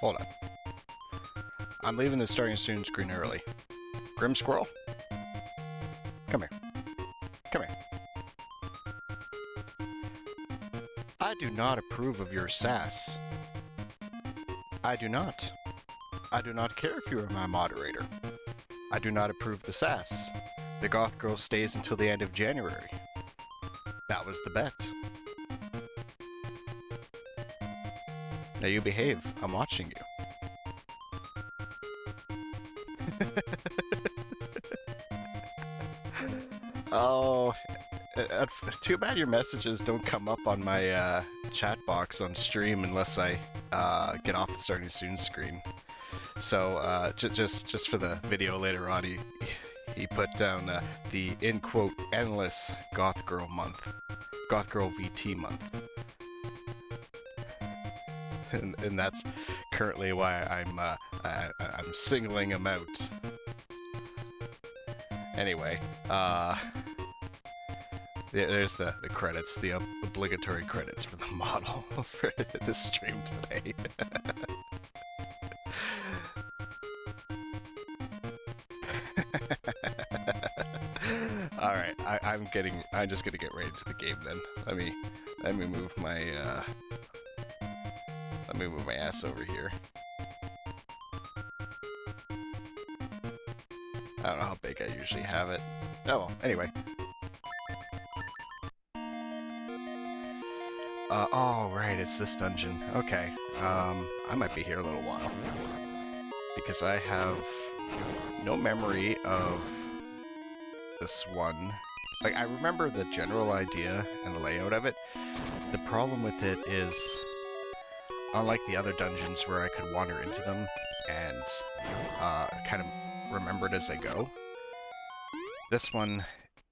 Hold on. I'm leaving the starting soon screen early. Grim Squirrel? Come here. Come here. I do not approve of your sass. I do not. I do not care if you are my moderator. I do not approve the sass. The goth girl stays until the end of January. That was the bet. Now you behave. I'm watching you. Oh, too bad your messages don't come up on my chat box on stream unless I get off the starting soon screen. So just for the video later on, he put down the in quote endless goth girl month, goth girl VT month, and that's currently why I'm singling him out. Anyway, there's the credits, the obligatory credits for the model for this stream today. All right, I'm just gonna get right into the game then. Let me move my ass over here. I don't know how big I usually have it. Oh, well, anyway. Oh, right, it's this dungeon. Okay, I might be here a little while. Because I have no memory of this one. Like, I remember the general idea and the layout of it. The problem with it is, unlike the other dungeons where I could wander into them and kind of remember it as I go, this one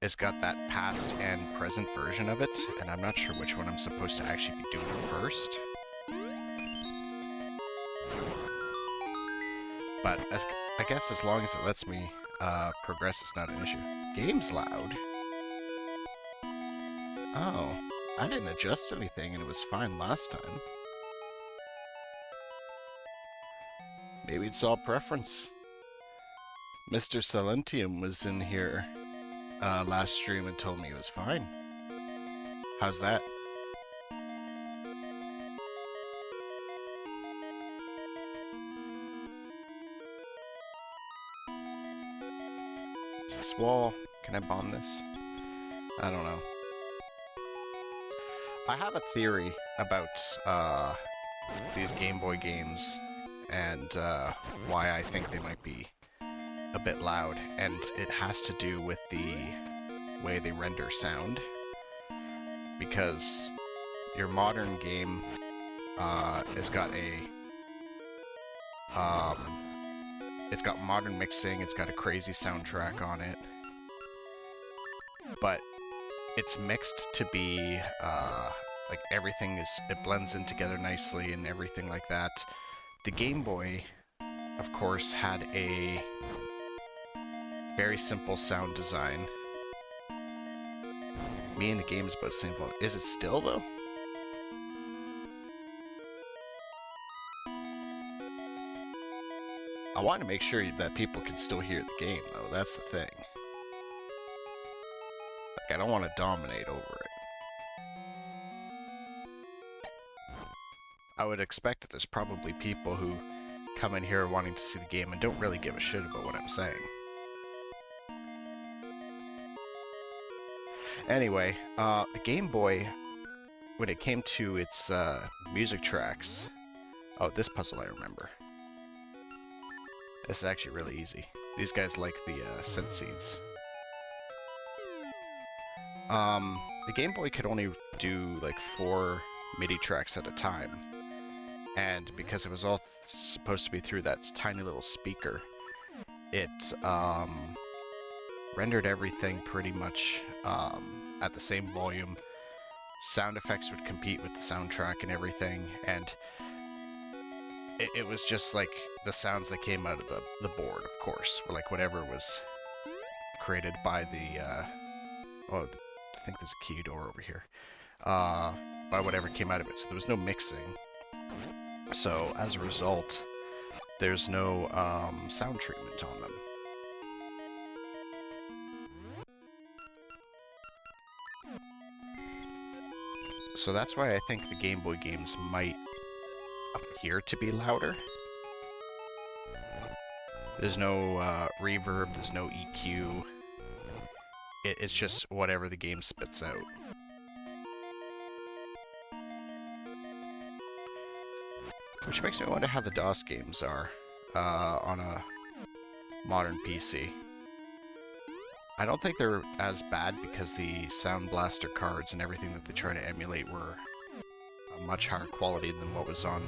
has got that past and present version of it, and I'm not sure which one I'm supposed to actually be doing first. But I guess as long as it lets me progress, it's not an issue. Game's loud? Oh, I didn't adjust anything and it was fine last time. Maybe it's all preference. Mr. Silentium was in here last stream and told me it was fine. How's that? Is this wall? Can I bomb this? I don't know. I have a theory about these Game Boy games and why I think they might be a bit loud, and it has to do with the way they render sound, because your modern game has got it's got modern mixing, it's got a crazy soundtrack on it, but it's mixed to be like everything it blends in together nicely and everything like that. The Game Boy, of course, had a very simple sound design. Me and the game is about the same volume. Is it still, though? I want to make sure that people can still hear the game, though. That's the thing. Like, I don't want to dominate over it. I would expect that there's probably people who come in here wanting to see the game and don't really give a shit about what I'm saying. Anyway, the Game Boy, when it came to its music tracks... Oh, this puzzle I remember. This is actually really easy. These guys like the synth seeds. The Game Boy could only do like 4 MIDI tracks at a time. And because it was all supposed to be through that tiny little speaker, it rendered everything pretty much at the same volume. Sound effects would compete with the soundtrack and everything, and it was just like the sounds that came out of the board, of course, were like whatever was created by the, oh, I think there's a key door over here, by whatever came out of it, so there was no mixing. So, as a result, there's no sound treatment on them. So that's why I think the Game Boy games might appear to be louder. There's no reverb, there's no EQ. It's just whatever the game spits out. Which makes me wonder how the DOS games are on a modern PC. I don't think they're as bad because the Sound Blaster cards and everything that they try to emulate were a much higher quality than what was on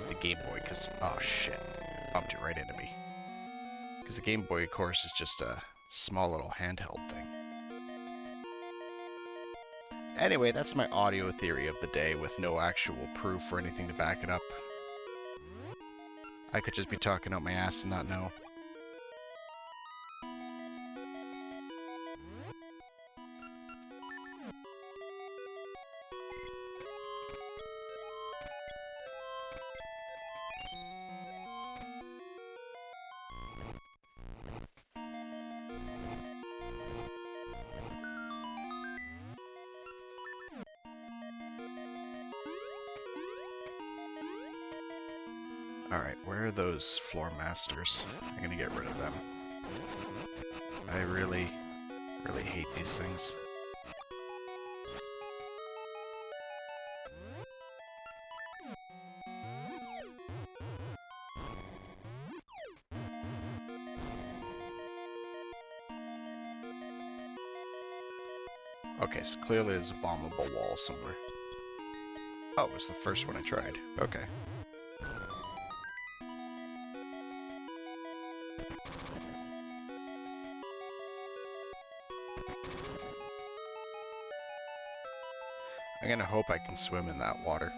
the Game Boy, because, oh shit, bumped it right into me. Because the Game Boy, of course, is just a small little handheld thing. Anyway, that's my audio theory of the day with no actual proof or anything to back it up. I could just be talking out my ass and not know. Alright, where are those floor masters? I'm gonna get rid of them. I really hate these things. Okay, so clearly there's a bombable wall somewhere. Oh, it was the first one I tried. Okay. I'm gonna hope I can swim in that water.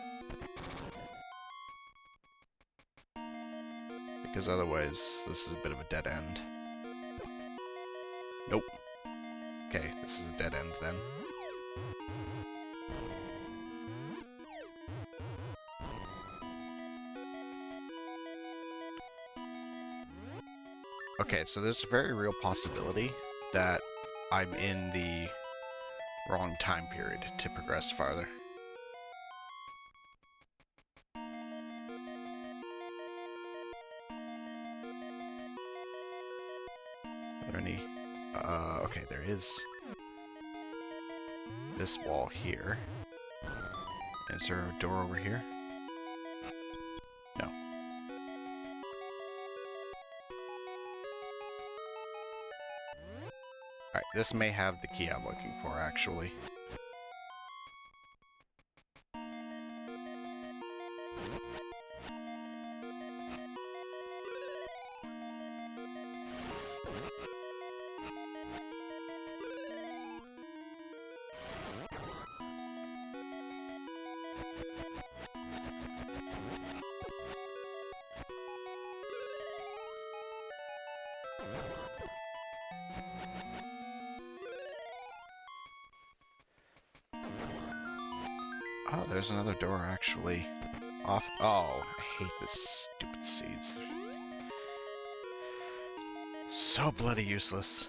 Because otherwise, this is a bit of a dead end. Nope. Okay, this is a dead end then. Okay, so there's a very real possibility that I'm in the wrong time period to progress farther. Are there any... okay, there is this wall here. Is there a door over here? No. Alright, this may have the key I'm looking for, actually. Oh, there's another door, actually. Off. Oh, I hate this stupid seeds. So bloody useless.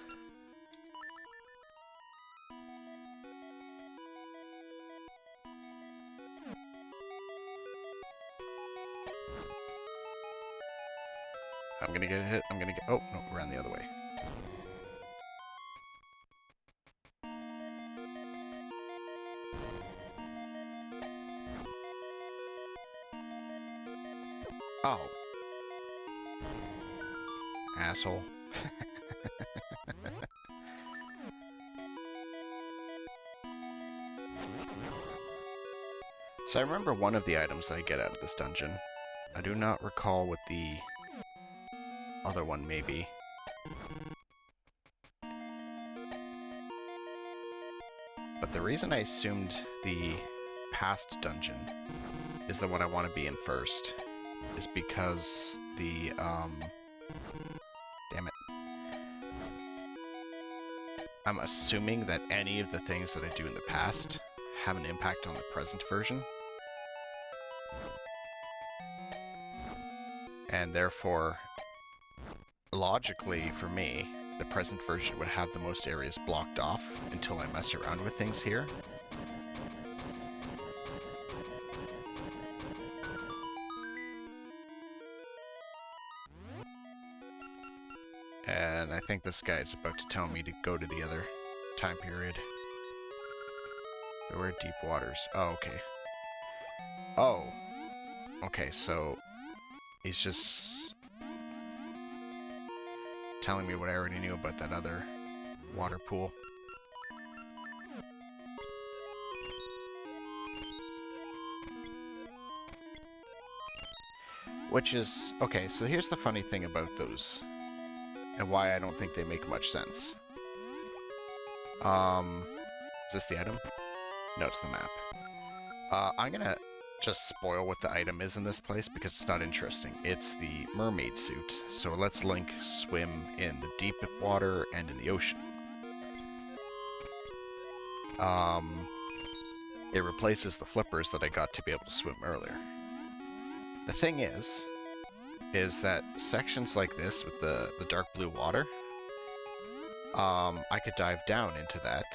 I'm gonna get hit. I'm gonna get... Oh, no, ran the other way. Oh. Asshole. So I remember one of the items that I get out of this dungeon. I do not recall what the other one may be. But the reason I assumed the past dungeon is the one I want to be in first is because the, damn it. I'm assuming that any of the things that I do in the past have an impact on the present version. And therefore, logically for me, the present version would have the most areas blocked off until I mess around with things here. And I think this guy is about to tell me to go to the other time period. There were deep waters. Oh, okay. Oh. Okay, so he's just telling me what I already knew about that other water pool. Which is... Okay, so here's the funny thing about those, and why I don't think they make much sense. Is this the item? No, it's the map. I'm gonna just spoil what the item is in this place because it's not interesting. It's the mermaid suit. So let's Link swim in the deep water and in the ocean. It replaces the flippers that I got to be able to swim earlier. The thing is that sections like this with the dark blue water, I could dive down into that,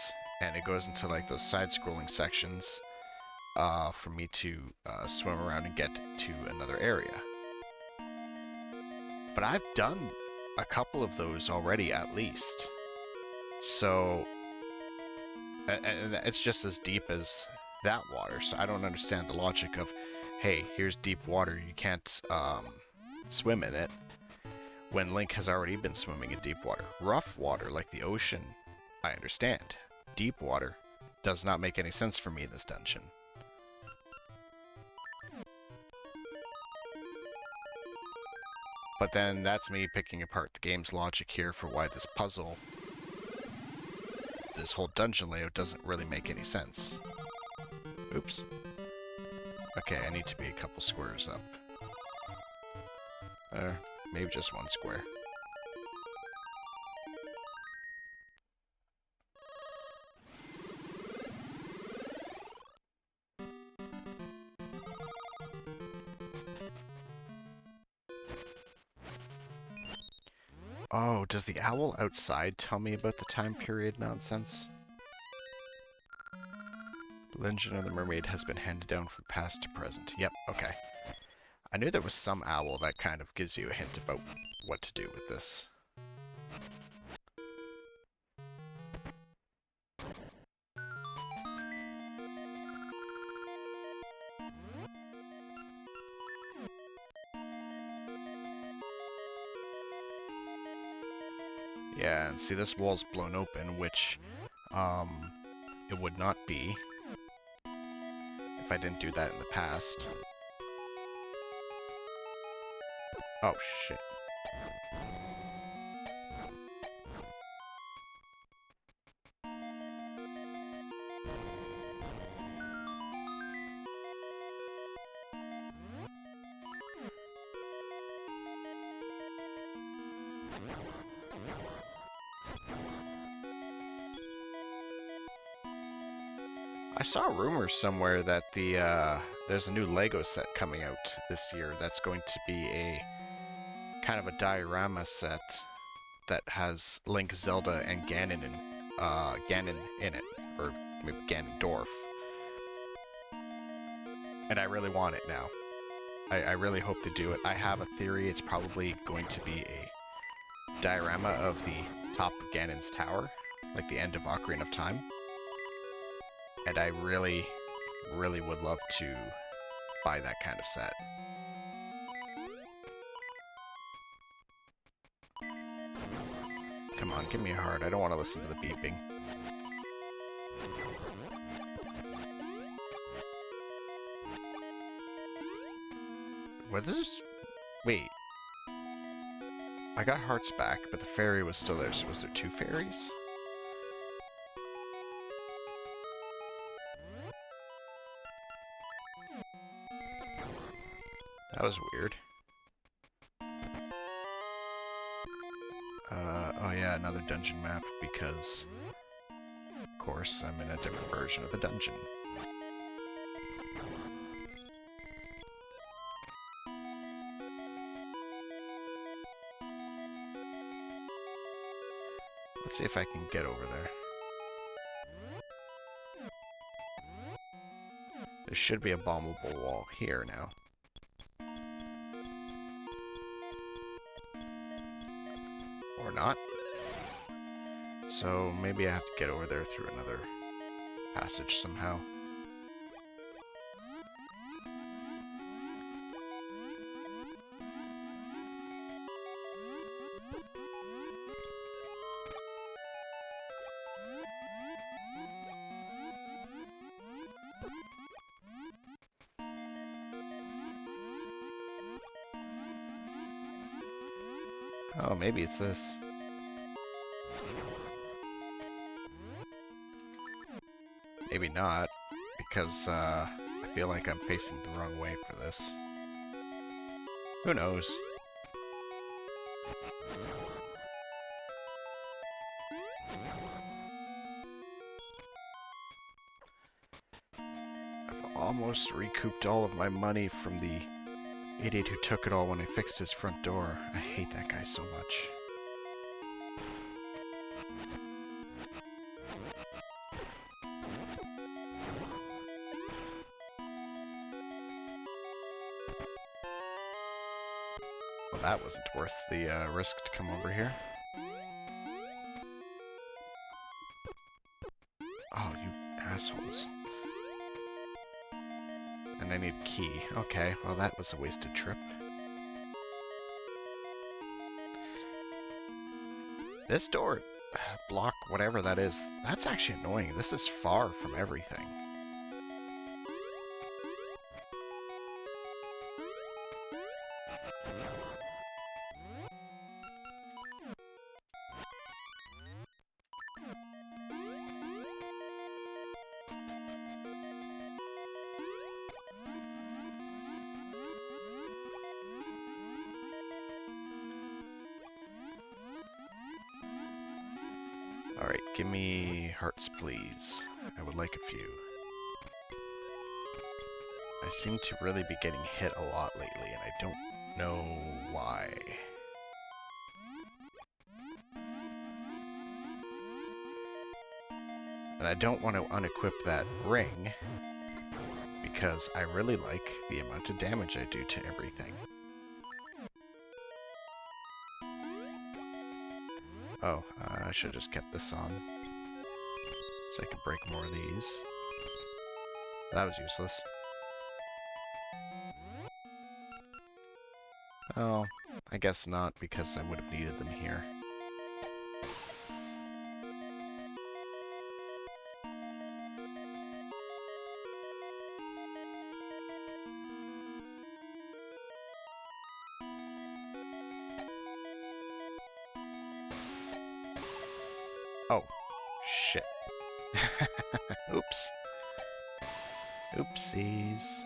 and it goes into like those side-scrolling sections for me to swim around and get to another area. But I've done a couple of those already, at least. So, and it's just as deep as that water, so I don't understand the logic of, hey, here's deep water, you can't swim in it, when Link has already been swimming in deep water. Rough water, like the ocean, I understand. Deep water does not make any sense for me in this dungeon. But then that's me picking apart the game's logic here for why this puzzle, this whole dungeon layout doesn't really make any sense. Oops. Okay, I need to be a couple squares up. Maybe just one square. Oh, does the owl outside tell me about the time period nonsense? The legend of the mermaid has been handed down from past to present. Yep, okay. I knew there was some owl that kind of gives you a hint about what to do with this. Yeah, and see, this wall's blown open, which it would not be if I didn't do that in the past. Oh, shit. I saw rumors somewhere that there's a new Lego set coming out this year that's going to be a kind of a diorama set that has Link, Zelda, and Ganon in it, or maybe Ganondorf. And I really want it now. I really hope they do it. I have a theory it's probably going to be a diorama of the top of Ganon's tower, like the end of Ocarina of Time. And I really, really would love to buy that kind of set. Come on, give me a heart. I don't want to listen to the beeping. Was this... Wait. I got hearts back, but the fairy was still there, so was there two fairies? That was weird. Oh yeah, another dungeon map, because, of course, I'm in a different version of the dungeon. Let's see if I can get over there. There should be a bombable wall here now. Or not. So maybe I have to get over there through another passage somehow. Oh, maybe it's this. Maybe not, because I feel like I'm facing the wrong way for this. Who knows? I've almost recouped all of my money from the idiot who took it all when I fixed his front door. I hate that guy so much. Well, that wasn't worth the risk to come over here. Oh, you assholes. And I need a key. Okay, well that was a wasted trip. This door, block, whatever that is, that's actually annoying. This is far from everything. Alright, give me hearts, please. I would like a few. I seem to really be getting hit a lot lately, and I don't know why. And I don't want to unequip that ring, because I really like the amount of damage I do to everything. Oh, I should have just kept this on, so I can break more of these. That was useless. Oh, I guess not, because I would have needed them here. Oh, shit. Oops. Oopsies.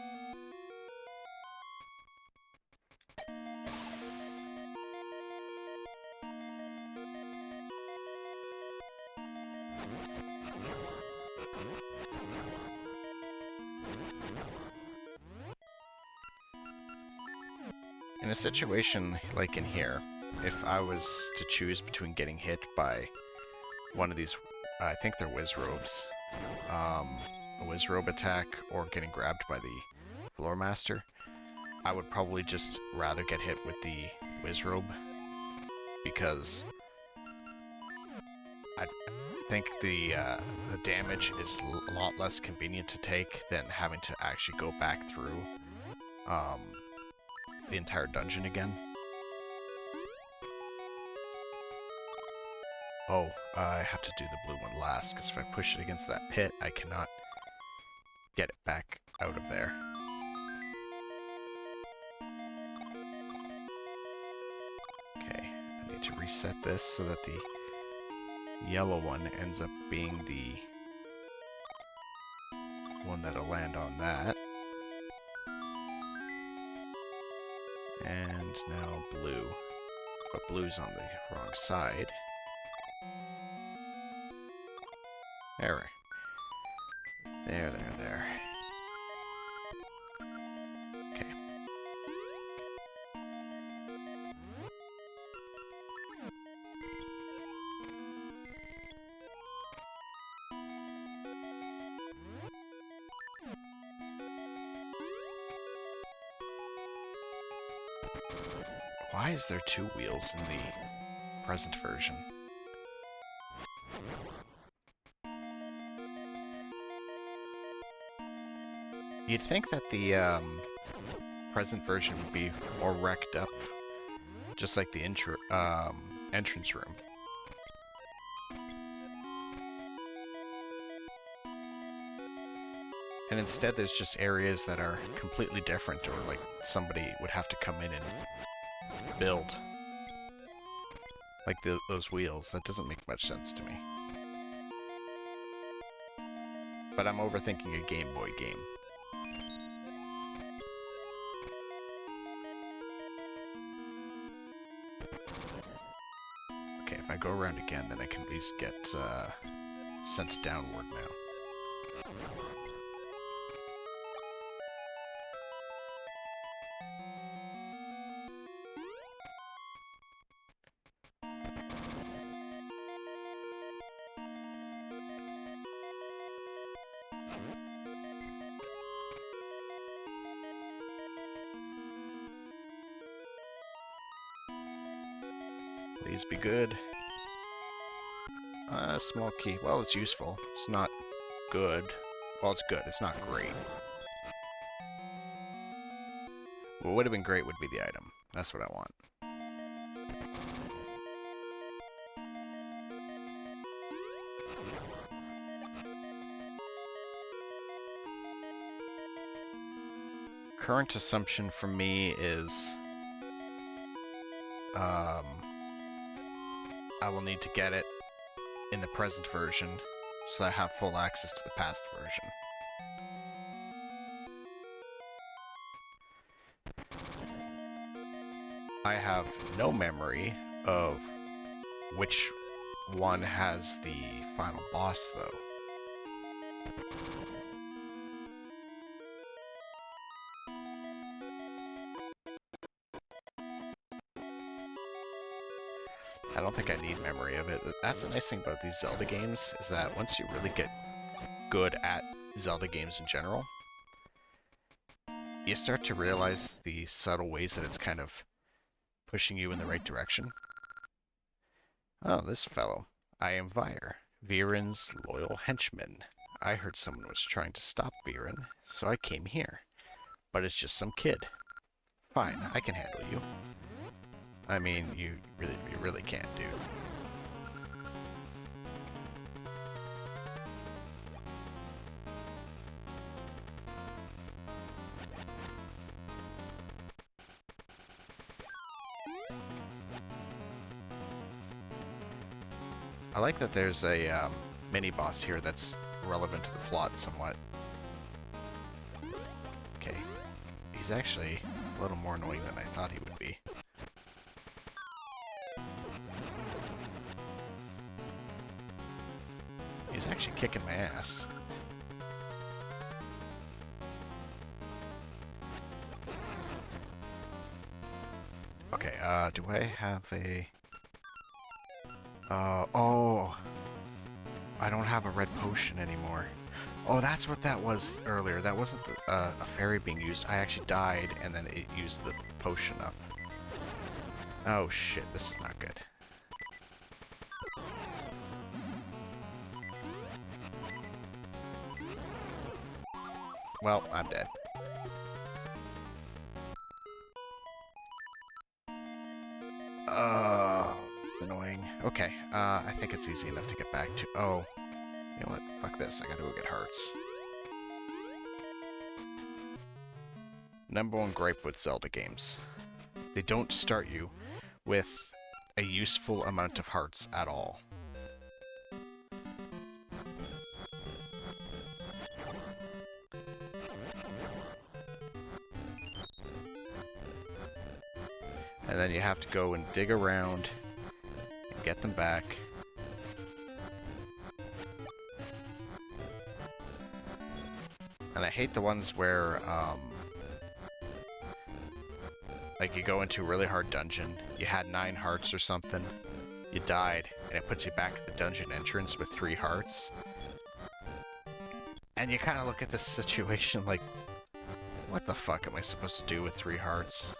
In a situation like in here, if I was to choose between getting hit by one of these, I think they're Wizrobes, a Wizrobe attack, or getting grabbed by the Floor Master, I would probably just rather get hit with the Wizrobe, because I think the damage is a lot less convenient to take than having to actually go back through the entire dungeon again. Oh, I have to do the blue one last, because if I push it against that pit, I cannot get it back out of there. Okay, I need to reset this so that the yellow one ends up being the one that'll land on that. And now blue. But blue's on the wrong side. There. There. Okay. Why is there 2 wheels in the present version? You'd think that the present version would be more wrecked up, just like the entrance room. And instead there's just areas that are completely different, or like somebody would have to come in and build. Like those wheels. That doesn't make much sense to me. But I'm overthinking a Game Boy game. Okay, if I go around again, then I can at least get sent downward now. Please be good. Small key. Well, it's useful. It's not good. Well, it's good. It's not great. What would have been great would be the item. That's what I want. Current assumption for me is I will need to get it in the present version so that I have full access to the past version. I have no memory of which one has the final boss, though. I don't think I need memory of it. That's the nice thing about these Zelda games, is that once you really get good at Zelda games in general, you start to realize the subtle ways that it's kind of pushing you in the right direction. Oh, this fellow. I am Vir, Viren's loyal henchman. I heard someone was trying to stop Viren, so I came here. But it's just some kid. Fine, I can handle you. I mean, you really can't, dude. I like that there's a mini-boss here that's relevant to the plot somewhat. Okay. He's actually a little more annoying than I thought he would be. He's actually kicking my ass. Okay, do I have a... oh! I don't have a red potion anymore. Oh, that's what that was earlier. That wasn't the, a fairy being used. I actually died, and then it used the potion up. Oh shit, this is not good. Well, I'm dead. Annoying. Okay, I think it's easy enough to get back to... Oh, you know what? Fuck this. I gotta go get hearts. Number one gripe with Zelda games. They don't start you with a useful amount of hearts at all. And then you have to go and dig around and get them back. And I hate the ones where, like you go into a really hard dungeon, you had 9 hearts or something, you died, and it puts you back at the dungeon entrance with 3 hearts. And you kind of look at this situation like, what the fuck am I supposed to do with 3 hearts?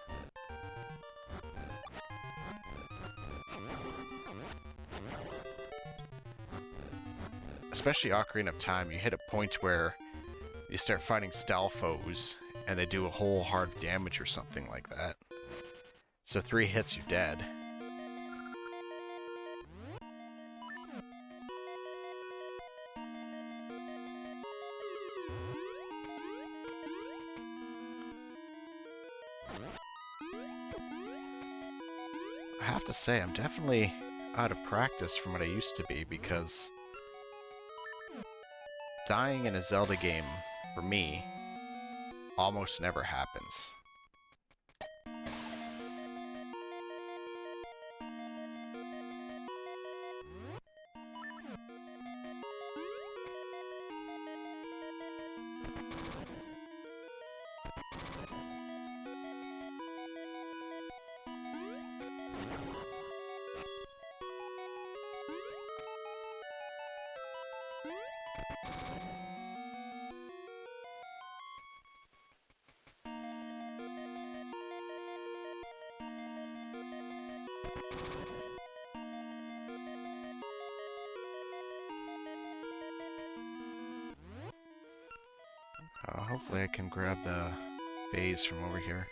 Especially Ocarina of Time, you hit a point where you start fighting Stalfos, and they do a whole heart of damage or something like that. So 3 hits, you're dead. I have to say, I'm definitely out of practice from what I used to be, because dying in a Zelda game, for me, almost never happens. Hopefully I can grab the vase from over here.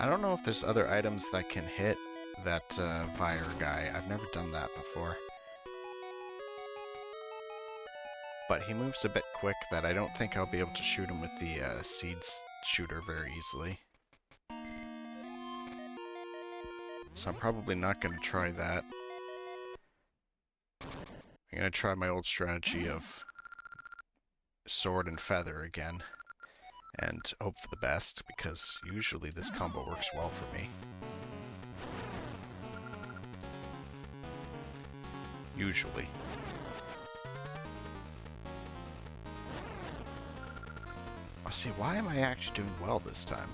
I don't know if there's other items that can hit that Fire guy. I've never done that before. But he moves a bit quick that I don't think I'll be able to shoot him with the seeds shooter very easily. So I'm probably not going to try that. I'm going to try my old strategy of sword and feather again. And hope for the best, because usually this combo works well for me. Usually. Oh, see, why am I actually doing well this time?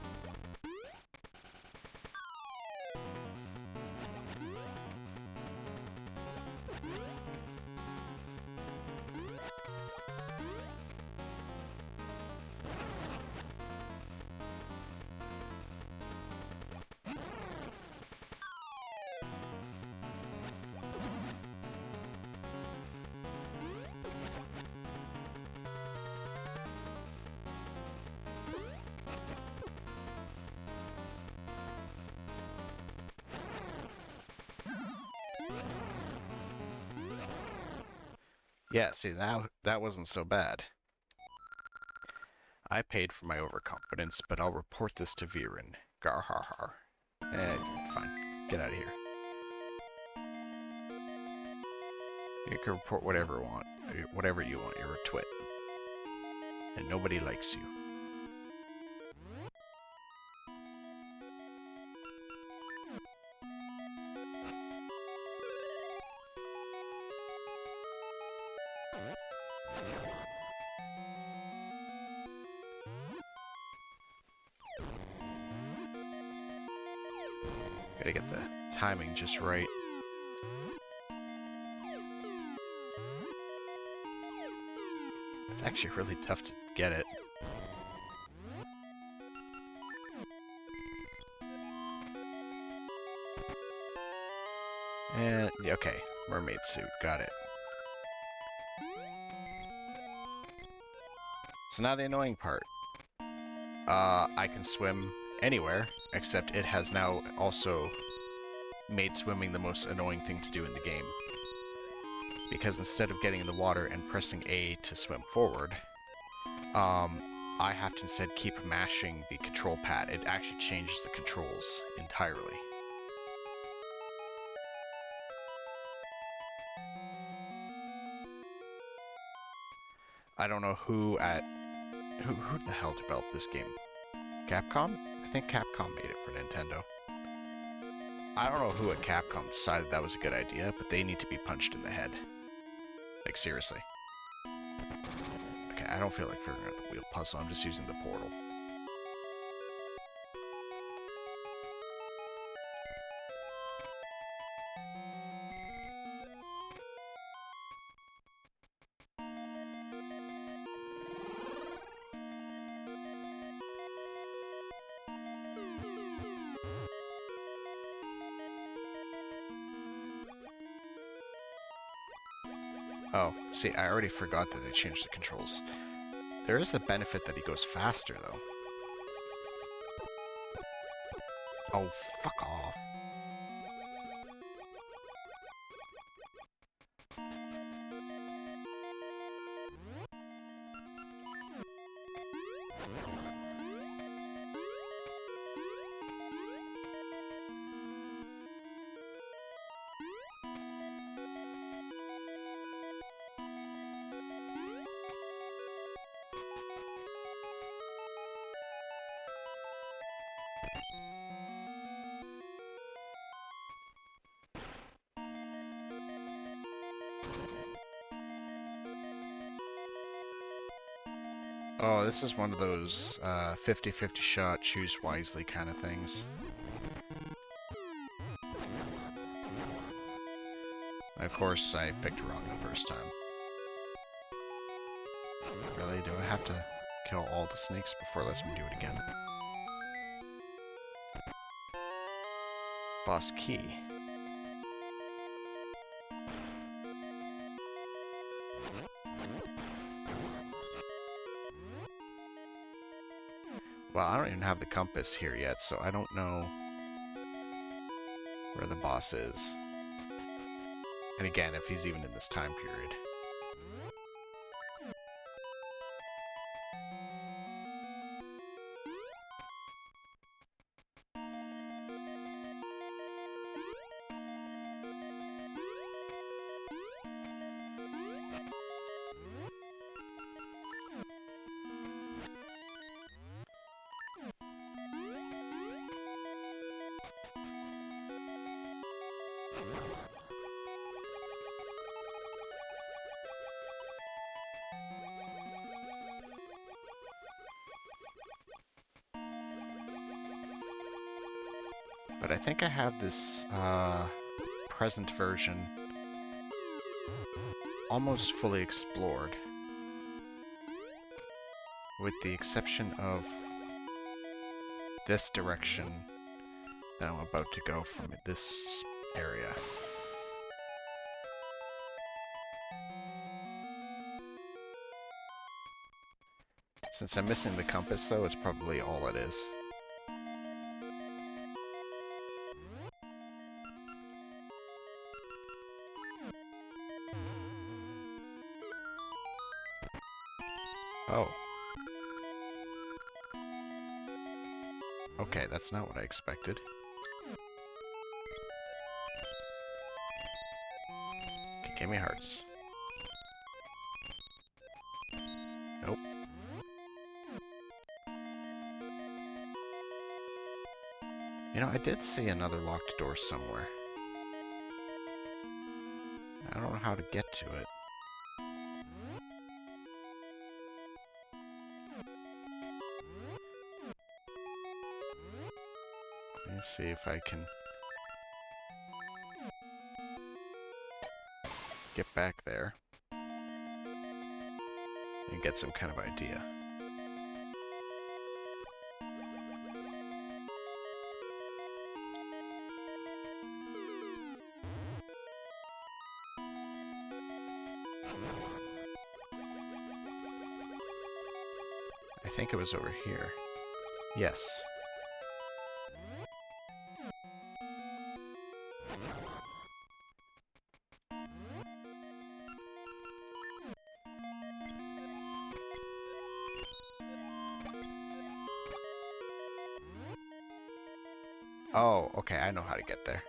Yeah, see, now that wasn't so bad. I paid for my overconfidence, but I'll report this to Viren. Gar har har. Fine. Get out of here. You can report whatever you want. Whatever you want. You're a twit. And nobody likes you. Gotta get the timing just right. It's actually really tough to get it. And, okay, mermaid suit, got it. So now the annoying part. I can swim anywhere, except it has now also made swimming the most annoying thing to do in the game. Because instead of getting in the water and pressing A to swim forward, I have to instead keep mashing the control pad. It actually changes the controls entirely. I don't know who the hell developed this game? Capcom? I think Capcom made it for Nintendo. I don't know who at Capcom decided that was a good idea, but they need to be punched in the head. Like, seriously. Okay, I don't feel like figuring out the wheel puzzle. I'm just using the portal. Oh, see, I already forgot that they changed the controls. There is the benefit that he goes faster, though. Oh, fuck off. Oh, this is one of those 50-50 shot, choose wisely kind of things. Of course, I picked wrong the first time. Really? Do I have to kill all the snakes before it lets me do it again? Boss key. Well, I don't even have the compass here yet, so I don't know where the boss is. And again, if he's even in this time period. But I think I have this present version almost fully explored, with the exception of this direction that I'm about to go from this area. Since I'm missing the compass, though, it's probably all it is. Oh. Okay, that's not what I expected. Okay, give me hearts. Nope. You know, I did see another locked door somewhere. I don't know how to get to it. Let me see if I can get back there and get some kind of idea. I think it was over here. Yes. Oh, okay, I know how to get there.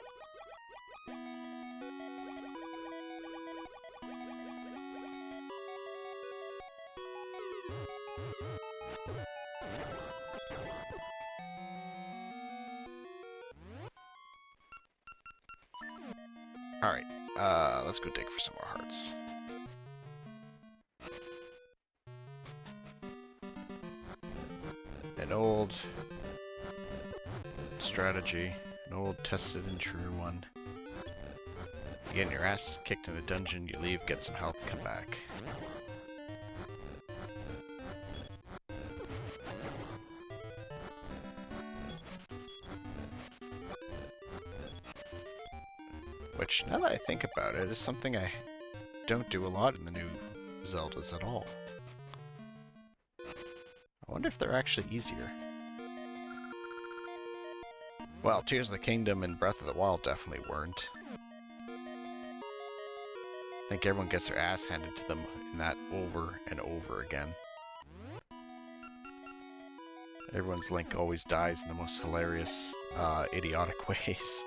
Alright, let's go dig for some more hearts. An old strategy. An old tested and true one. You get your ass kicked in a dungeon, you leave, get some health, come back. Which, now that I think about it, is something I don't do a lot in the new Zeldas at all. I wonder if they're actually easier. Well, Tears of the Kingdom and Breath of the Wild definitely weren't. I think everyone gets their ass handed to them in that over and over again. Everyone's Link always dies in the most hilarious, idiotic ways.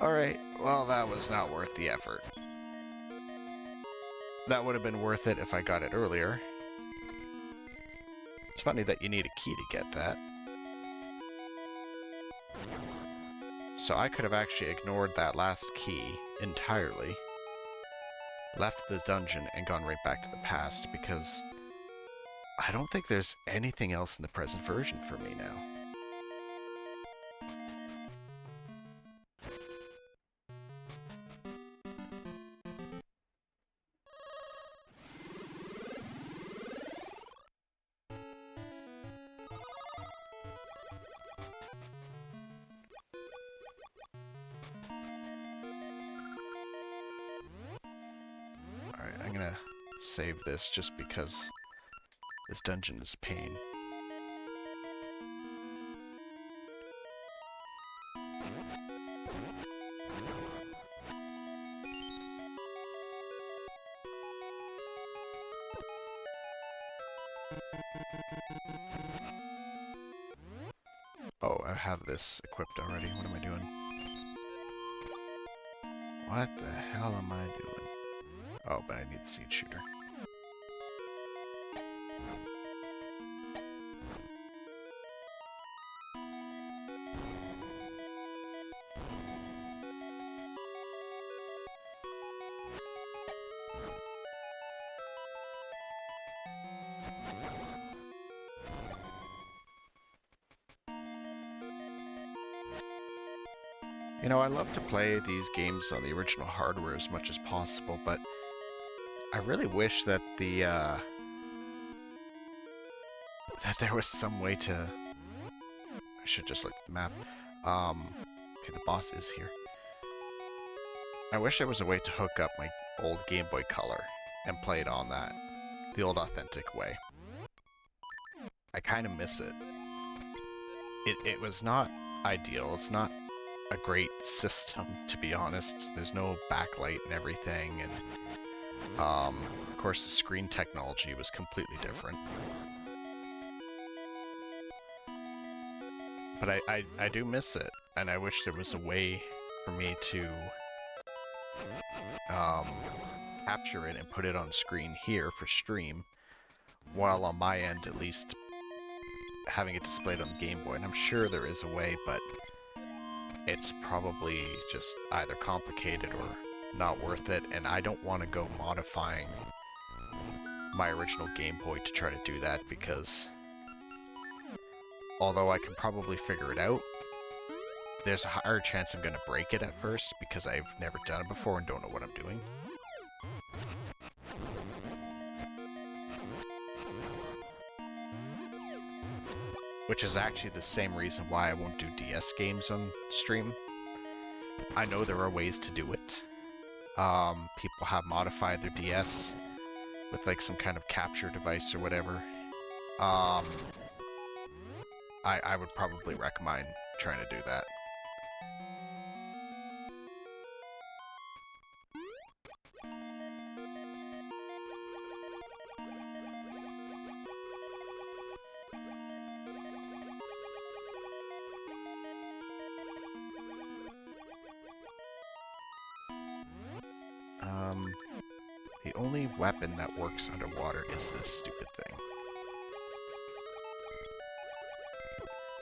Alright, well that was not worth the effort. That would have been worth it if I got it earlier. It's funny that you need a key to get that. So I could have actually ignored that last key entirely, left the dungeon, and gone right back to the past, because I don't think there's anything else in the present version for me now. I'm gonna save this just because this dungeon is a pain. Oh, I have this equipped already. What am I doing? What the hell am I doing? Oh, but I need the seed shooter. You know, I love to play these games on the original hardware as much as possible, but I really wish that that there was some way to... I should just look at the map. Okay, the boss is here. I wish there was a way to hook up my old Game Boy Color and play it on that, the old authentic way. I kind of miss it. It was not ideal. It's not a great system, to be honest. There's no backlight and everything, and of course the screen technology was completely different. But I do miss it, and I wish there was a way for me to capture it and put it on screen here for stream, while on my end at least having it displayed on the Game Boy. And I'm sure there is a way, but it's probably just either complicated or not worth it, and I don't want to go modifying my original Game Boy to try to do that, because although I can probably figure it out, there's a higher chance I'm going to break it at first, because I've never done it before and don't know what I'm doing. Which is actually the same reason why I won't do DS games on stream. I know there are ways to do it. People have modified their DS with like some kind of capture device or whatever. I would probably recommend trying to do that. only weapon that works underwater is this stupid thing.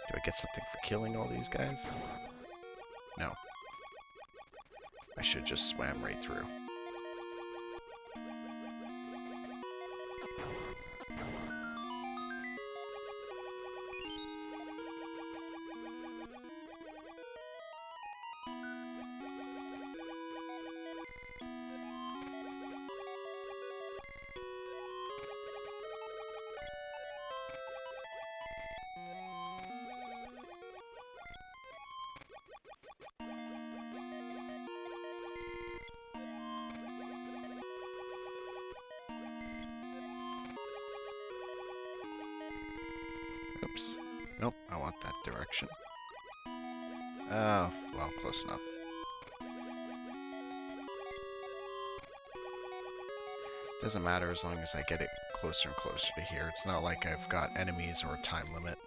Do I get something for killing all these guys? No. I should just swam right through. Oops. Nope, I want that direction. Oh, well, close enough. Doesn't matter as long as I get it closer and closer to here. It's not like I've got enemies or a time limit.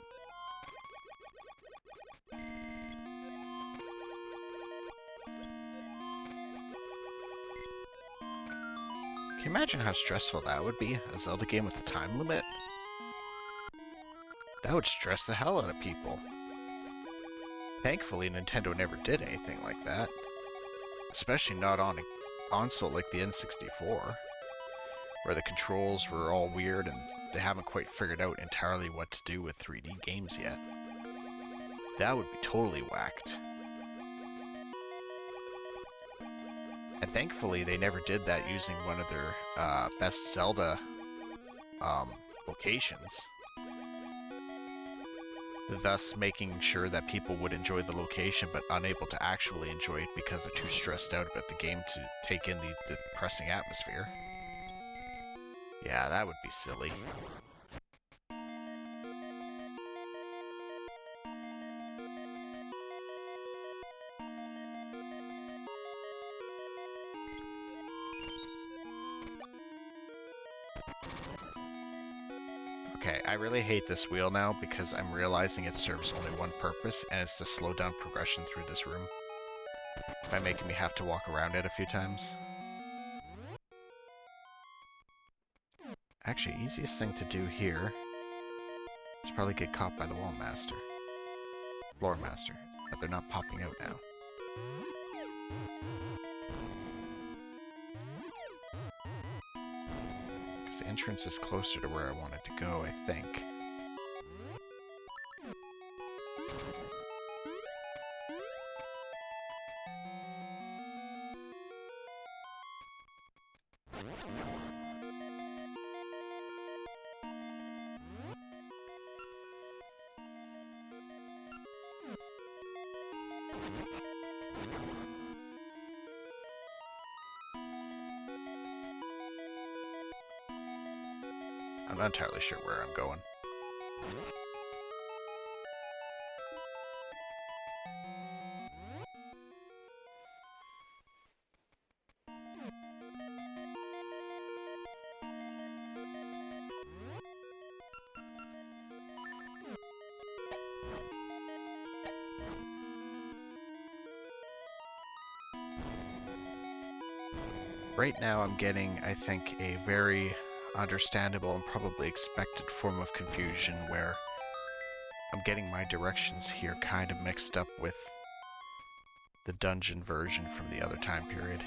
Can you imagine how stressful that would be? A Zelda game with a time limit? That would stress the hell out of people. Thankfully, Nintendo never did anything like that. Especially not on a console like the N64, where the controls were all weird and they haven't quite figured out entirely what to do with 3D games yet. That would be totally whacked. And thankfully, they never did that using one of their best Zelda locations. Thus making sure that people would enjoy the location but unable to actually enjoy it because they're too stressed out about the game to take in the depressing atmosphere. Yeah, that would be silly. Okay, I really hate this wheel now because I'm realizing it serves only one purpose, and it's to slow down progression through this room by making me have to walk around it a few times. Actually, easiest thing to do here is probably get caught by the Wall Master. Floor Master, but they're not popping out now. Because the entrance is closer to where I wanted to go, I think. I'm not entirely sure where I'm going. Right now I'm getting, I think, a very understandable and probably expected form of confusion where I'm getting my directions here kind of mixed up with the dungeon version from the other time period.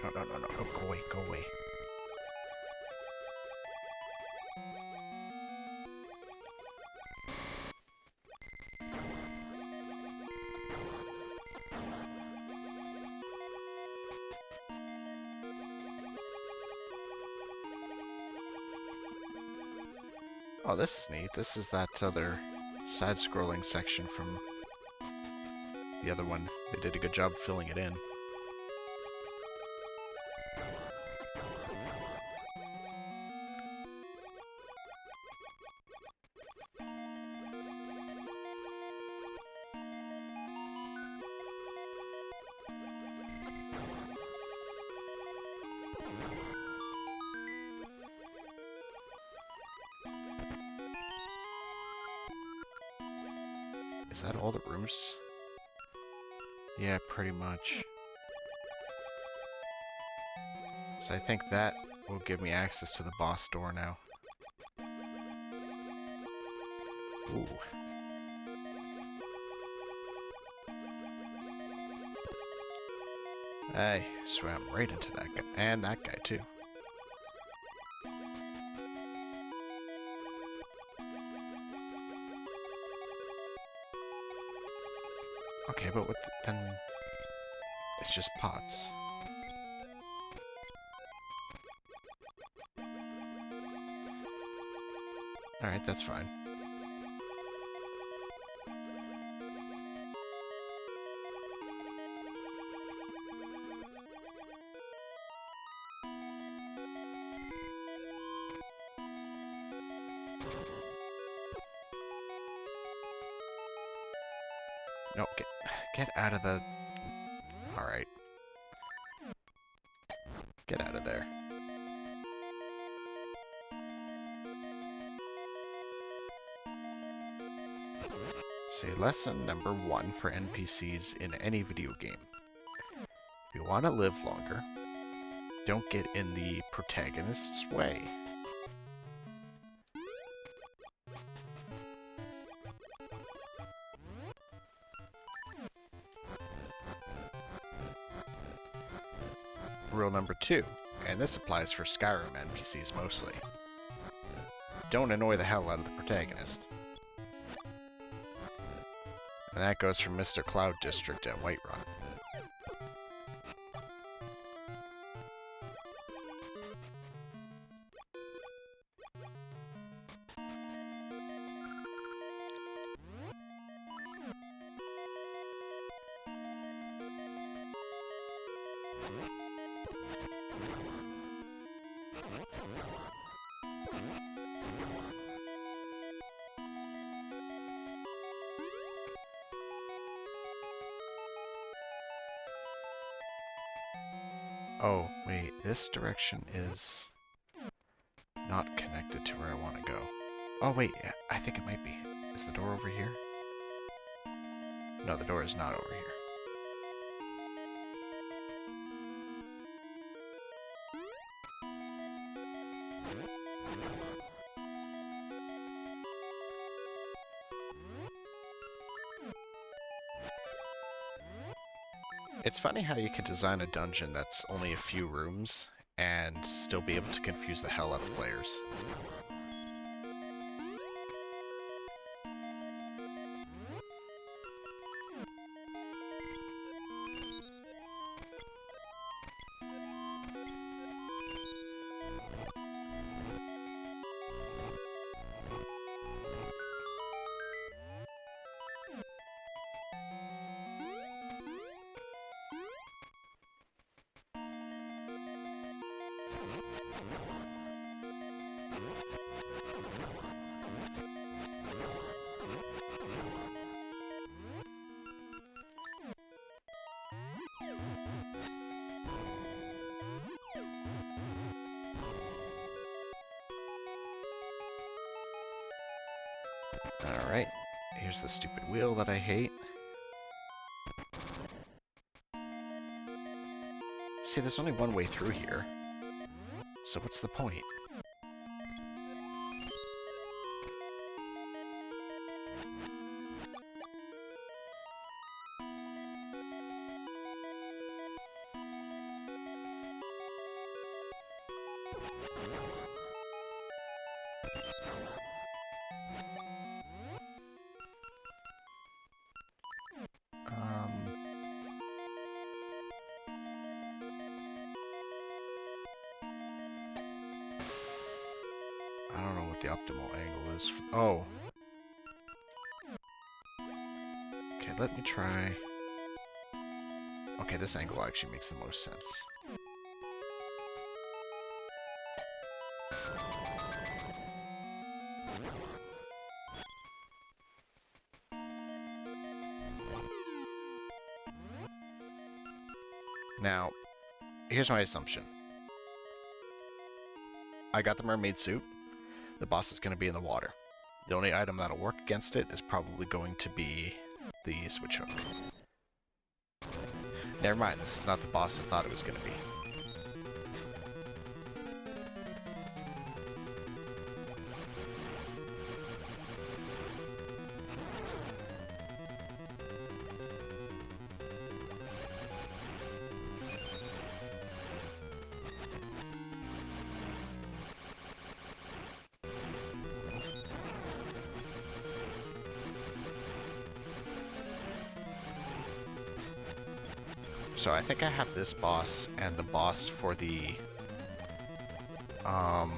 No, go away, go away. Oh, this is neat. This is that other side-scrolling section from the other one. They did a good job filling it in. Is that all the rooms? Yeah, pretty much. So I think that will give me access to the boss door now. Ooh. I swam right into that guy. And that guy, too. Okay, but what then... It's just pots. Alright, that's fine. No, get out of the... Alright. Get out of there. See, lesson number 1 for NPCs in any video game. If you want to live longer, don't get in the protagonist's way. Rule number 2, and this applies for Skyrim NPCs mostly. Don't annoy the hell out of the protagonist. And that goes for Mr. Cloud District at Whiterun. Oh, wait, this direction is not connected to where I want to go. Oh, wait, I think it might be. Is the door over here? No, the door is not over here. It's funny how you can design a dungeon that's only a few rooms and still be able to confuse the hell out of players. Alright, here's the stupid wheel that I hate. See, there's only one way through here. So what's the point? I don't know what the optimal angle is. Oh. Okay, let me try... Okay, this angle actually makes the most sense. Now, here's my assumption. I got the mermaid suit. The boss is going to be in the water. The only item that'll work against it is probably going to be the switch hook. Never mind, this is not the boss I thought it was going to be. So I think I have this boss and the boss for the... Oh.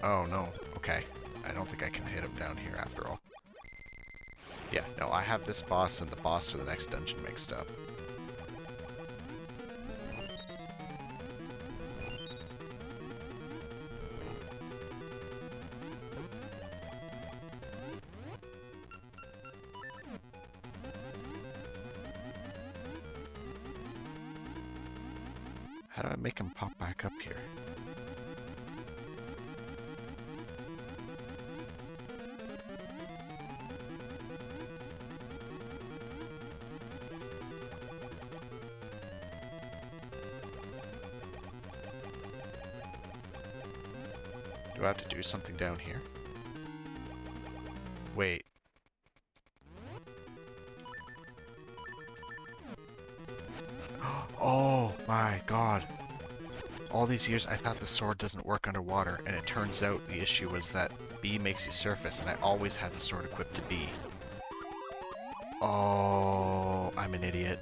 Oh, no. Okay. I don't think I can hit him down here after all. Yeah, no, I have this boss and the boss for the next dungeon mixed up. How do I make him pop back up here? Do I have to do something down here? Wait. Oh my god. All these years I thought the sword doesn't work underwater, and it turns out the issue was that B makes you surface, and I always had the sword equipped to B. Oh, I'm an idiot.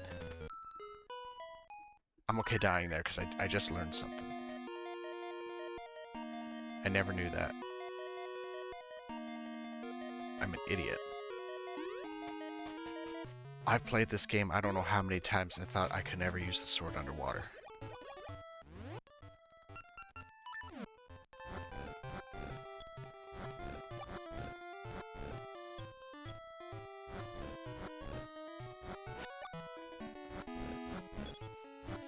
I'm okay dying there, because I just learned something. I never knew that. I'm an idiot. I've played this game I don't know how many times and thought I could never use the sword underwater.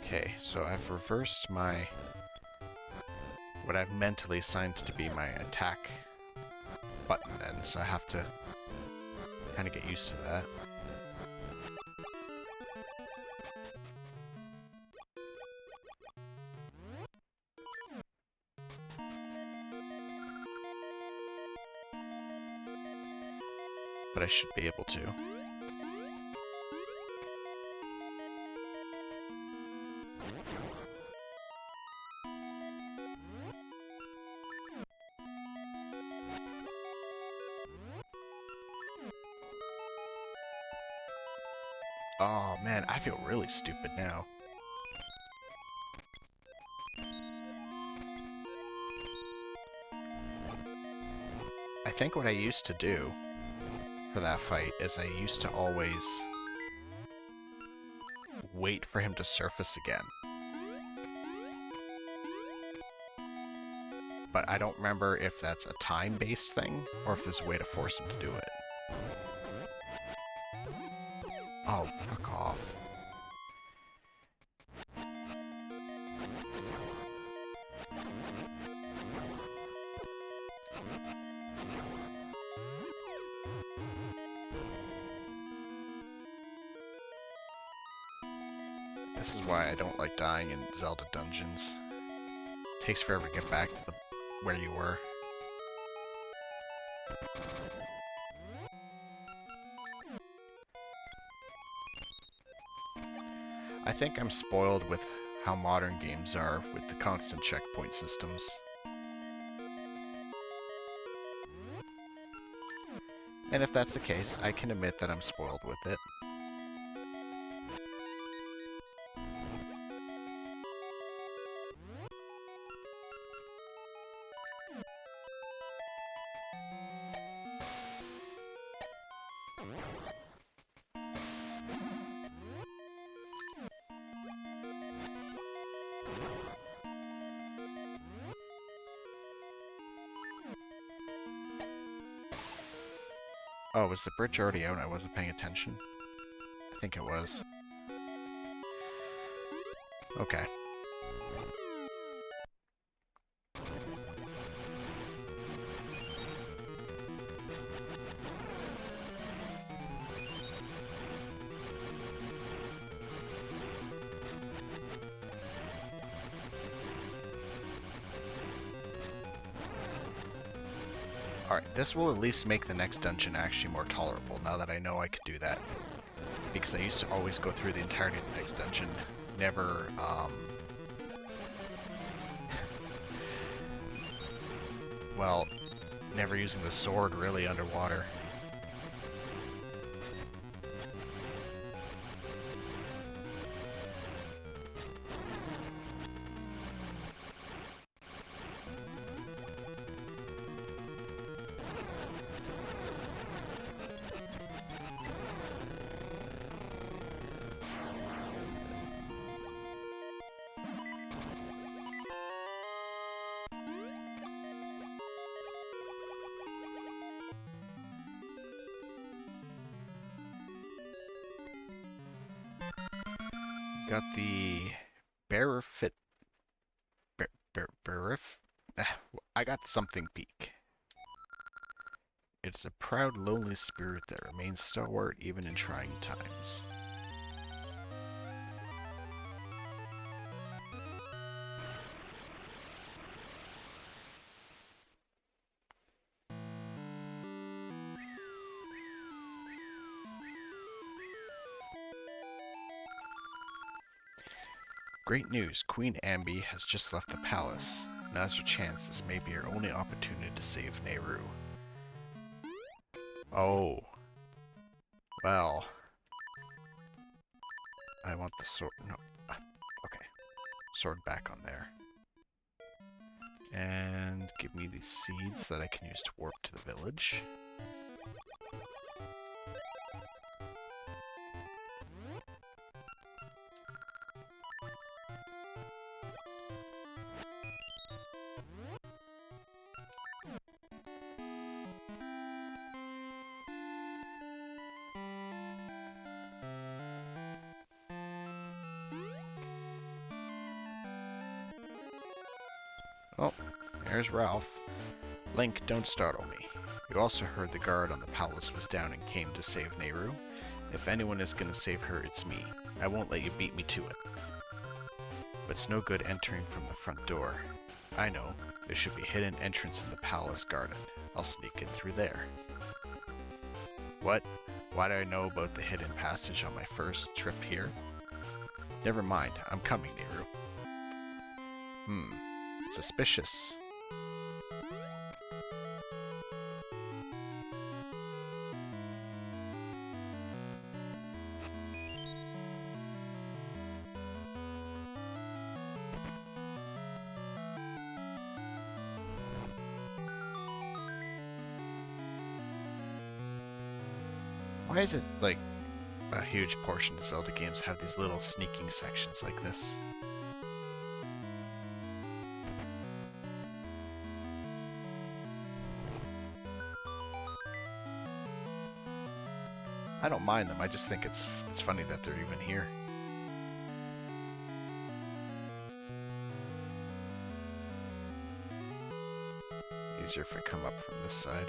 Okay, so I've reversed my... what I've mentally assigned to be my attack button then, so I have to kind of get used to that. But I should be able to. Oh man, I feel really stupid now. I think what I used to do for that fight is I used to always wait for him to surface again. But I don't remember if that's a time-based thing or if there's a way to force him to do it. Oh, fuck off. This is why I don't like dying in Zelda dungeons. It takes forever to get back to where you were. I think I'm spoiled with how modern games are with the constant checkpoint systems. And if that's the case, I can admit that I'm spoiled with it. Oh, was the bridge already out and I wasn't paying attention? I think it was. Okay. Alright, this will at least make the next dungeon actually more tolerable, now that I know I could do that. Because I used to always go through the entirety of the next dungeon, never, well, never using the sword really underwater. Got the Barifit. Barif? I got something peak. It's a proud, lonely spirit that remains stalwart even in trying times. Great news, Queen Ambi has just left the palace. Now's your chance, this may be your only opportunity to save Nehru. Oh. Well. I want the sword. No. Okay. Sword back on there. And give me these seeds that I can use to warp to the village. Oh, there's Ralph. Link, don't startle me. You also heard the guard on the palace was down and came to save Nehru. If anyone is gonna save her, it's me. I won't let you beat me to it. But it's no good entering from the front door. I know. There should be a hidden entrance in the palace garden. I'll sneak in through there. What? Why do I know about the hidden passage on my first trip here? Never mind. I'm coming, Nehru. Suspicious. Why is it, like, a huge portion of Zelda games have these little sneaking sections like this? I don't mind them, I just think it's funny that they're even here. Easier if I come up from this side.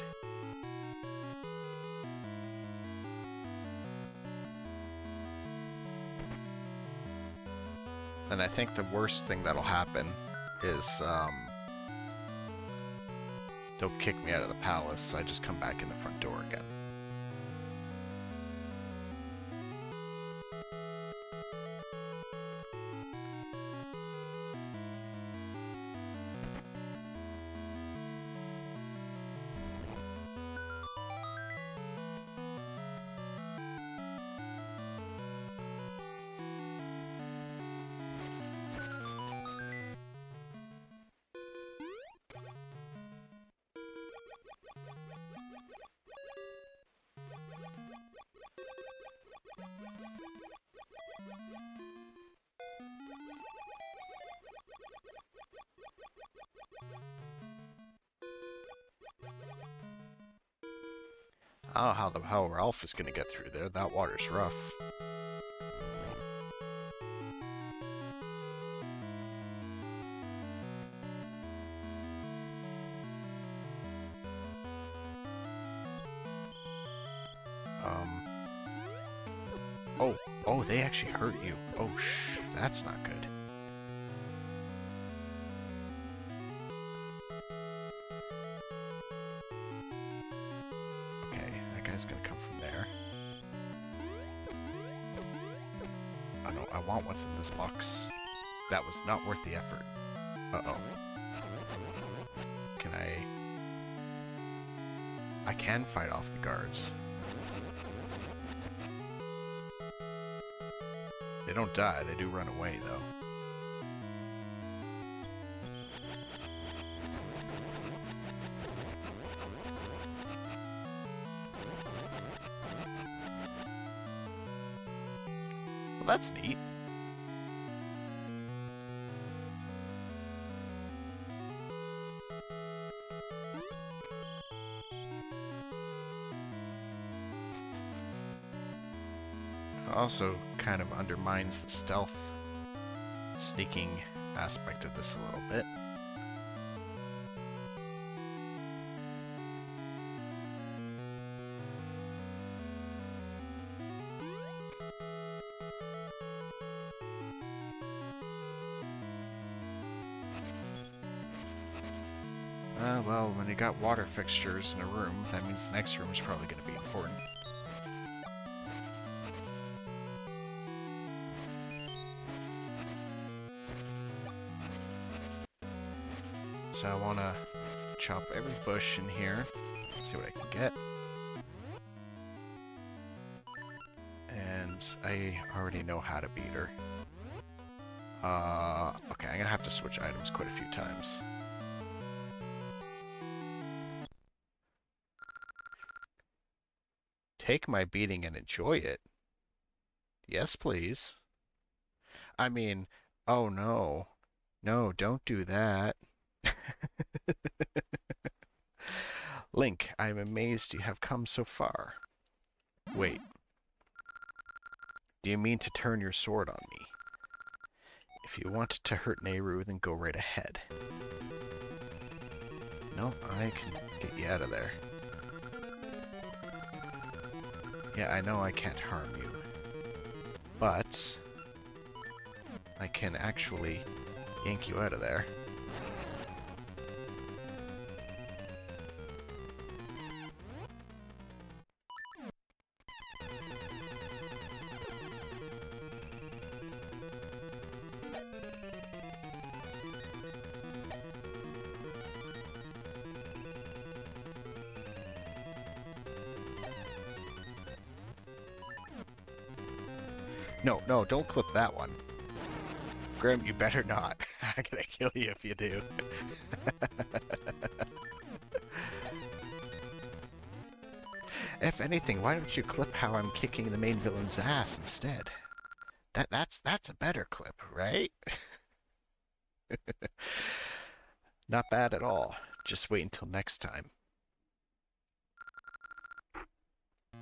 And I think the worst thing that'll happen is, they'll kick me out of the palace, so I just come back in the front door again. I don't know how Ralph is gonna get through there. That water's rough. Oh, they actually hurt you. Oh, that's not good. guy's gonna come from there. Oh no, I want what's in this box. That was not worth the effort. Uh-oh. Can I can fight off the guards. They don't die, they do run away, though. Well, that's neat. Also kind of undermines the stealth sneaking aspect of this a little bit. Well, when you got water fixtures in a room, that means the next room is probably going to be important. So I want to chop every bush in here, see what I can get. And I already know how to beat her. Okay, I'm going to have to switch items quite a few times. Take my beating and enjoy it. Yes, please. I mean, oh no. No, don't do that. Link, I am amazed you have come so far. Wait. Do you mean to turn your sword on me? If you want to hurt Nehru, then go right ahead. No, I can get you out of there. Yeah, I know I can't harm you. But I can actually yank you out of there. No, no, don't clip that one. Grim, you better not. I'm gonna kill you if you do. If anything, why don't you clip how I'm kicking the main villain's ass instead? That's a better clip, right? Not bad at all. Just wait until next time.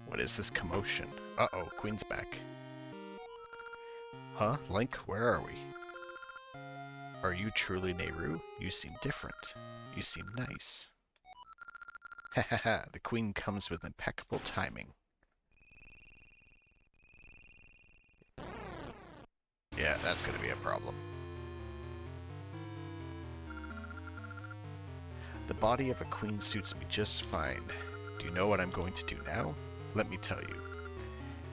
What is this commotion? Uh-oh, Queen's back. Huh? Link, where are we? Are you truly Nehru? You seem different. You seem nice. Hahaha, the Queen comes with impeccable timing. Yeah, that's gonna be a problem. The body of a queen suits me just fine. Do you know what I'm going to do now? Let me tell you.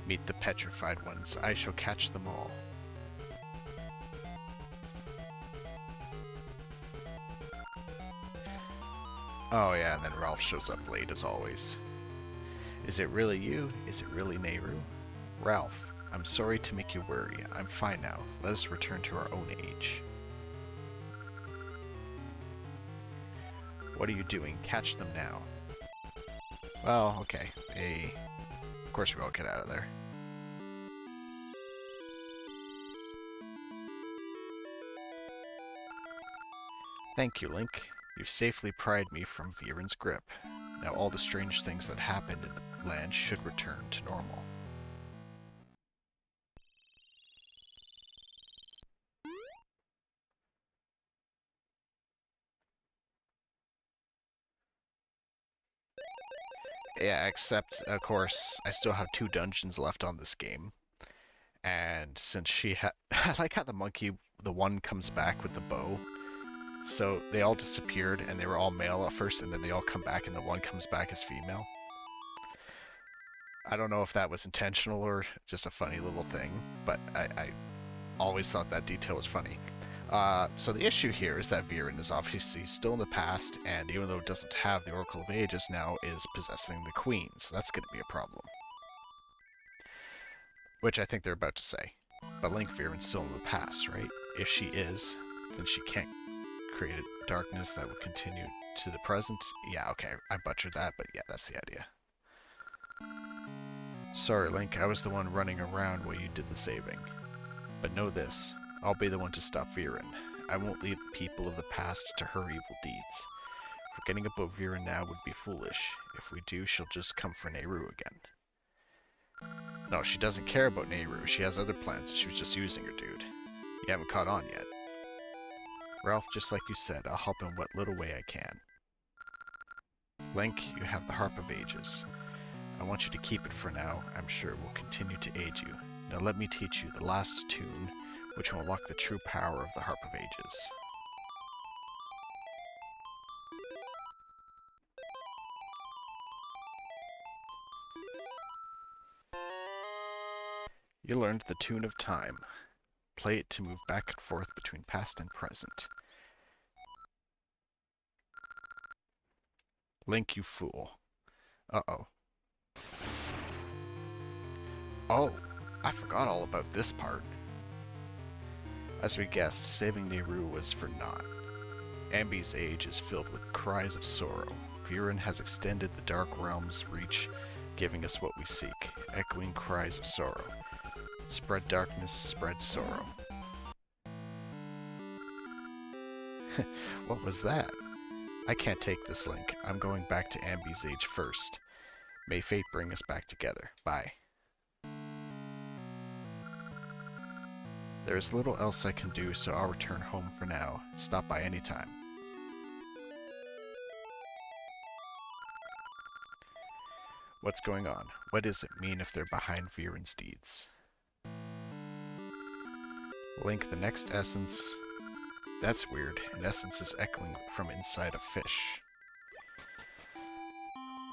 Meet the petrified ones. I shall catch them all. Oh yeah, and then Ralph shows up late as always. Is it really you? Is it really Nehru? Ralph, I'm sorry to make you worry. I'm fine now. Let us return to our own age. What are you doing? Catch them now. Well, okay. Hey. Of course we all get out of there. Thank you, Link. You've safely pried me from Viren's grip. Now all the strange things that happened in the land should return to normal. Yeah, except, of course, I still have 2 dungeons left on this game. And since she had... I like how the monkey, the one comes back with the bow. So they all disappeared, and they were all male at first, and then they all come back, and the one comes back as female. I don't know if that was intentional or just a funny little thing, but I always thought that detail was funny. So the issue here is that Viren is obviously still in the past, and even though it doesn't have the Oracle of Ages now, is possessing the Queen, so that's going to be a problem. Which I think they're about to say. But Link Viren's still in the past, right? If she is, then she can't create a darkness that would continue to the present. Yeah, okay, I butchered that, but yeah, that's the idea. Sorry, Link, I was the one running around while you did the saving. But know this, I'll be the one to stop Viren. I won't leave the people of the past to her evil deeds. Forgetting about Viren now would be foolish. If we do, she'll just come for Nehru again. No, she doesn't care about Nehru. She has other plans. She was just using her, dude. You haven't caught on yet. Ralph, just like you said, I'll help in what little way I can. Link, you have the Harp of Ages. I want you to keep it for now. I'm sure it will continue to aid you. Now let me teach you the last tune, which will unlock the true power of the Harp of Ages. You learned the Tune of Time. Play it to move back and forth between past and present. Link, you fool. Uh-oh. Oh, I forgot all about this part. As we guessed, saving Nehru was for naught. Ambi's age is filled with cries of sorrow. Viren has extended the Dark Realm's reach, giving us what we seek, echoing cries of sorrow. Spread darkness, spread sorrow. What was that? I can't take this, Link. I'm going back to Ambi's age first. May fate bring us back together. Bye. There is little else I can do, so I'll return home for now. Stop by any time. What's going on? What does it mean if they're behind Viren's deeds? Link, the next essence... That's weird. An essence is echoing from inside a fish.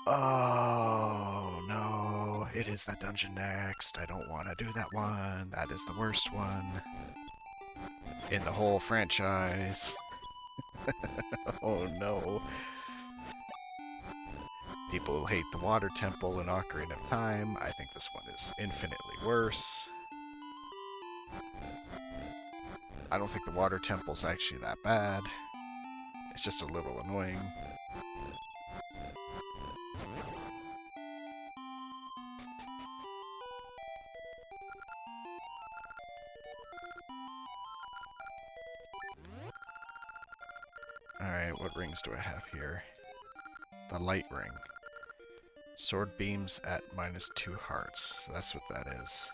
Oh, no. It is that dungeon next. I don't want to do that one. That is the worst one in the whole franchise. Oh, no. People who hate the Water Temple and Ocarina of Time, I think this one is infinitely worse. I don't think the Water Temple's actually that bad. It's just a little annoying. Alright, what rings do I have here? The light ring. Sword beams at -2 hearts. That's what that is.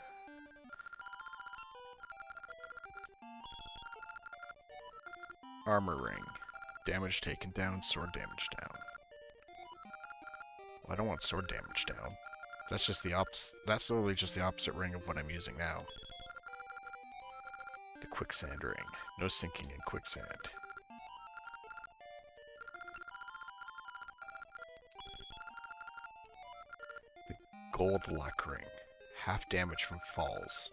Armor ring. Damage taken down, sword damage down. Well, I don't want sword damage down. That's just the opposite. That's literally just the opposite ring of what I'm using now. The quicksand ring. No sinking in quicksand. The gold luck ring. Half damage from falls.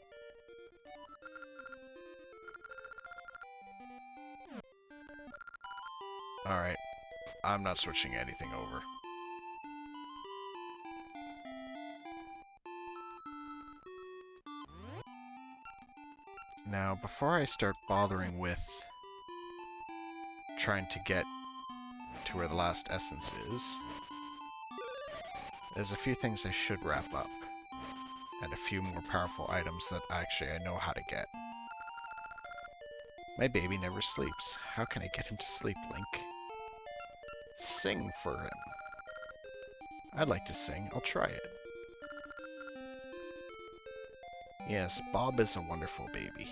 Alright, I'm not switching anything over. Now, before I start bothering with trying to get to where the last essence is, there's a few things I should wrap up, and a few more powerful items that actually I know how to get. My baby never sleeps. How can I get him to sleep, Link? Sing for him. I'd like to sing. I'll try it. Yes, Bob is a wonderful baby.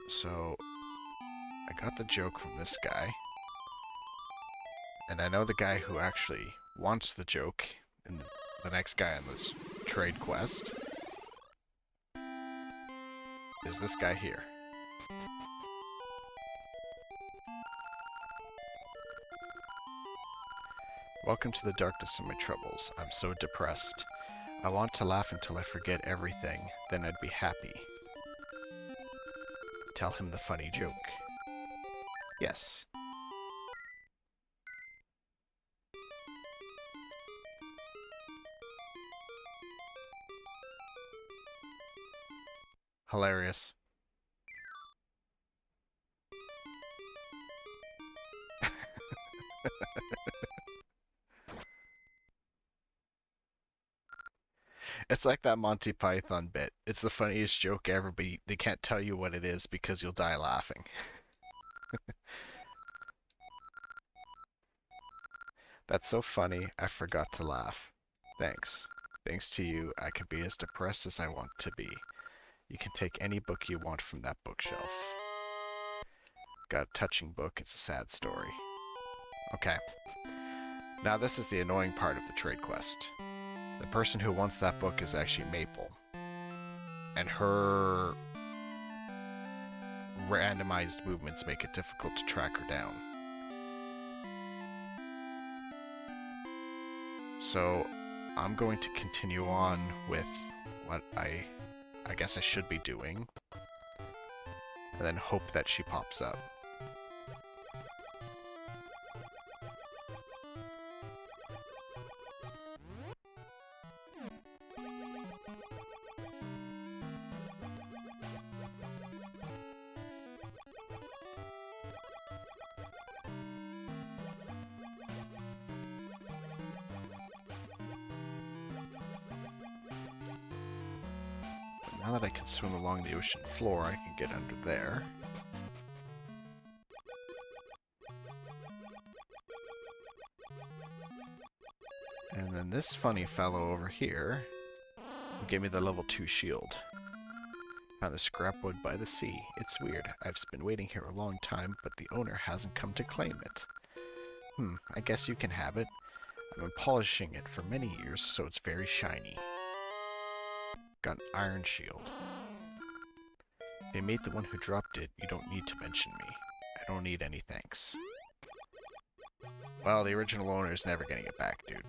So, I got the joke from this guy. And I know the guy who actually wants the joke, and the next guy on this trade quest is this guy here. Welcome to the darkness of my troubles. I'm so depressed. I want to laugh until I forget everything. Then I'd be happy. Tell him the funny joke. Yes. Hilarious. It's like that Monty Python bit. It's the funniest joke ever, but they can't tell you what it is because you'll die laughing. That's so funny, I forgot to laugh. Thanks. Thanks to you, I can be as depressed as I want to be. You can take any book you want from that bookshelf. Got a touching book, it's a sad story. Okay. Now this is the annoying part of the trade quest. The person who wants that book is actually Maple. And her randomized movements make it difficult to track her down. So I'm going to continue on with what I guess I should be doing, and then hope that she pops up. Now that I can swim along the ocean floor, I can get under there. And then this funny fellow over here will give me the level 2 shield. Found the scrapwood by the sea. It's weird. I've been waiting here a long time, but the owner hasn't come to claim it. I guess you can have it. I've been polishing it for many years, so it's very shiny. Got an iron shield. If you made the one who dropped it, you don't need to mention me. I don't need any thanks. Well, the original owner is never getting it back, dude.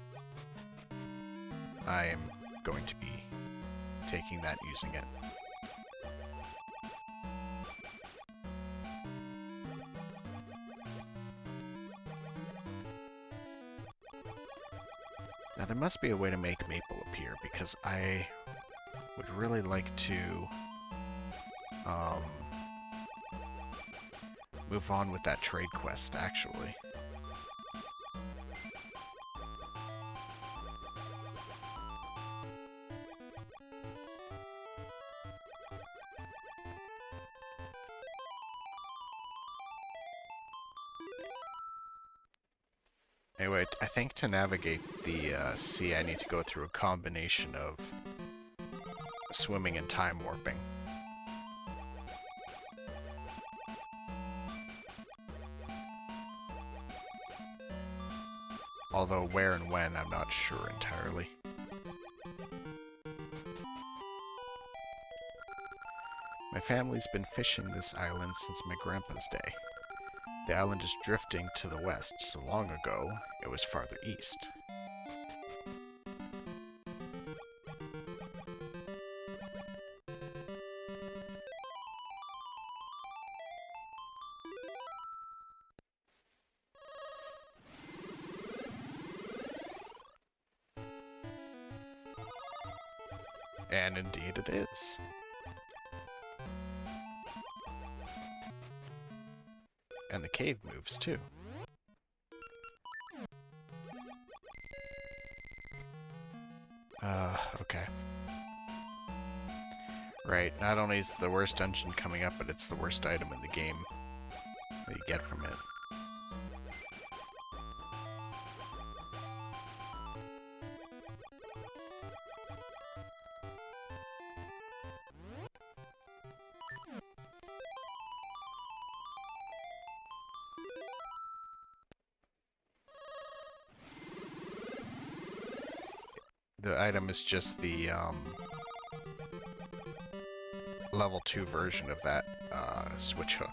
I am going to be taking that and using it. Now there must be a way to make Maple appear, because I would really like to move on with that trade quest, actually. Anyway, I think to navigate the sea, I need to go through a combination of swimming and time warping. Although where and when, I'm not sure entirely. My family's been fishing this island since my grandpa's day. The island is drifting to the west, so long ago, it was farther east. And indeed it is. And the cave moves, too. Okay. Right, not only is it the worst dungeon coming up, but it's the worst item in the game that you get from it. The item is just the level 2 version of that switch hook.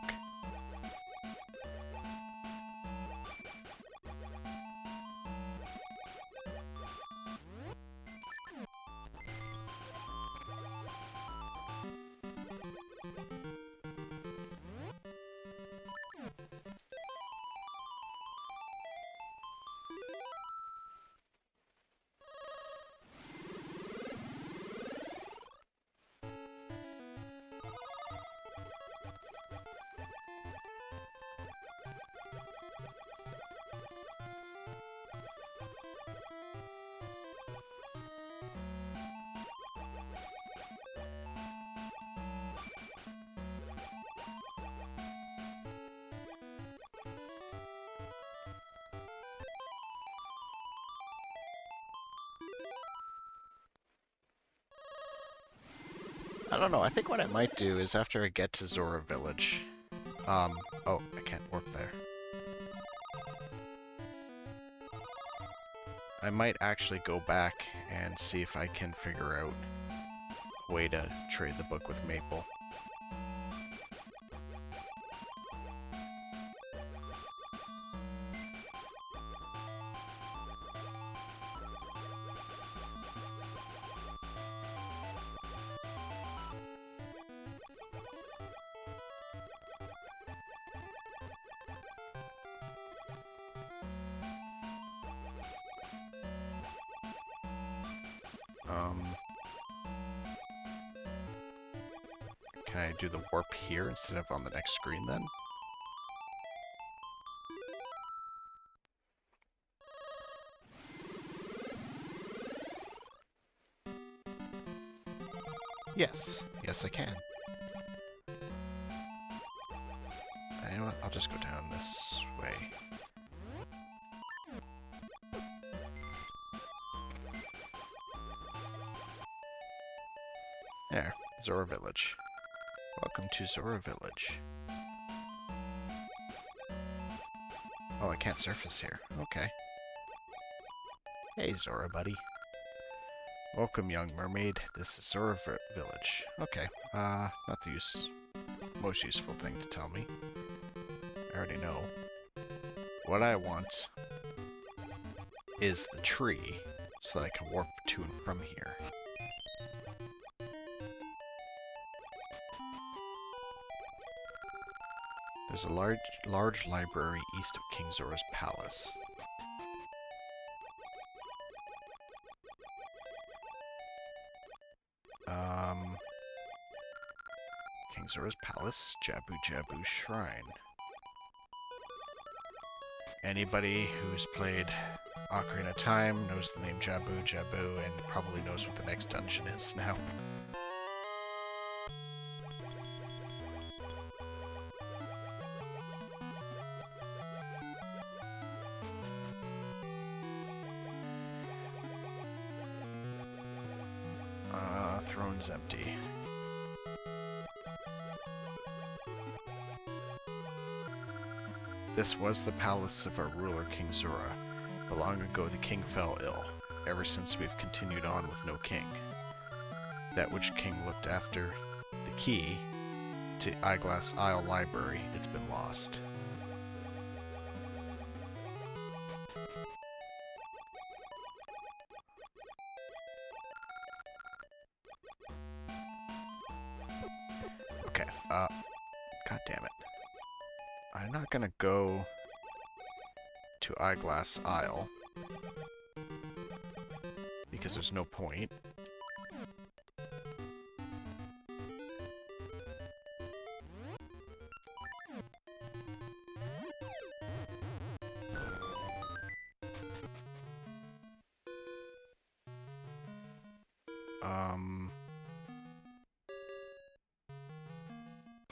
I don't know. I think what I might do is after I get to Zora Village... oh, I can't warp there. I might actually go back and see if I can figure out a way to trade the book with Maple. Can I do the warp here instead of on the next screen then? Yes. Yes, I can. You know what? I'll just go down this way. There. Zora Village. Welcome to Zora Village. Oh, I can't surface here. Okay. Hey, Zora, buddy. Welcome, young mermaid. This is Zora Village. Okay. Not the most useful thing to tell me. I already know. What I want is the tree so that I can warp to and from here. There's a large library east of King Zora's palace. King Zora's palace, Jabu Jabu Shrine. Anybody who's played Ocarina of Time knows the name Jabu Jabu and probably knows what the next dungeon is now. Throne's empty. This was the palace of our ruler, King Zora, but long ago the king fell ill. Ever since we've continued on with no king. That which king looked after the key to Eyeglass Isle Library, it's been lost. Okay, god damn it. I'm not gonna go to Eyeglass Isle because there's no point.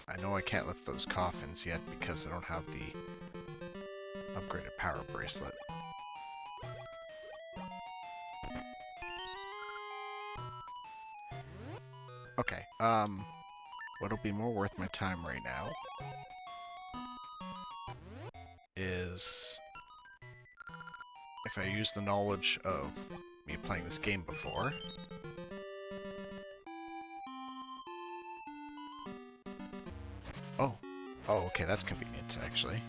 I know I can't lift those coffins yet because I don't have the upgraded power bracelet. Okay, what'll be more worth my time right now is if I use the knowledge of me playing this game before. Oh, okay, that's convenient, actually.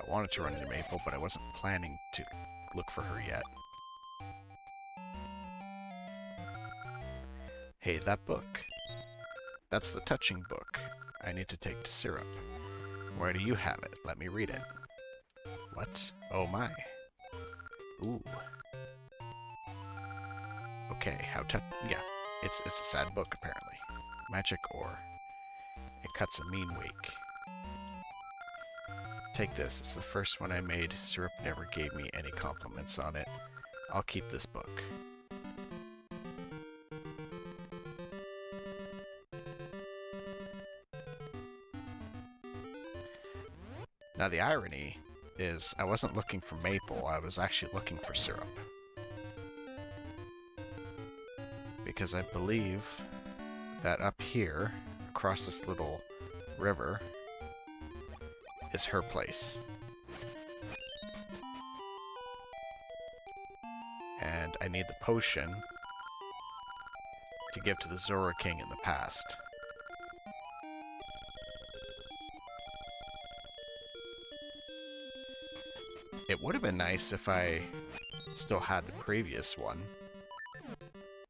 I wanted to run into Maple, but I wasn't planning to look for her yet. Hey, that book. That's the touching book I need to take to Syrup. Where do you have it? Let me read it. What? Oh my. Ooh. Okay, yeah, it's a sad book, apparently. Magic ore. It cuts a mean wake. Take this, it's the first one I made. Syrup never gave me any compliments on it. I'll keep this book. Now the irony is I wasn't looking for Maple, I was actually looking for Syrup. Because I believe that up here, across this little river, is her place. And I need the potion to give to the Zora King in the past. It would have been nice if I still had the previous one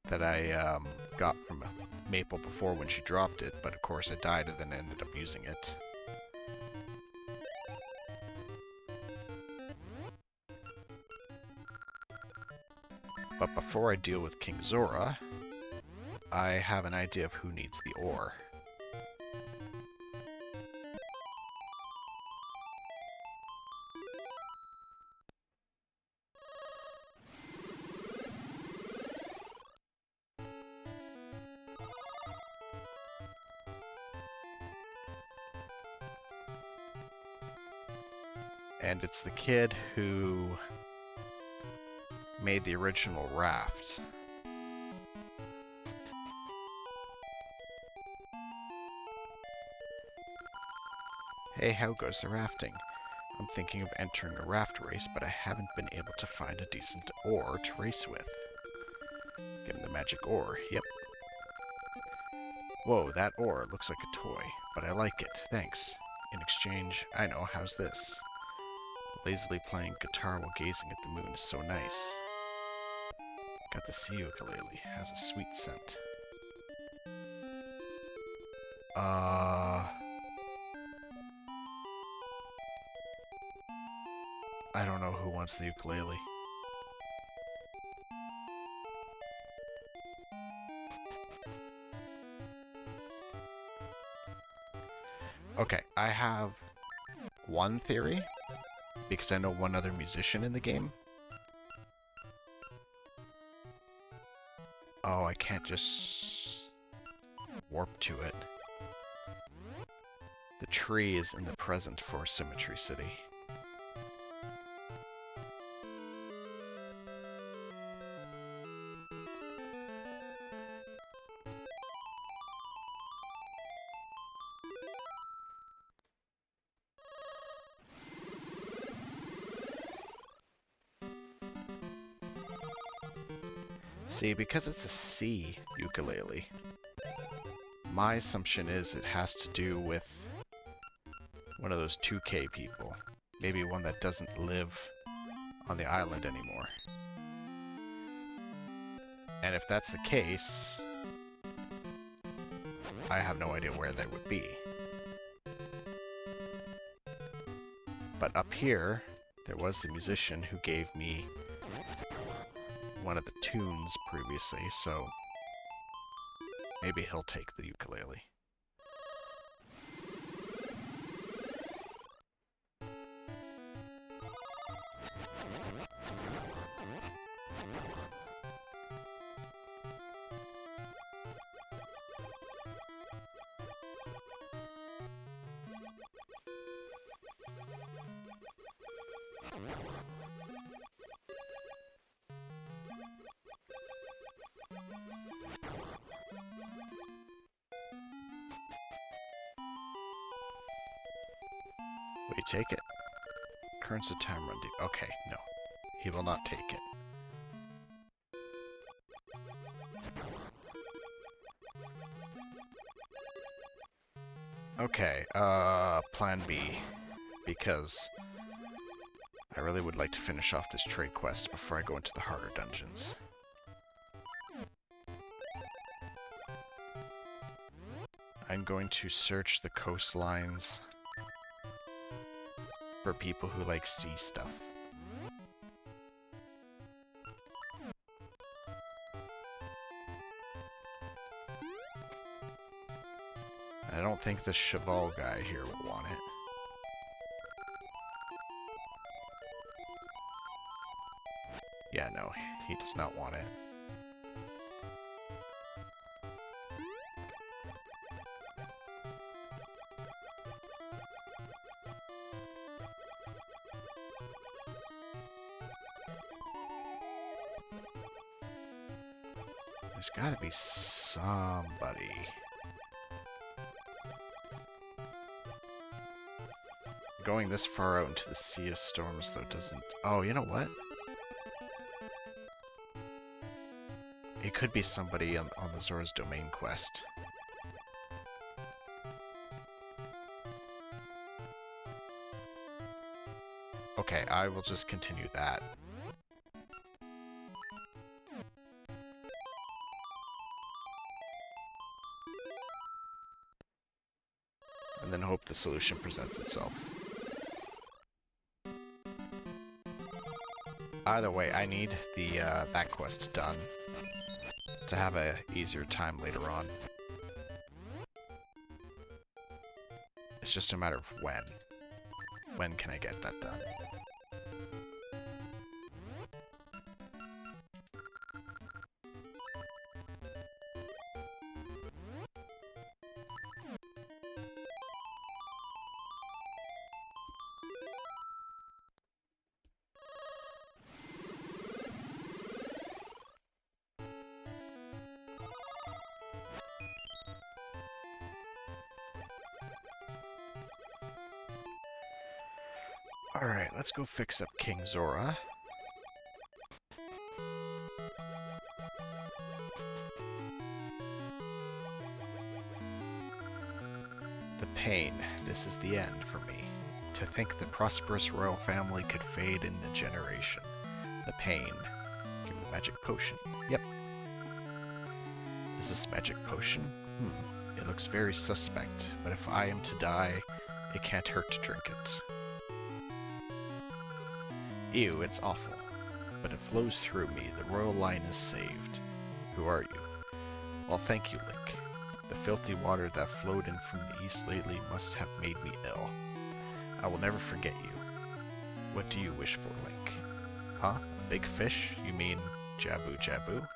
that I got from Maple before when she dropped it, but of course I died and then ended up using it. But before I deal with King Zora, I have an idea of who needs the ore. And it's the kid who made the original raft. Hey, how goes the rafting? I'm thinking of entering a raft race, but I haven't been able to find a decent ore to race with. Give him the magic ore, yep. Whoa, that ore looks like a toy, but I like it, thanks. In exchange, I know, how's this? Lazily playing guitar while gazing at the moon is so nice. Got the sea ukulele, has a sweet scent. I don't know who wants the ukulele. Okay, I have one theory, because I know one other musician in the game. Oh, I can't just warp to it. The tree is in the present for Symmetry City. See, because it's a C ukulele, my assumption is it has to do with one of those 2K people. Maybe one that doesn't live on the island anymore. And if that's the case, I have no idea where they would be. But up here, there was the musician who gave me one of the tunes previously, so maybe he'll take the ukulele. Will you take it? Currency time run. Okay, no. He will not take it. Okay, plan B. Because I really would like to finish off this trade quest before I go into the harder dungeons. I'm going to search the coastlines for people who like sea stuff. I don't think the Cheval guy here will want it. Yeah, no, he does not want it. There's gotta be somebody. Going this far out into the Sea of Storms, though, doesn't... Oh, you know what? It could be somebody on the Zora's Domain quest. Okay, I will just continue that. And then hope the solution presents itself. Either way, I need the that quest done to have a easier time later on. It's just a matter of when. When can I get that done? Alright, let's go fix up King Zora. The pain. This is the end for me. To think the prosperous royal family could fade in a generation. The pain. Give me a magic potion. Yep. Is this magic potion? It looks very suspect, but if I am to die, it can't hurt to drink it. Ew, it's awful. But it flows through me. The royal line is saved. Who are you? Well, thank you, Link. The filthy water that flowed in from the east lately must have made me ill. I will never forget you. What do you wish for, Link? Huh? A big fish? You mean Jabu Jabu?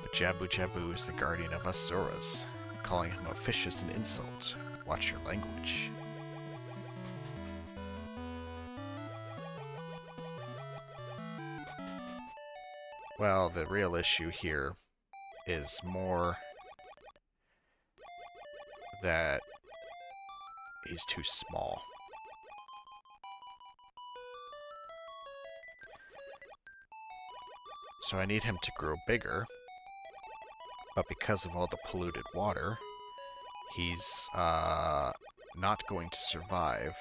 But Jabu Jabu is the guardian of us Zoras. Calling him a fish is an insult. Watch your language. Well, the real issue here is more that he's too small. So I need him to grow bigger, but because of all the polluted water, he's not going to survive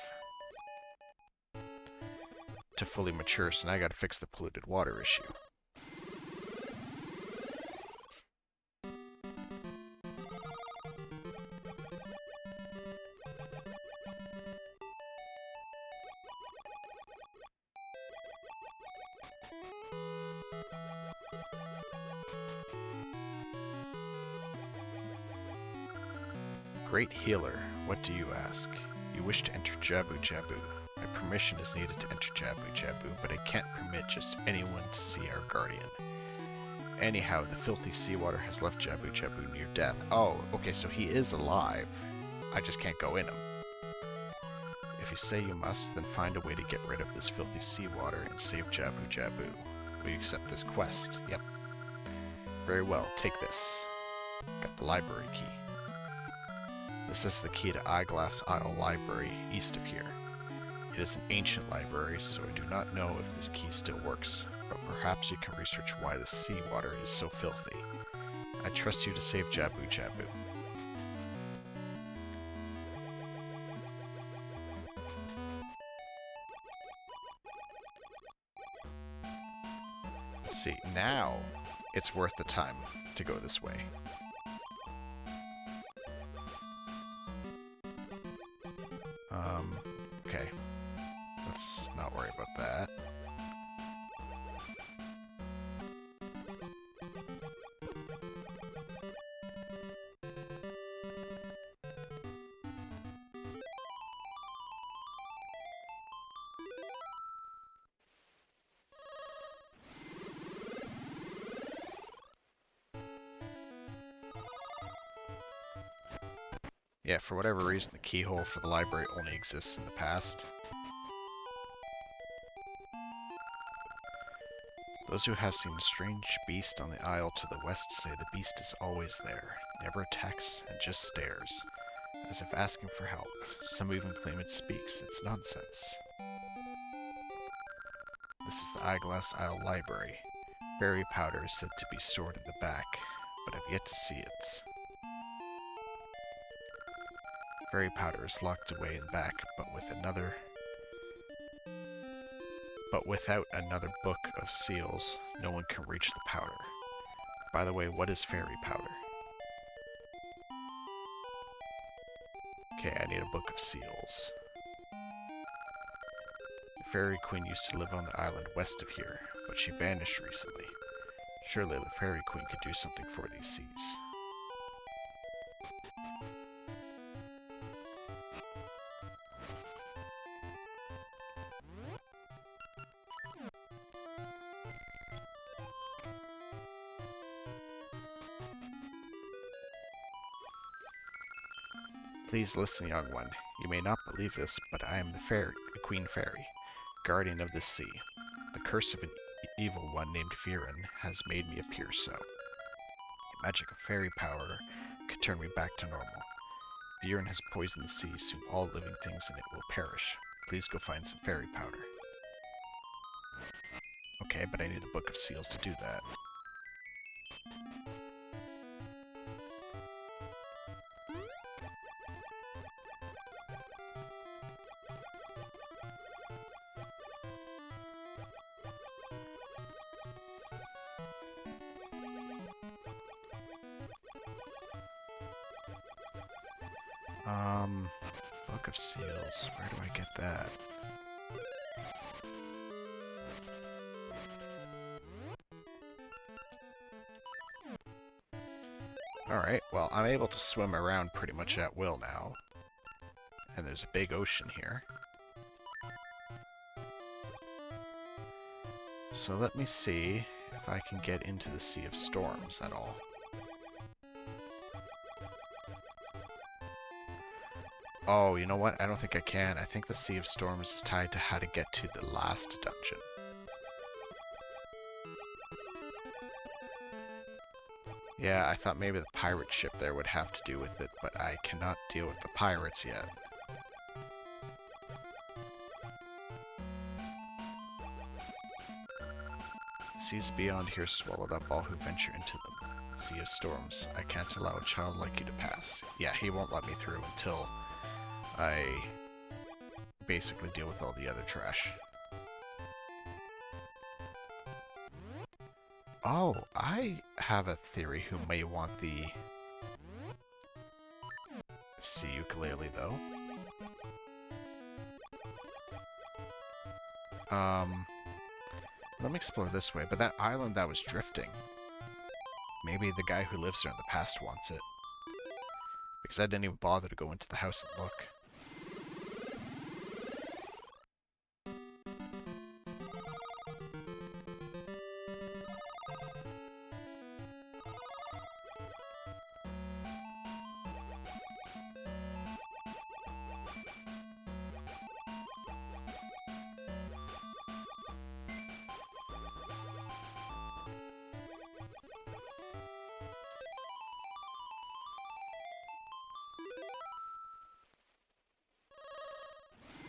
to fully mature, so now I gotta fix the polluted water issue. Great healer, what do you ask? You wish to enter Jabu Jabu. My permission is needed to enter Jabu Jabu, but I can't permit just anyone to see our guardian. Anyhow, the filthy seawater has left Jabu Jabu near death. Oh, okay, so he is alive. I just can't go in him. If you say you must, then find a way to get rid of this filthy seawater and save Jabu Jabu. Will you accept this quest? Yep. Very well, take this. Got the library key. This is the key to Eyeglass Isle Library, east of here. It is an ancient library, so I do not know if this key still works, but perhaps you can research why the seawater is so filthy. I trust you to save Jabu Jabu. See, now it's worth the time to go this way. Okay. Let's not worry about that. Yeah, for whatever reason, the keyhole for the library only exists in the past. Those who have seen a strange beast on the isle to the west say the beast is always there, never attacks and just stares. as if asking for help. Some even claim it speaks. It's nonsense. This is the Eyeglass Isle Library. Fairy powder is said to be stored in the back, but I've yet to see it. Fairy powder is locked away in the back, but without another book of seals, no one can reach the powder. By the way, what is fairy powder? Okay, I need a book of seals. The Fairy Queen used to live on the island west of here, but she vanished recently. Surely the Fairy Queen could do something for these seas. Please listen, young one. You may not believe this, but I am the Queen Fairy, guardian of this sea. The curse of an evil one named Viren has made me appear so. The magic of fairy power could turn me back to normal. Viren has poisoned the sea, soon all living things in it will perish. Please go find some fairy powder. Okay, but I need a book of seals to do that. Book of Seals. Where do I get that? Alright, well, I'm able to swim around pretty much at will now. And there's a big ocean here. So let me see if I can get into the Sea of Storms at all. Oh, you know what? I don't think I can. I think the Sea of Storms is tied to how to get to the last dungeon. Yeah, I thought maybe the pirate ship there would have to do with it, but I cannot deal with the pirates yet. The seas beyond here swallowed up all who venture into them. Sea of Storms. I can't allow a child like you to pass. Yeah, he won't let me through until I basically deal with all the other trash. Oh, I have a theory who may want the sea ukulele, though. Let me explore this way, but that island that was drifting, maybe the guy who lives there in the past wants it. Because I didn't even bother to go into the house and look.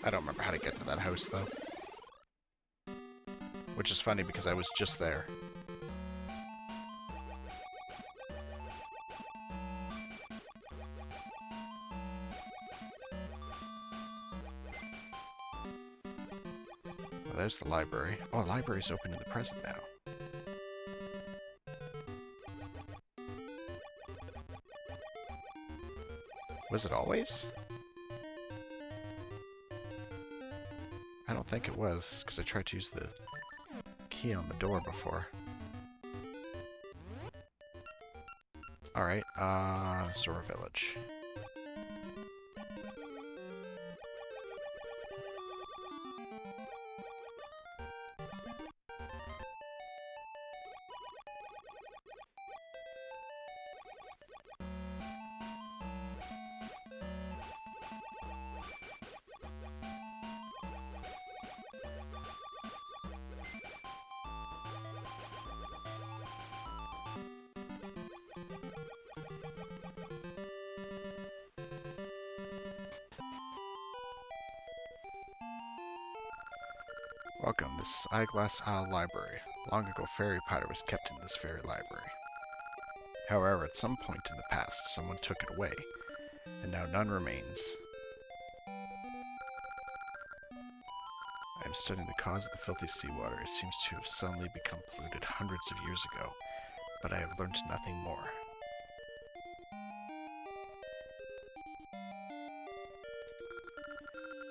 I don't remember how to get to that house, though. Which is funny, because I was just there. Well, there's the library. Oh, the library's open in the present now. Was it always? I don't think it was, because I tried to use the key on the door before. Alright, Zora Village. Welcome, this is Eyeglass Isle Library. Long ago, fairy powder was kept in this very library. However, at some point in the past, someone took it away, and now none remains. I am studying the cause of the filthy seawater. It seems to have suddenly become polluted hundreds of years ago, but I have learned nothing more.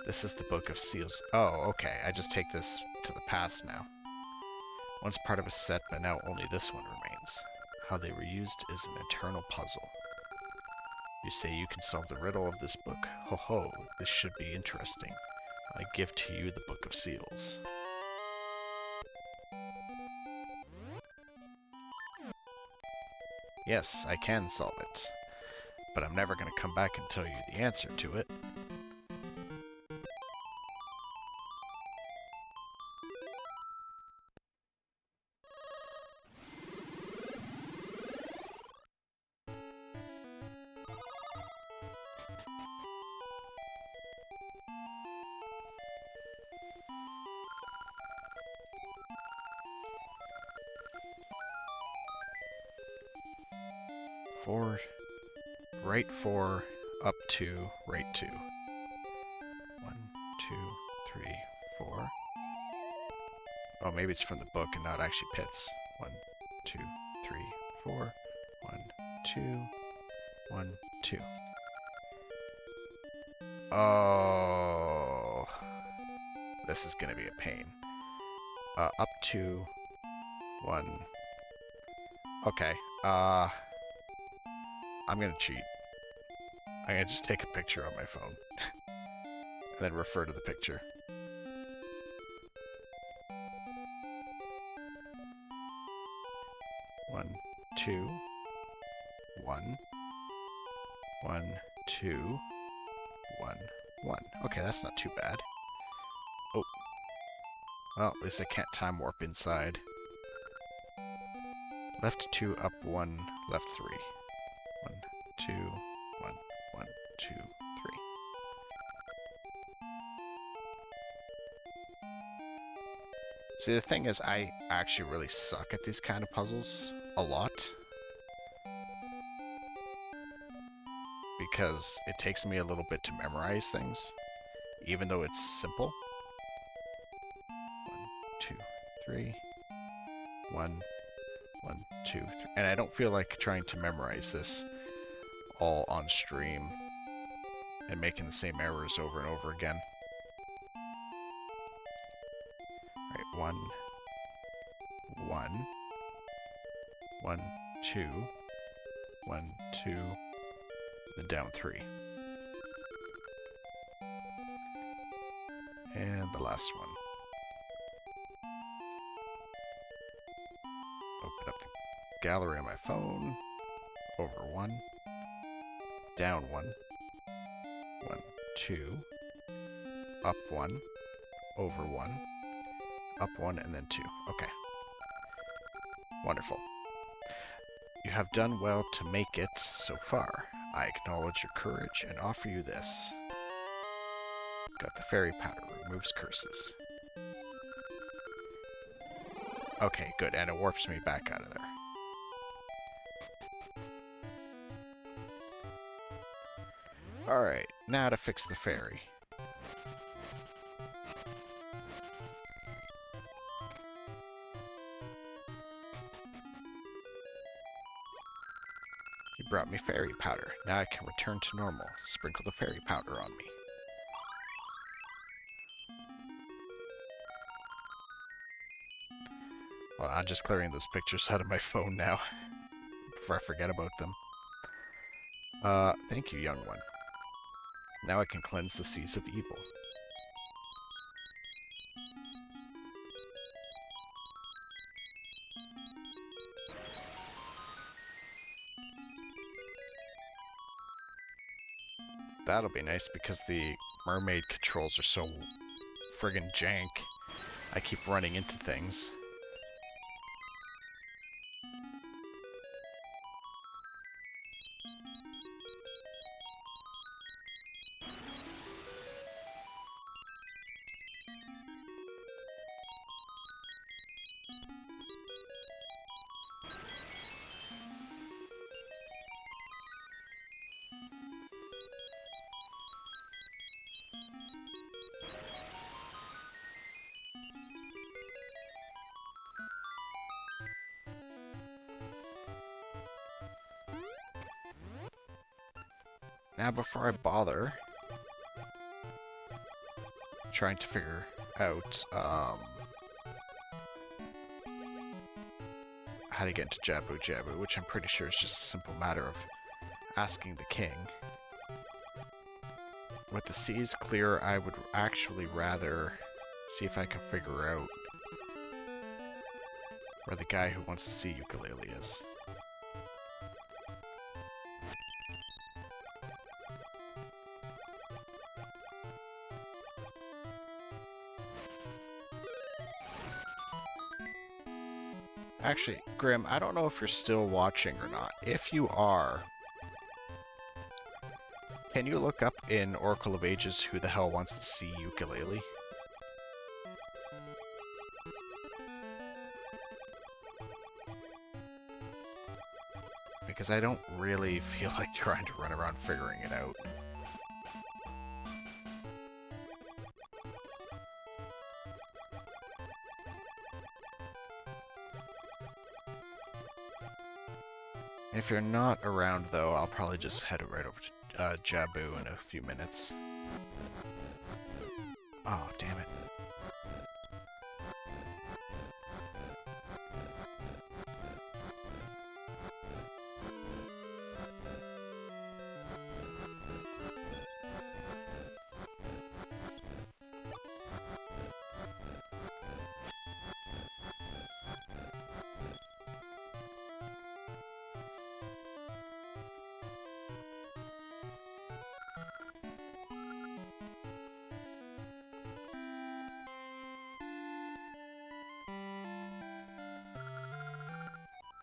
This is the Book of Seals. Oh, okay. I just take this to the past now. Once part of a set, but now only this one remains. How they were used is an eternal puzzle. You say you can solve the riddle of this book. Ho ho, this should be interesting. I give to you the Book of Seals. Yes, I can solve it. But I'm never going to come back and tell you the answer to it. Right 4, up 2, right 2. 1, 2, 3, 4. Oh, maybe it's from the book and not actually pits. 1, 2, 3, 4. 1, 2, 1, 2. Oh, this is gonna be a pain. Up 2, 1. Okay. I'm gonna cheat. I'm gonna just take a picture on my phone and then refer to the picture. One, two, 1, 1, 2, 1, 1. Okay, that's not too bad. Oh. Well, at least I can't time warp inside. Left 2, up 1, left 3. 1, 2, 1, 1, 2, 3. See, the thing is, I actually really suck at these kind of puzzles a lot. Because it takes me a little bit to memorize things, even though it's simple. 1, 2, 3. 1, 1, 2, 3. And I don't feel like trying to memorize this all on stream and making the same errors over and over again. Right, 1, 1, 1, 2, 1, 2, then down 3. And the last one. Open up the gallery on my phone. Over 1. Down 1. 1, 2. Up 1. Over 1. Up 1 and then 2. Okay. Wonderful. You have done well to make it so far. I acknowledge your courage and offer you this. Got the fairy powder. Removes curses. Okay, good. And it warps me back out of there. Alright, now to fix the fairy. You brought me fairy powder. Now I can return to normal. Sprinkle the fairy powder on me. Well, I'm just clearing those pictures out of my phone now, before I forget about them. Thank you, young one. Now I can cleanse the seas of evil. That'll be nice because the mermaid controls are so friggin' jank. I keep running into things. Now, before I bother trying to figure out how to get into Jabu Jabu, which I'm pretty sure is just a simple matter of asking the king. With the seas clear, I would actually rather see if I can figure out where the guy who wants to see ukulele is. Actually, Grim, I don't know if you're still watching or not. If you are, can you look up in Oracle of Ages who the hell wants to see ukulele? Because I don't really feel like trying to run around figuring it out. If you're not around, though, I'll probably just head right over to Jabu in a few minutes. Oh, damn it.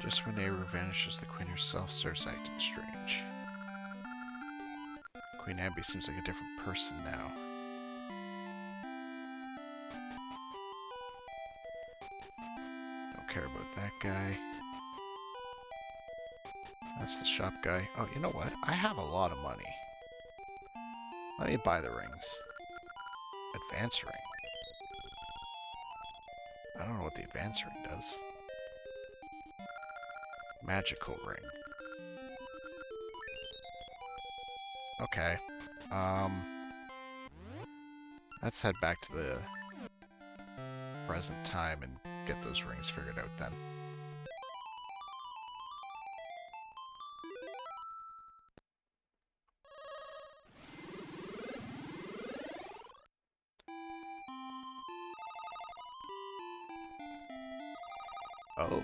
Just when Nehru vanishes, the Queen herself starts acting strange. Queen Ambi seems like a different person now. Don't care about that guy. That's the shop guy. Oh, you know what? I have a lot of money. Let me buy the rings. Advance ring. I don't know what the advance ring does. Magical ring. Okay. Let's head back to the present time and get those rings figured out then. Oh.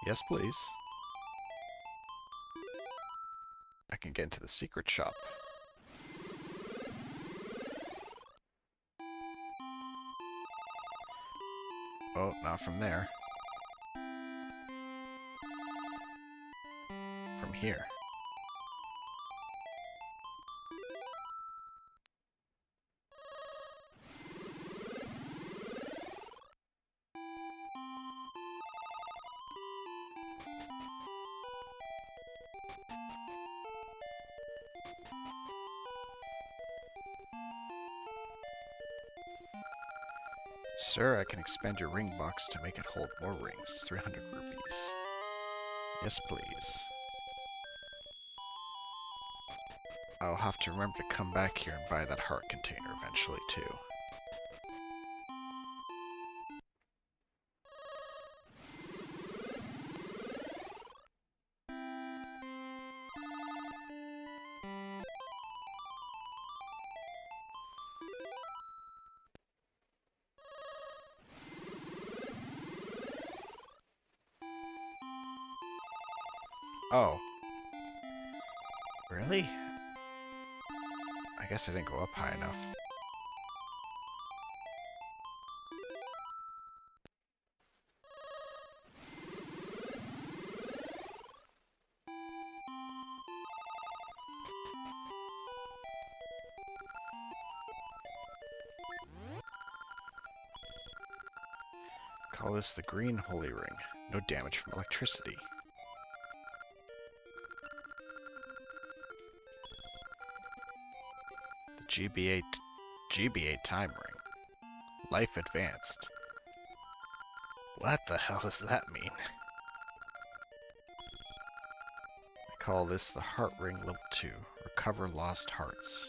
Yes, please. I can get into the secret shop. Oh, not from there. From here. Sir, I can expand your ring box to make it hold more rings. 300 rupees. Yes, please. I'll have to remember to come back here and buy that heart container eventually, too. Oh. Really? I guess I didn't go up high enough. Call this the Green Holy Ring. No damage from electricity. GBA time ring. Life advanced. What the hell does that mean? I call this the Heart Ring Level 2. Recover lost hearts.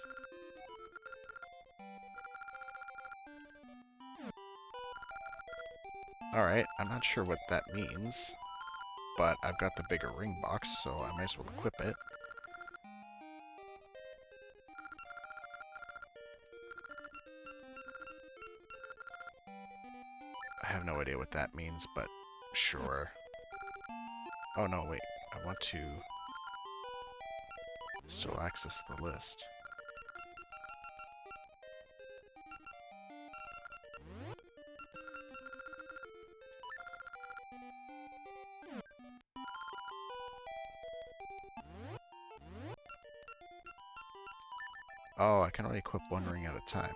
Alright, I'm not sure what that means, but I've got the bigger ring box, so I might as well equip it. I have no idea what that means, but sure. Oh no, wait. I want to still access the list. Oh, I can only equip one ring at a time.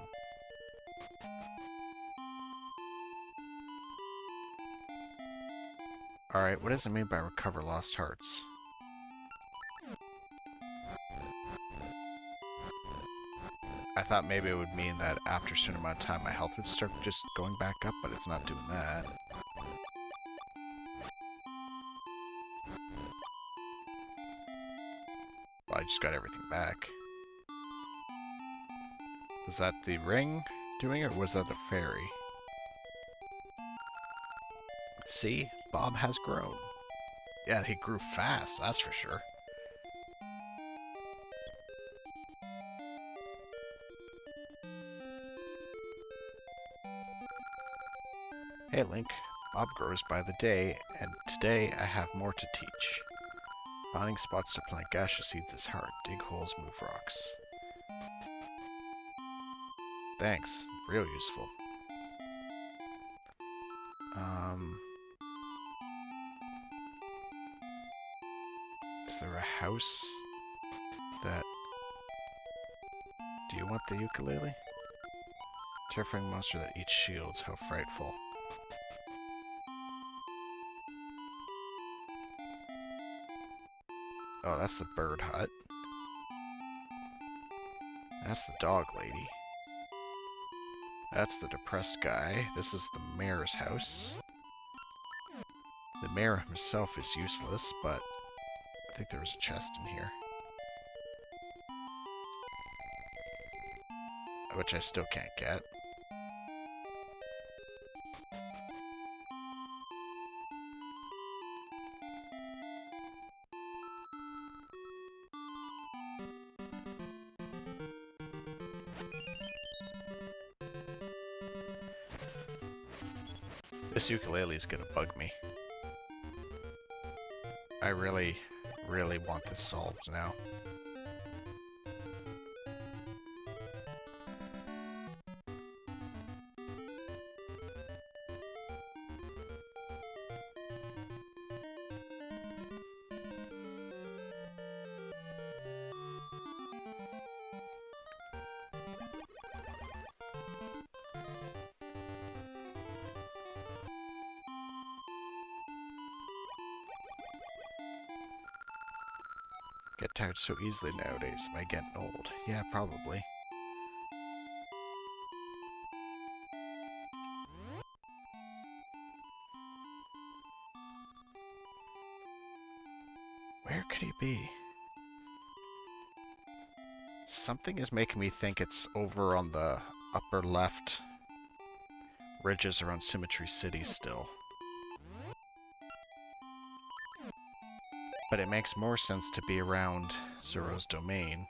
Alright, what does it mean by recover lost hearts? I thought maybe it would mean that after a certain amount of time my health would start just going back up, but it's not doing that. Well, I just got everything back. Was that the ring doing it, or was that a fairy? See? Bob has grown. Yeah, he grew fast, that's for sure. Hey Link, Bob grows by the day, and today I have more to teach. Finding spots to plant gaseous seeds is hard. Dig holes, move rocks. Thanks, real useful. Is there a house that... Do you want the ukulele? Terrifying monster that eats shields, how frightful. Oh, that's the bird hut. That's the dog lady. That's the depressed guy. This is the mayor's house. The mayor himself is useless, but I think there was a chest in here. Which I still can't get. This ukulele is gonna bug me. I really want this solved now. Get tired so easily nowadays. Am I getting old? Yeah, probably. Where could he be? Something is making me think it's over on the upper left ridges around Symmetry City still. But it makes more sense to be around Zero's domain.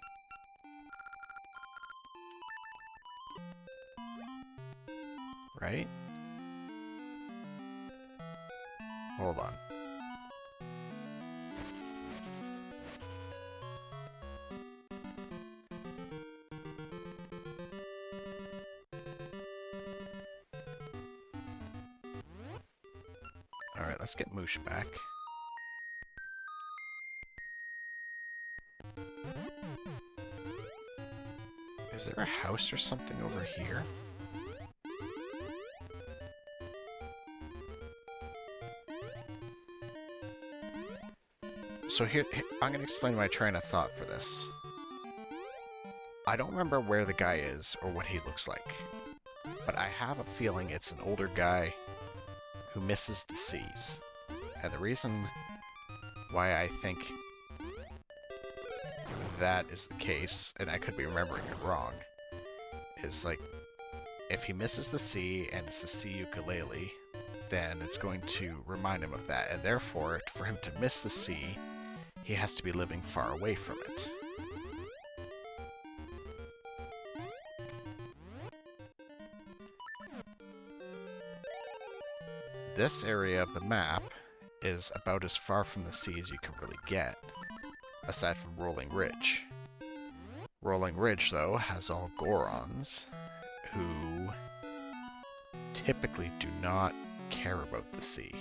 Right? Hold on. Alright, let's get Moosh back. Is there a house or something over here? So here, I'm going to explain my train of thought for this. I don't remember where the guy is or what he looks like, but I have a feeling it's an older guy who misses the seas. And the reason why I think that is the case, and I could be remembering it wrong, is like, if he misses the C and it's the C ukulele, then it's going to remind him of that, and therefore, for him to miss the C, he has to be living far away from it. This area of the map is about as far from the sea as you can really get, aside from Rolling Ridge. Rolling Ridge, though, has all Gorons, who typically do not care about the sea.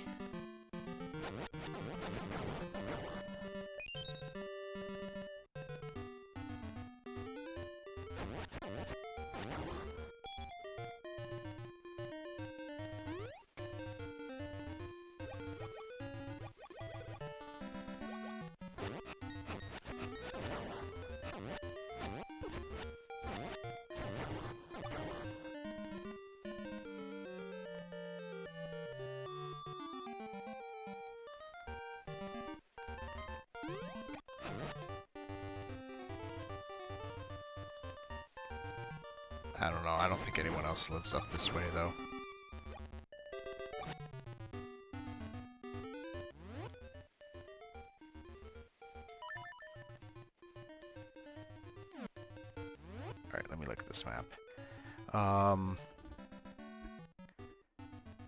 I don't know, I don't think anyone else lives up this way, though. Alright, let me look at this map.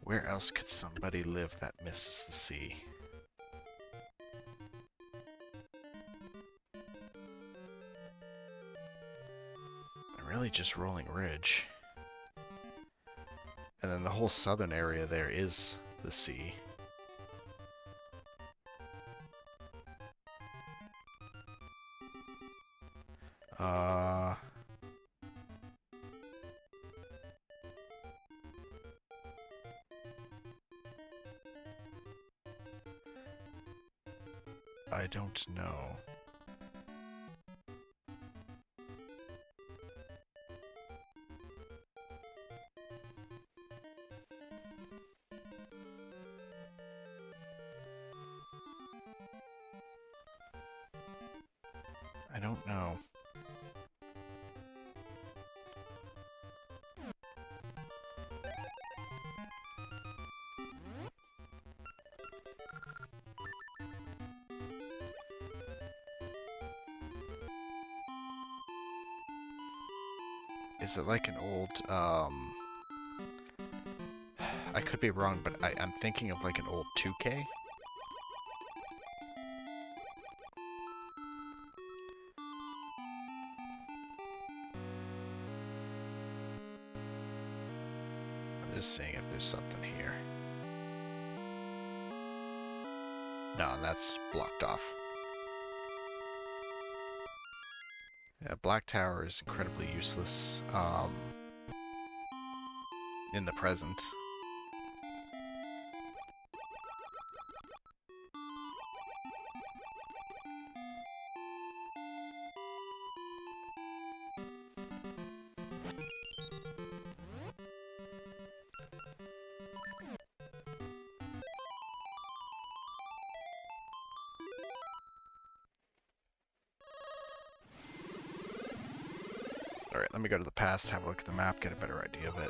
Where else could somebody live that misses the sea? Really just Rolling Ridge. And then the whole southern area there is the sea. I don't know. I don't know. Is it like an old, I could be wrong, but I'm thinking of like an old 2K? I'm just seeing if there's something here. No, that's blocked off. Yeah, Black Tower is incredibly useless in the present. Alright, let me go to the past, have a look at the map, get a better idea of it.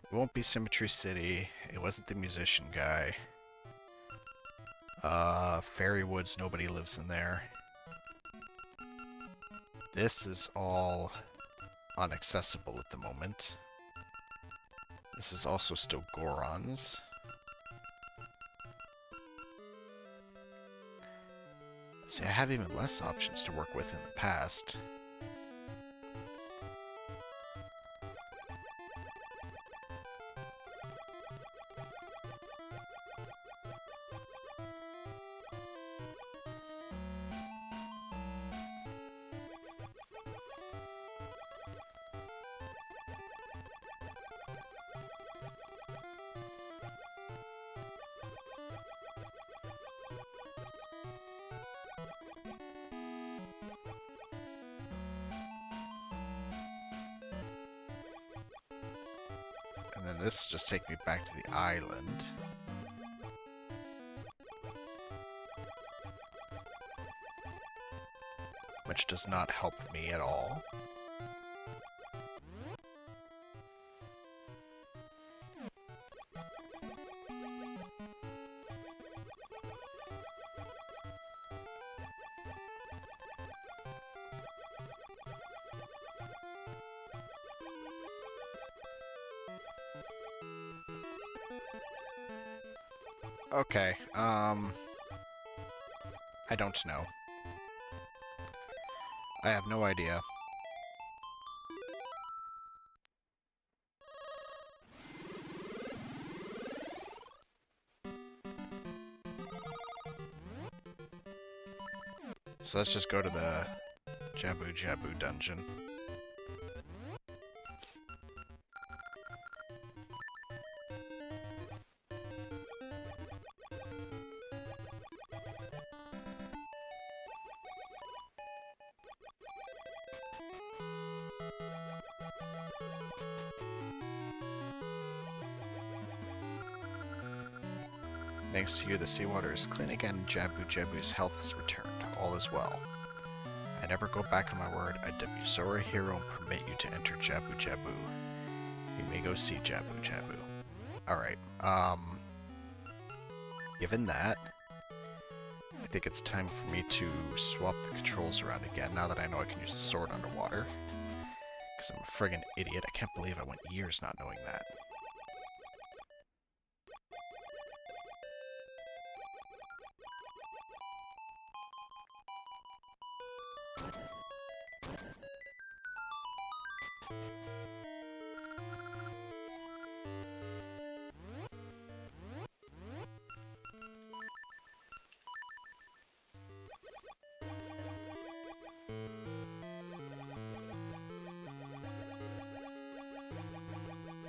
It won't be Symmetry City. It wasn't the musician guy. Fairy Woods, nobody lives in there. This is all inaccessible at the moment. This is also still Gorons. See, I have even less options to work with in the past. And then this just takes me back to the island. which does not help me at all. Okay, I don't know. I have no idea. So let's just go to the Jabu Jabu dungeon. Thanks to you, the seawater is clean again. Jabu Jabu's health has returned. All is well. I never go back on my word. I dub you Zora hero and permit you to enter Jabu Jabu. You may go see Jabu Jabu. Alright, given that, I think it's time for me to swap the controls around again, now that I know I can use the sword underwater. Because I'm a friggin' idiot. I can't believe I went years not knowing that.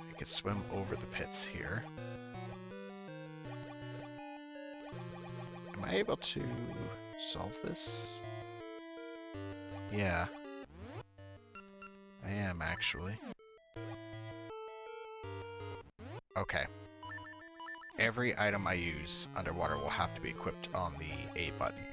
I could swim over the pits here. Am I able to solve this? Yeah. I am, actually. Okay. Every item I use underwater will have to be equipped on the A button.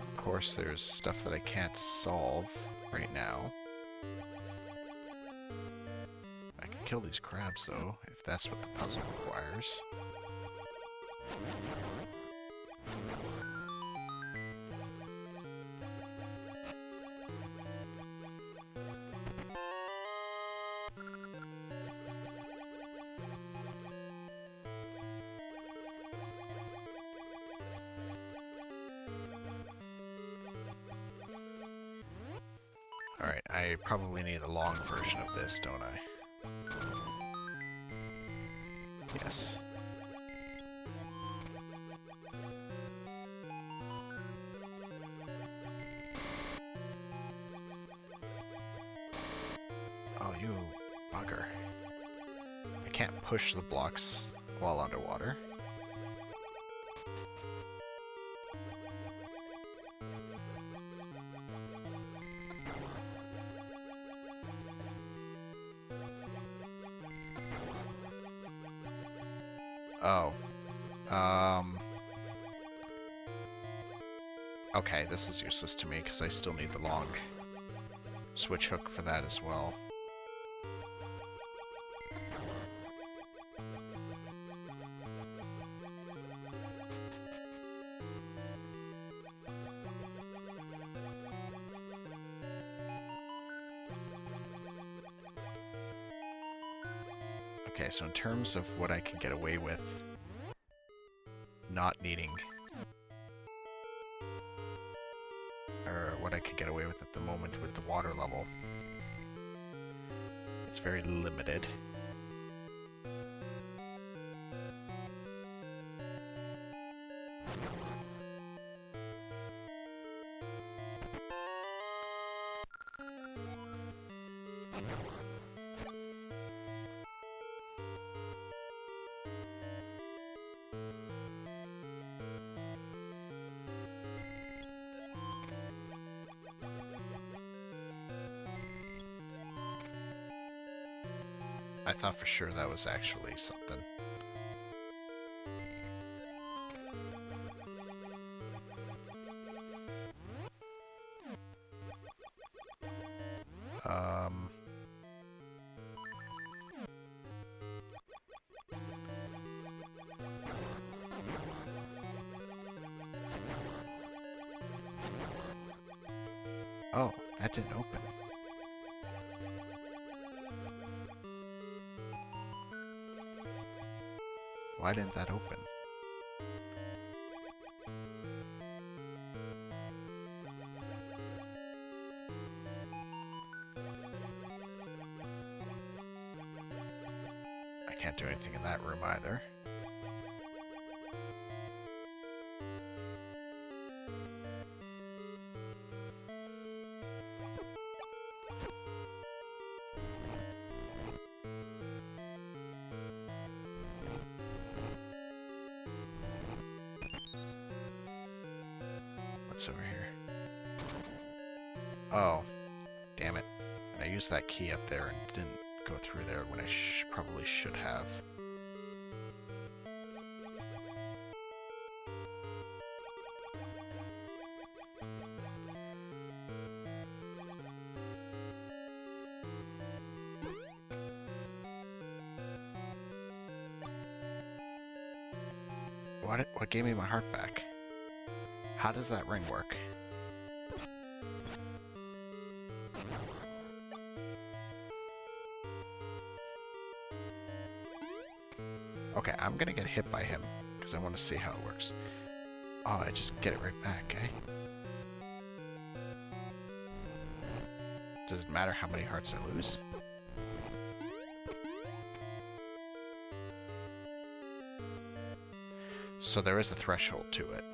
Of course, there's stuff that I can't solve right now. I can kill these crabs, though, if that's what the puzzle requires. Alright, I probably need the long version of this, don't I? Yes. Oh, you bugger. I can't push the blocks while underwater. Oh. Okay, this is useless to me because I still need the long switch hook for that as well. Okay, so in terms of what I can get away with not needing, or what I can get away with at the moment with the water level, it's very limited. I thought for sure that was actually something. Oh, that didn't open. Why didn't that open? I can't do anything in that room either. What's over here? Oh, damn it. And I used that key up there and didn't go through there when I probably should have. What gave me my heart back? How does that ring work? Okay, I'm gonna get hit by him, because I want to see how it works. Oh, I just get it right back, eh? Does it matter how many hearts I lose? So there is a threshold to it.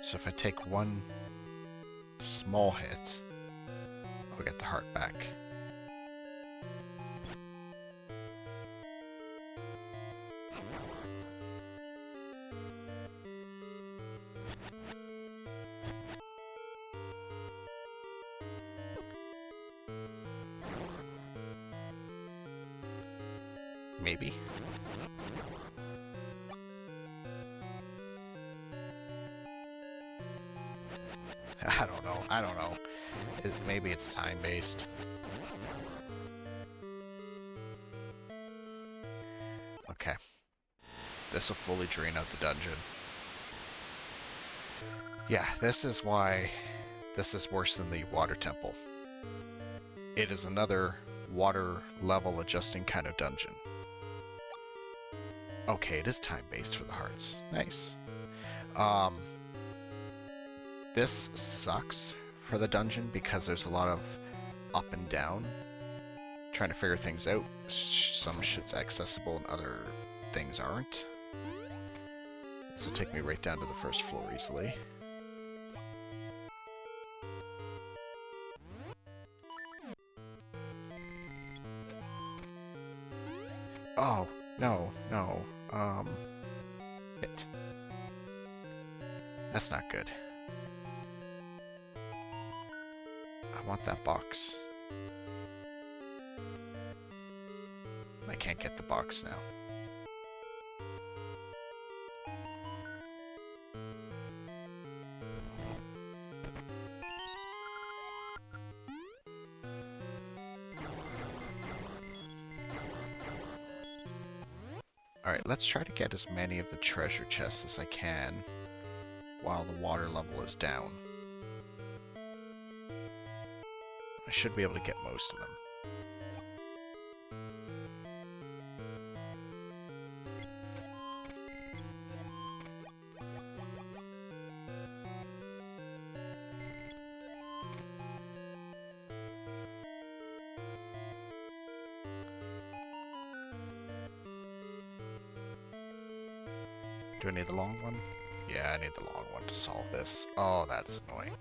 So if I take one small hit, I'll get the heart back. Maybe. I don't know. Maybe it's time-based. Okay. This will fully drain out the dungeon. Yeah, this is why this is worse than the water temple. It is another water level adjusting kind of dungeon. Okay, it is time-based for the hearts. Nice. This sucks for the dungeon because there's a lot of up and down. Trying to figure things out. Some shit's accessible and other things aren't. This will take me right down to the first floor easily. Oh, no. Hit. That's not good. I want that box. I can't get the box now. Alright, let's try to get as many of the treasure chests as I can while the water level is down. I should be able to get most of them. Do I need the long one? Yeah, I need the long one to solve this. Oh, that's annoying.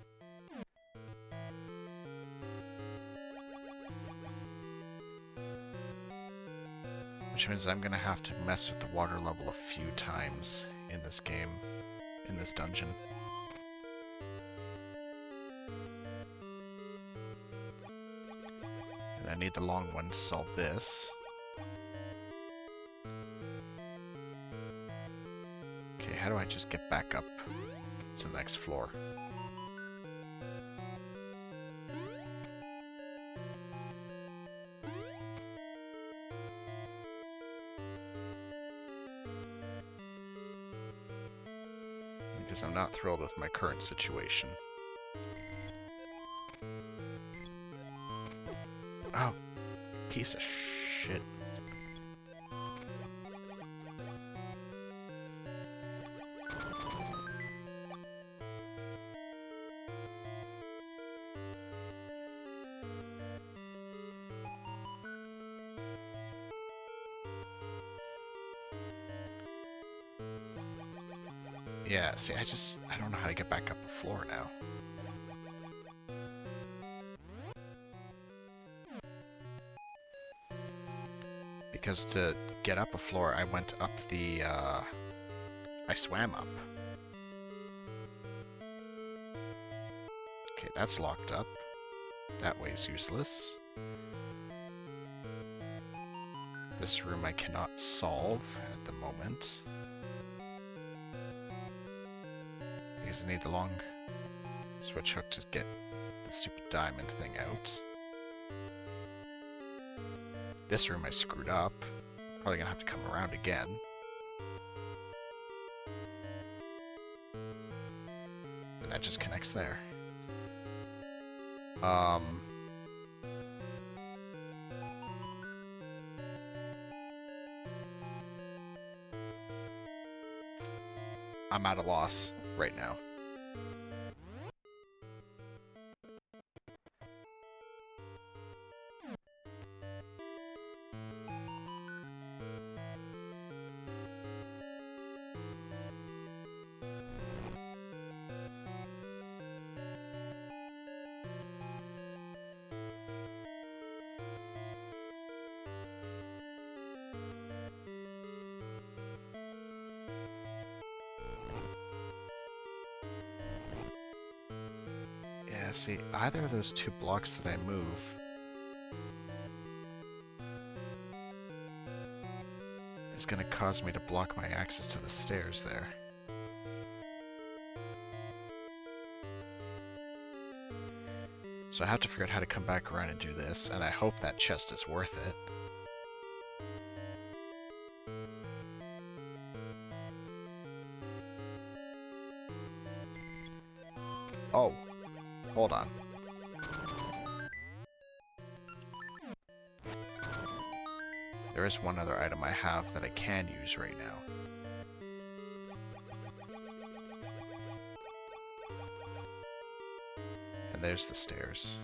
Which means I'm gonna have to mess with the water level a few times in this game, in this dungeon. And I need the long one to solve this. Okay, how do I just get back up to the next floor? Because I'm not thrilled with my current situation. Oh, piece of shit. Yeah, see, I don't know how to get back up the floor now. Because to get up a floor, I went up the, I swam up. Okay, that's locked up. That way's useless. This room I cannot solve at the moment. Because I need the long switch hook to get the stupid diamond thing out. This room I screwed up. Probably gonna have to come around again. And that just connects there. I'm at a loss right now. Yeah, see, either of those two blocks that I move is going to cause me to block my access to the stairs there. So I have to figure out how to come back around and do this, and I hope that chest is worth it. Oh, hold on. There is one other item I have that I can use right now. And there's the stairs.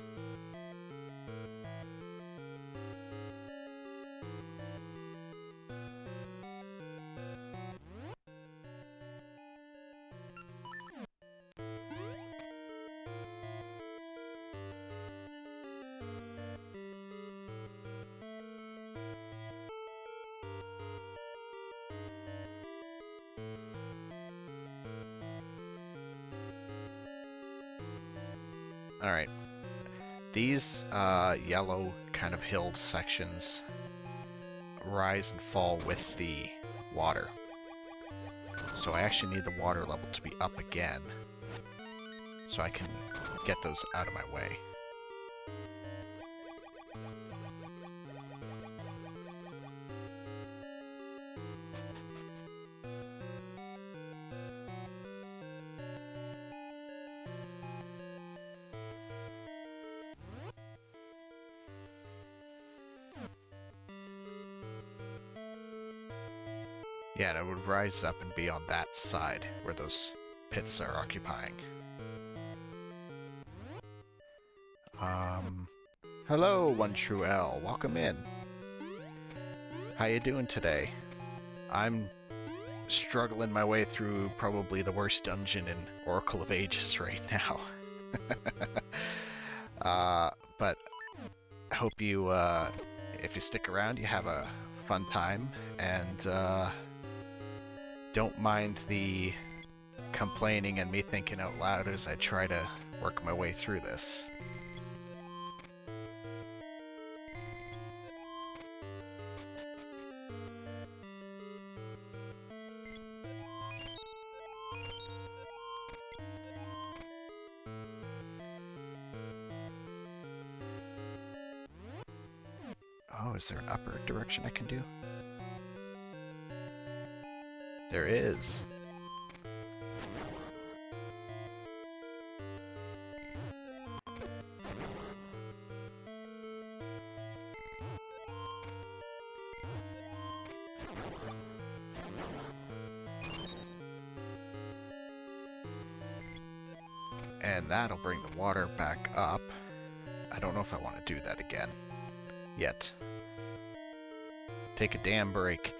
Alright. These yellow kind of hilled sections rise and fall with the water. So I actually need the water level to be up again so I can get those out of my way. Yeah, and it would rise up and be on that side where those pits are occupying. Hello, One True L. Welcome in. How you doing today? I'm struggling my way through probably the worst dungeon in Oracle of Ages right now. But I hope you, if you stick around, you have a fun time, and don't mind the complaining and me thinking out loud as I try to work my way through this. Oh, is there an upper direction I can do? There is. And that'll bring the water back up. I don't know if I want to do that again. Yet. Take a damn break.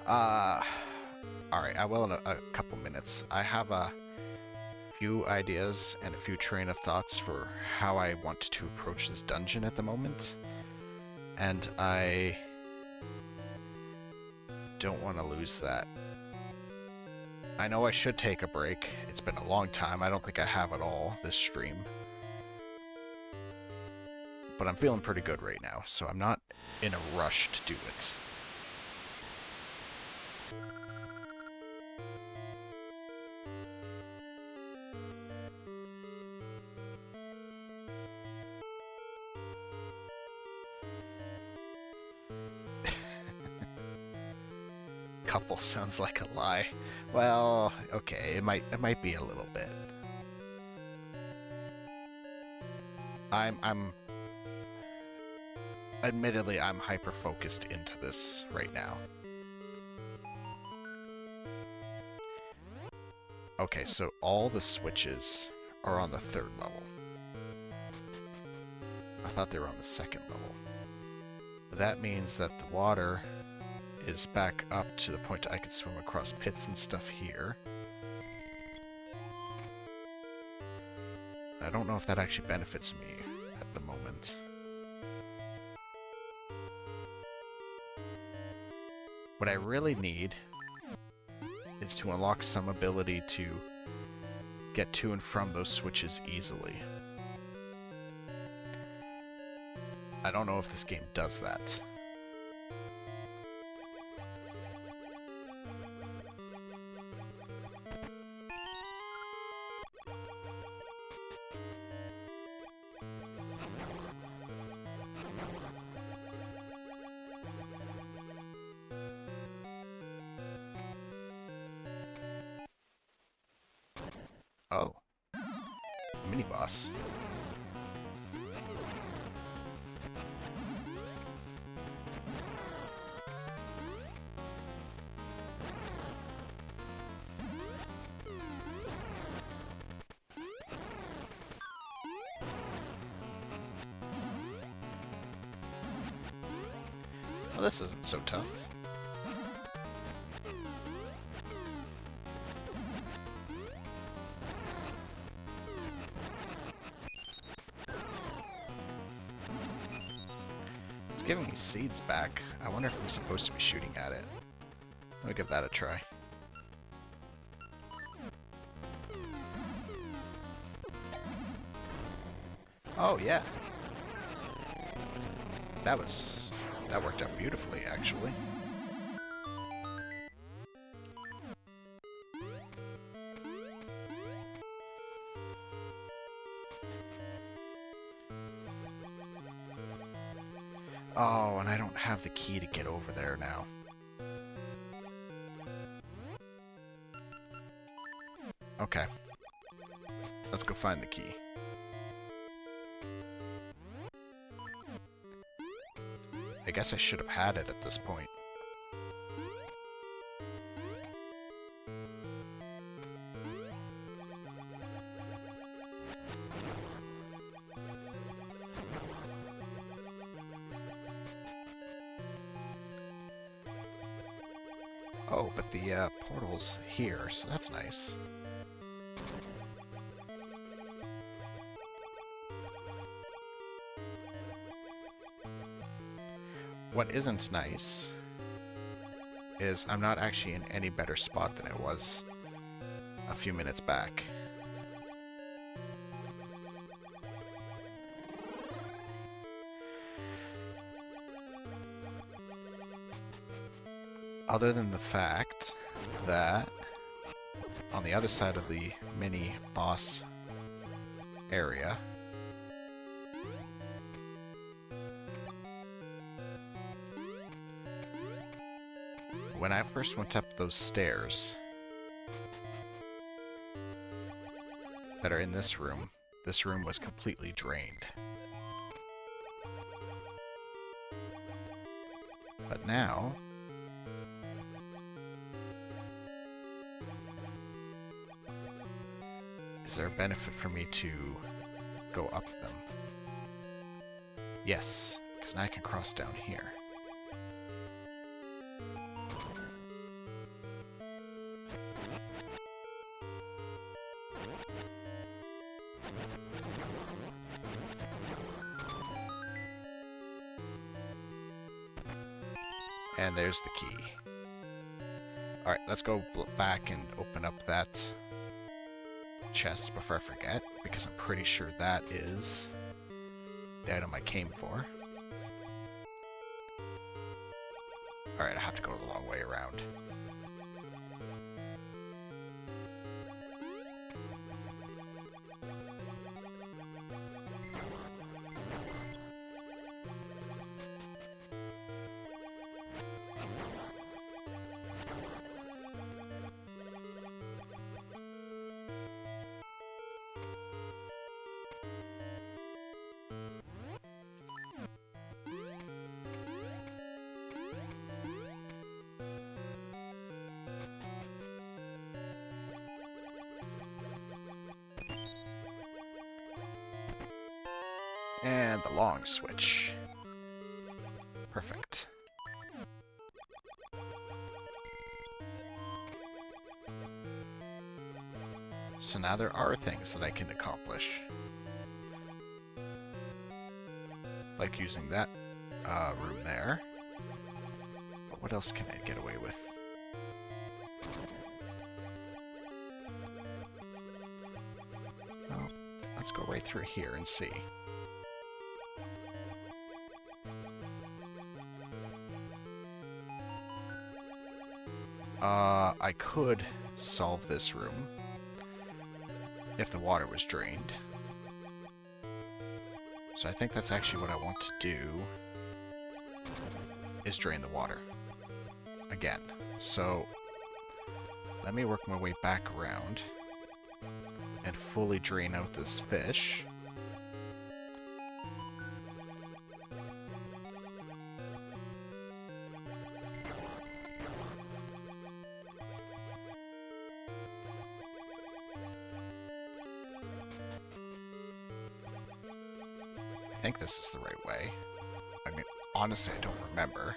Alright, I will in a couple minutes. I have a few ideas and a few train of thoughts for how I want to approach this dungeon at the moment. And I don't want to lose that. I know I should take a break. It's been a long time. I don't think I have it all this stream. But I'm feeling pretty good right now, so I'm not in a rush to do it. Couple sounds like a lie. Well, okay, it might be a little bit. Admittedly, I'm hyper-focused into this right now. Okay, so all the switches are on the 3rd level. I thought they were on the 2nd level. But that means that the water is back up to the point I can swim across pits and stuff here. I don't know if that actually benefits me at the moment. What I really need is to unlock some ability to get to and from those switches easily. I don't know if this game does that. Oh. Mini-boss. Well, this isn't so tough. It's giving me seeds back. I wonder if I'm supposed to be shooting at it. I'll give that a try. Oh, yeah. That worked out beautifully, actually. Oh, and I don't have the key to get over there now. Okay. Let's go find the key. I guess I should have had it at this point. Oh, but the portal's here, so that's nice. What isn't nice is I'm not actually in any better spot than I was a few minutes back. Other than the fact that on the other side of the mini boss area, when I first went up those stairs that are in this room was completely drained. But now, is there a benefit for me to go up them? Yes, because now I can cross down here. And there's the key. Alright, let's go back and open up that chest before I forget, because I'm pretty sure that is the item I came for. Alright, I have to go the long way around. And the long switch. Perfect. So now there are things that I can accomplish. Like using that room there. But what else can I get away with? Well, let's go right through here and see. I could solve this room if the water was drained. So I think that's actually what I want to do, is drain the water again. So let me work my way back around and fully drain out this fish. I think this is the right way. I mean, honestly, I don't remember.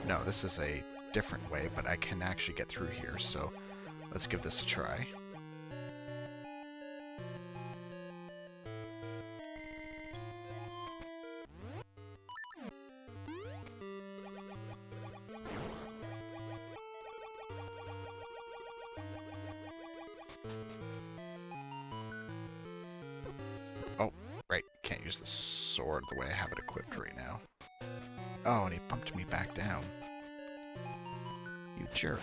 No, this is a different way, but I can actually get through here, so let's give this a try. Oh, right, can't use the sword the way I have it equipped right now. Oh, and he bumped me back down. You jerk.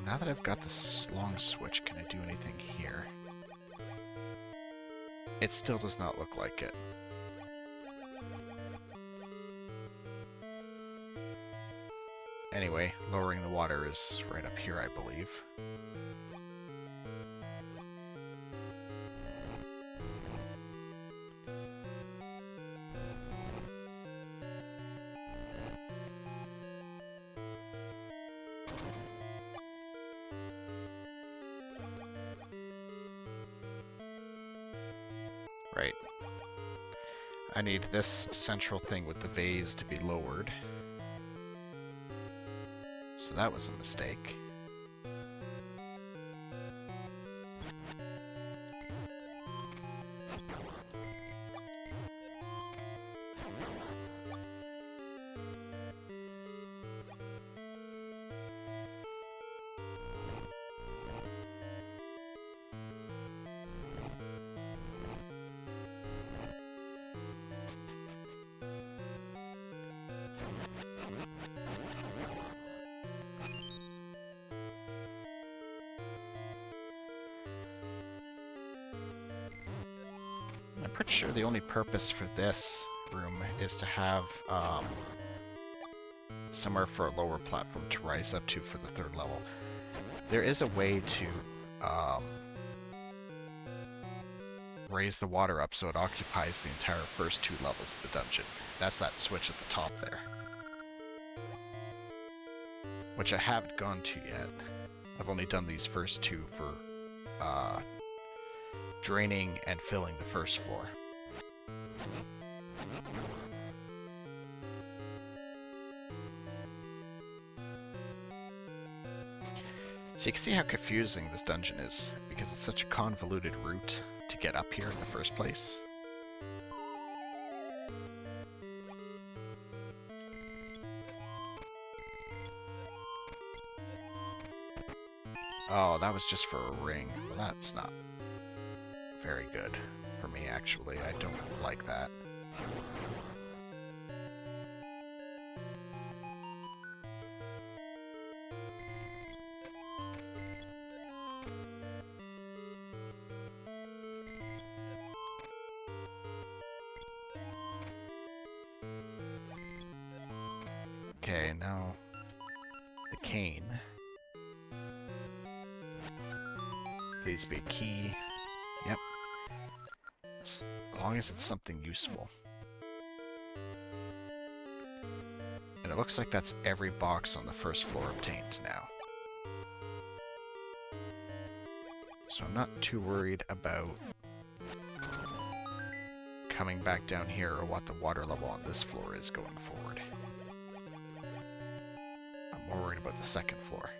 now that I've got this long switch, can I do anything here? It still does not look like it. Anyway, lowering the water is right up here, I believe. Right. I need this central thing with the vase to be lowered. So that was a mistake. I'm pretty sure the only purpose for this room is to have somewhere for a lower platform to rise up to for the third level. There is a way to raise the water up so it occupies the entire first 2 levels of the dungeon. That's that switch at the top there. Which I haven't gone to yet. I've only done these first 2 for draining and filling the first floor. So you can see how confusing this dungeon is, because it's such a convoluted route to get up here in the first place. Oh, that was just for a ring. Well, that's not very good for me, actually. I don't like that. Okay, now the cane. Please be a key. Yep. As long as it's something useful. And it looks like that's every box on the first floor obtained now. So I'm not too worried about coming back down here or what the water level on this floor is going forward. I'm more worried about the second floor.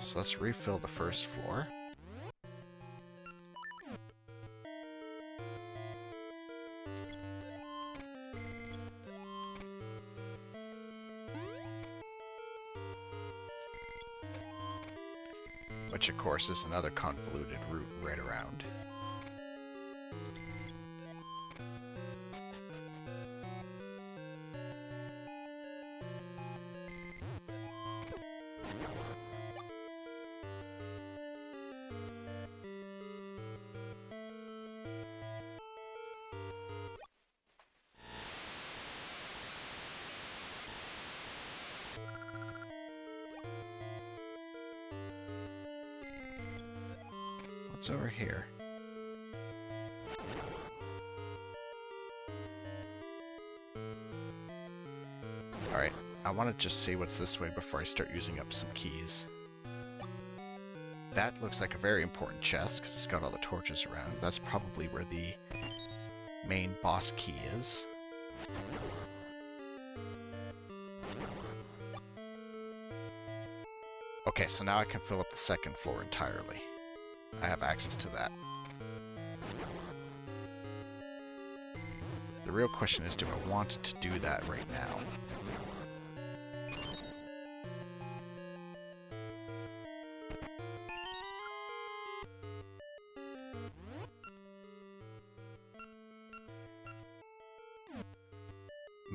So let's refill the first floor. Which, of course, is another convoluted route right around. What's over here? Alright, I want to just see what's this way before I start using up some keys. That looks like a very important chest, because it's got all the torches around. That's probably where the main boss key is. Okay, so now I can fill up the second floor entirely. I have access to that. The real question is, do I want to do that right now?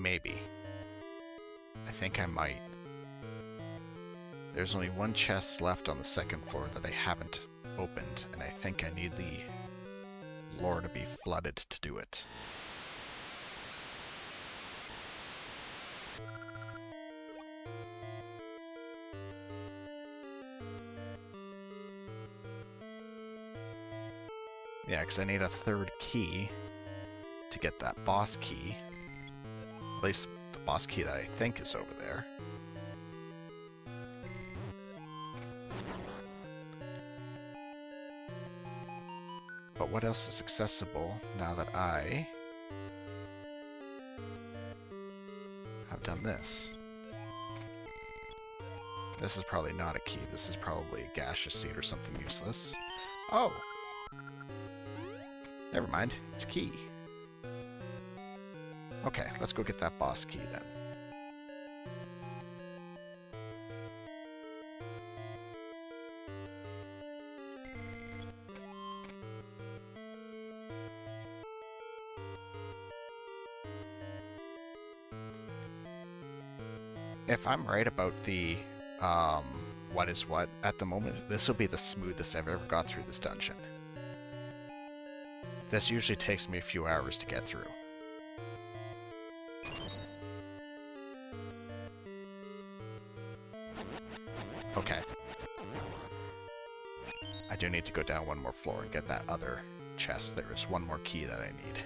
Maybe. I think I might. There's only one chest left on the second floor that I haven't opened, and I think I need the lore to be flooded to do it. Yeah, because I need a third key to get that boss key. At least the boss key that I think is over there. But what else is accessible now that I have done this? This is probably not a key. This is probably a gaseous seed or something useless. Oh! Never mind. It's a key. Okay, let's go get that boss key then. If I'm right about the, what is what, at the moment, this will be the smoothest I've ever got through this dungeon. This usually takes me a few hours to get through. Okay. I do need to go down one more floor and get that other chest. There is one more key that I need.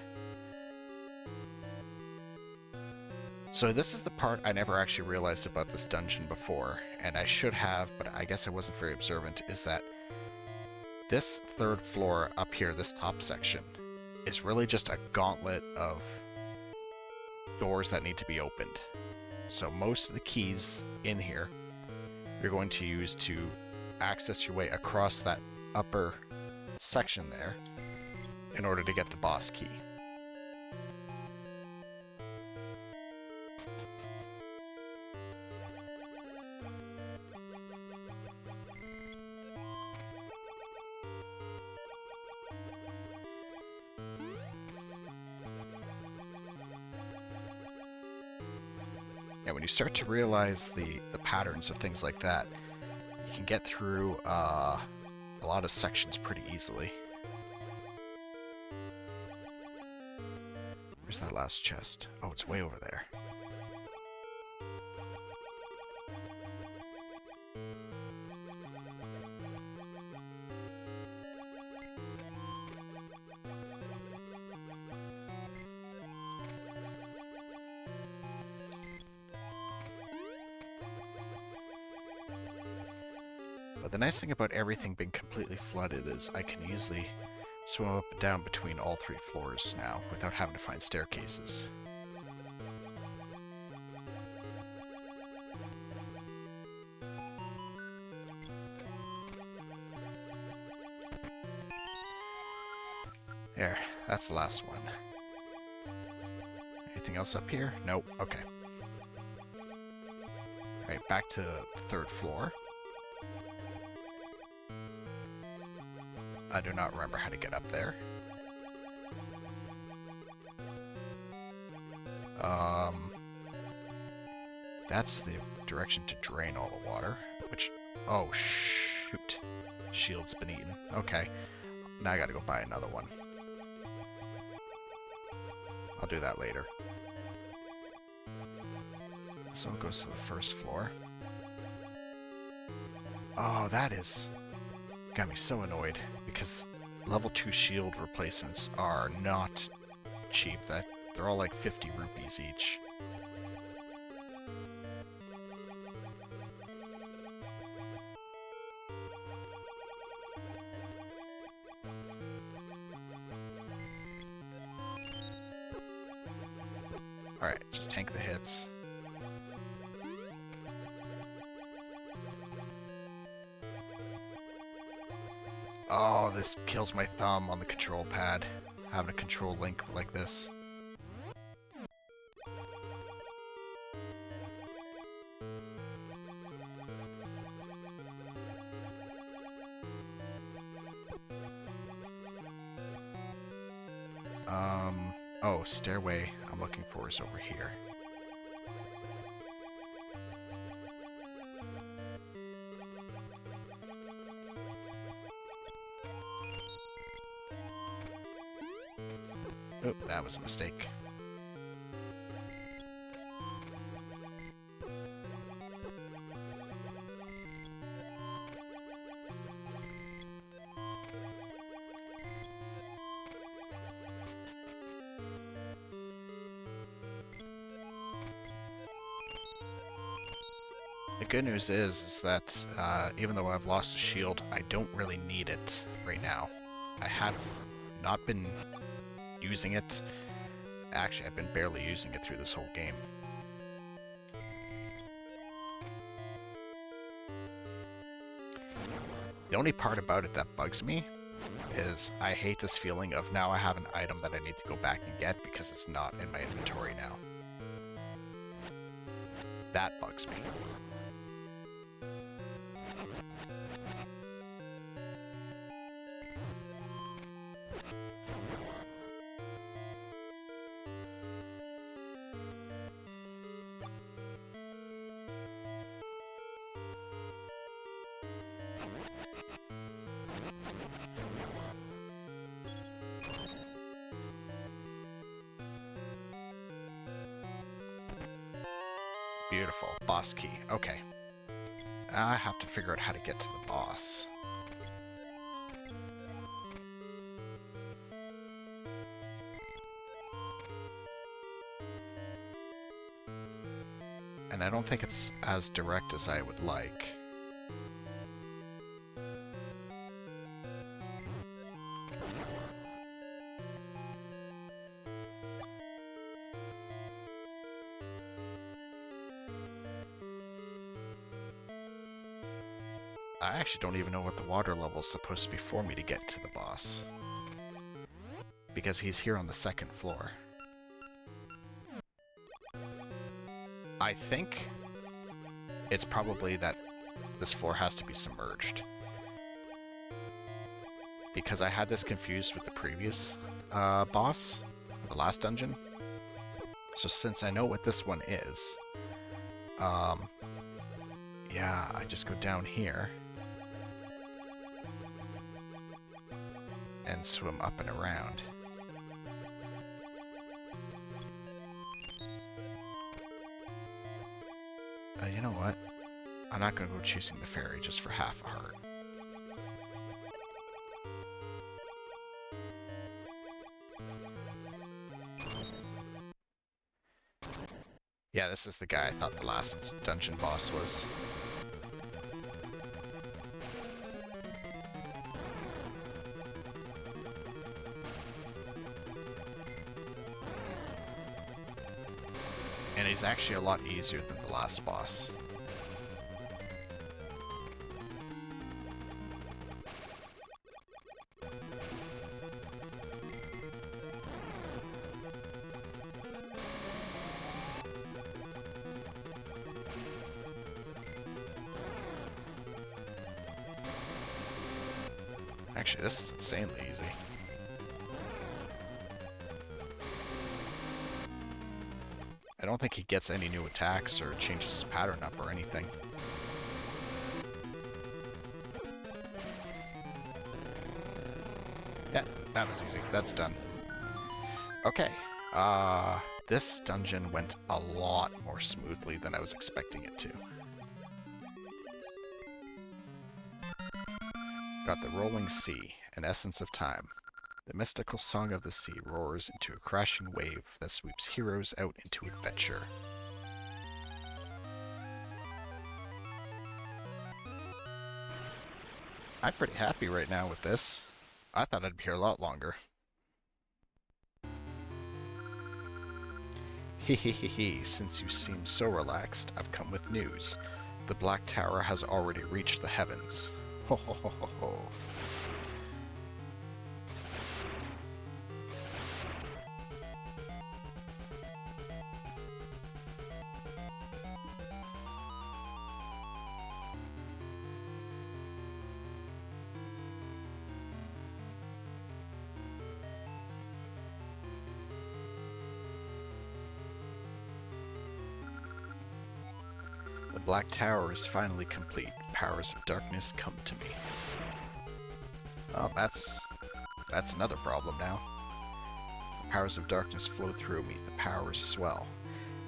So this is the part I never actually realized about this dungeon before, and I should have, but I guess I wasn't very observant, is that this third floor up here, this top section, is really just a gauntlet of doors that need to be opened. So most of the keys in here you're going to use to access your way across that upper section there in order to get the boss key. Yeah, when you start to realize the patterns of things like that, you can get through a lot of sections pretty easily. Where's that last chest? Oh, it's way over there. But the nice thing about everything being completely flooded is I can easily swim up and down between all three floors now without having to find staircases. There, that's the last one. Anything else up here? Nope, okay. Alright, back to the third floor. I do not remember how to get up there. That's the direction to drain all the water, which... Oh, shoot. Shield's been eaten. Okay. Now I gotta go buy another one. I'll do that later. So it goes to the first floor. Oh, that is... got me so annoyed, because level 2 shield replacements are not cheap. They're all like 50 rupees each. Alright, just tank the hits. Oh, this kills my thumb on the control pad, having a control link like this. Oh, stairway I'm looking for is over here. Oh, that was a mistake. The good news is that even though I've lost a shield, I don't really need it right now. I have not been using it. Actually, I've been barely using it through this whole game. The only part about it that bugs me is I hate this feeling of now I have an item that I need to go back and get because it's not in my inventory now. That bugs me. Beautiful. Boss key. Okay. I have to figure out how to get to the boss. And I don't think it's as direct as I would like. I actually don't even know what the water level is supposed to be for me to get to the boss. Because he's here on the second floor. I think it's probably that this floor has to be submerged. Because I had this confused with the previous boss, the last dungeon. So since I know what this one is, yeah, I just go down here and swim up and around. You know what? I'm not going to go chasing the fairy just for half a heart. Yeah, this is the guy I thought the last dungeon boss was. And he's actually a lot easier than the last boss. Actually, this is insanely easy. I don't think he gets any new attacks or changes his pattern up or anything. Yeah, that was easy. That's done. Okay. This dungeon went a lot more smoothly than I was expecting it to. Got the rolling sea, an essence of time. The mystical song of the sea roars into a crashing wave that sweeps heroes out into adventure. I'm pretty happy right now with this. I thought I'd be here a lot longer. Hehehehe, since you seem so relaxed, I've come with news. The Black Tower has already reached the heavens. Ho ho ho ho ho. The Black Tower is finally complete. Powers of darkness come to me. Oh, that's another problem now. Powers of darkness flow through me, the powers swell.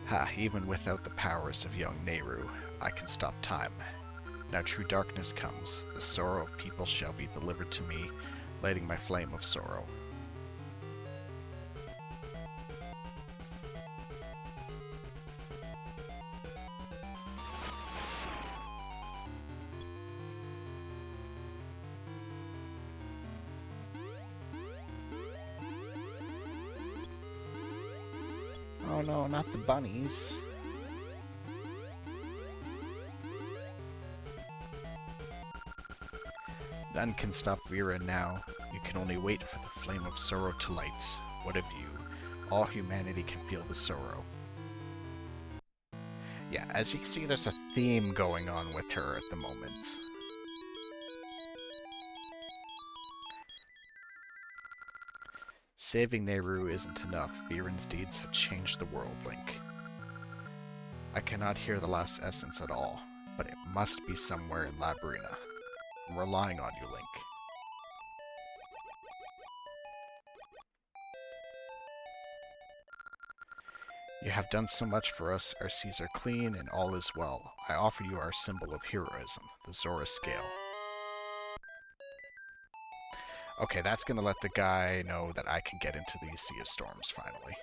Ha, even without the powers of young Nehru, I can stop time. Now true darkness comes, the sorrow of people shall be delivered to me, lighting my flame of sorrow. Oh no, not the bunnies. None can stop Vera now. You can only wait for the flame of sorrow to light. What of you? All humanity can feel the sorrow. Yeah, as you can see, there's a theme going on with her at the moment. Saving Nehru isn't enough. Viren's deeds have changed the world, Link. I cannot hear the last essence at all, but it must be somewhere in Labrynna. I'm relying on you, Link. You have done so much for us, our seas are clean and all is well. I offer you our symbol of heroism, the Zora scale. Okay, that's gonna let the guy know that I can get into the Sea of Storms, finally.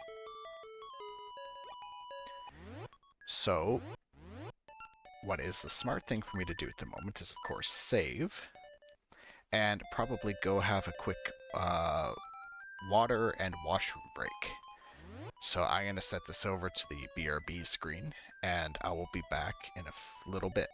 So, what is the smart thing for me to do at the moment is, of course, save. And probably go have a quick water and washroom break. So I'm going to set this over to the BRB screen, and I will be back in a little bit.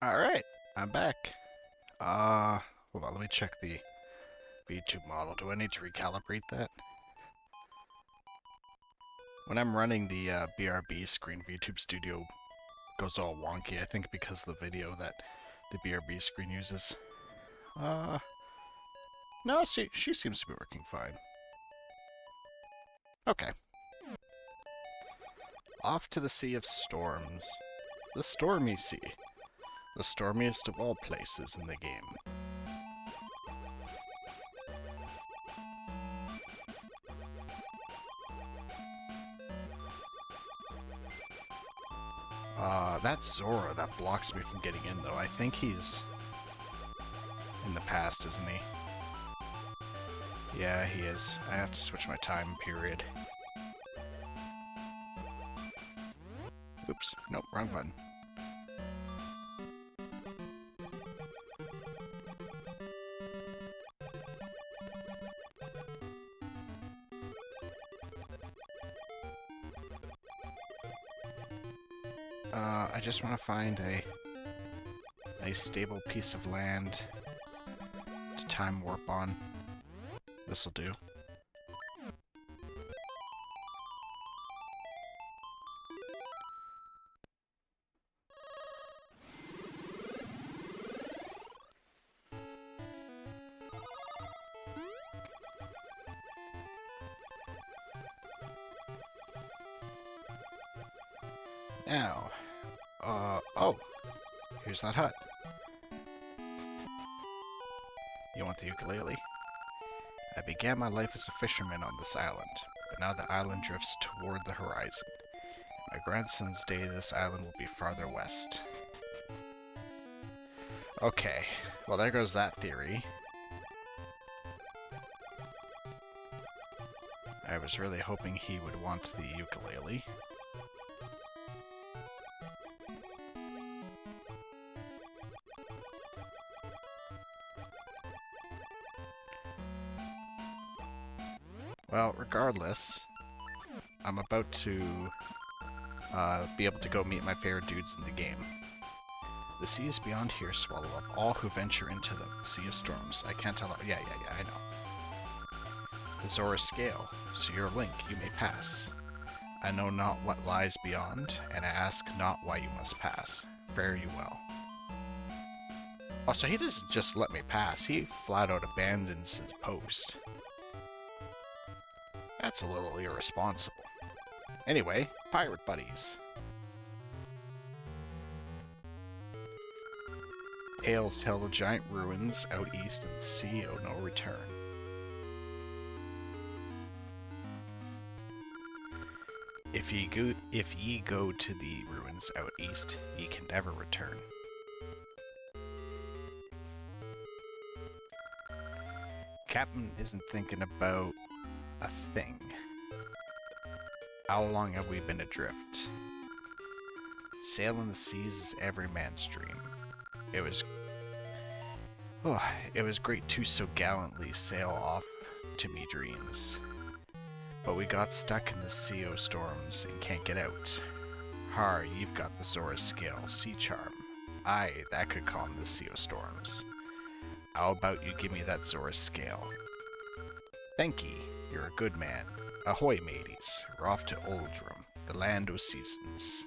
Alright, I'm back. Hold on, let me check the VTube model. Do I need to recalibrate that? When I'm running the BRB screen, VTube Studio goes all wonky, I think because of the video that the BRB screen uses. No, see, she seems to be working fine. Okay. Off to the Sea of Storms. The Stormy Sea. The stormiest of all places in the game. That's Zora that blocks me from getting in, though. I think he's in the past, isn't he? Yeah, he is. I have to switch my time period. Oops. Nope, wrong button. I just want to find a nice stable piece of land to time warp on. This'll do. Now, oh, here's that hut. You want the ukulele? I began my life as a fisherman on this island, but now the island drifts toward the horizon. In my grandson's day, this island will be farther west. Okay, well there goes that theory. I was really hoping he would want the ukulele. Well, regardless, I'm about to be able to go meet my favorite dudes in the game. The seas beyond here swallow up all who venture into them. Sea of Storms. I can't tell. Yeah, I know. The Zora Scale. So you're a link, you may pass. I know not what lies beyond, and I ask not why you must pass. Fare you well. Oh, so he doesn't just let me pass. He flat out abandons his post. That's a little irresponsible. Anyway, pirate buddies. Tales tell of giant ruins out east in the sea of no return. If ye go to the ruins out east, ye can never return. Captain isn't thinking about a thing. How long have we been adrift? Sailing the seas is every man's dream. It was great to so gallantly sail off to me dreams. But we got stuck in the sea of storms and can't get out. Har, you've got the Zora Scale, sea charm. Aye, that could calm the sea of storms. How about you give me that Zora Scale? Thank ye. You're a good man. Ahoy, mateys. We're off to Oldrum, the land of seasons.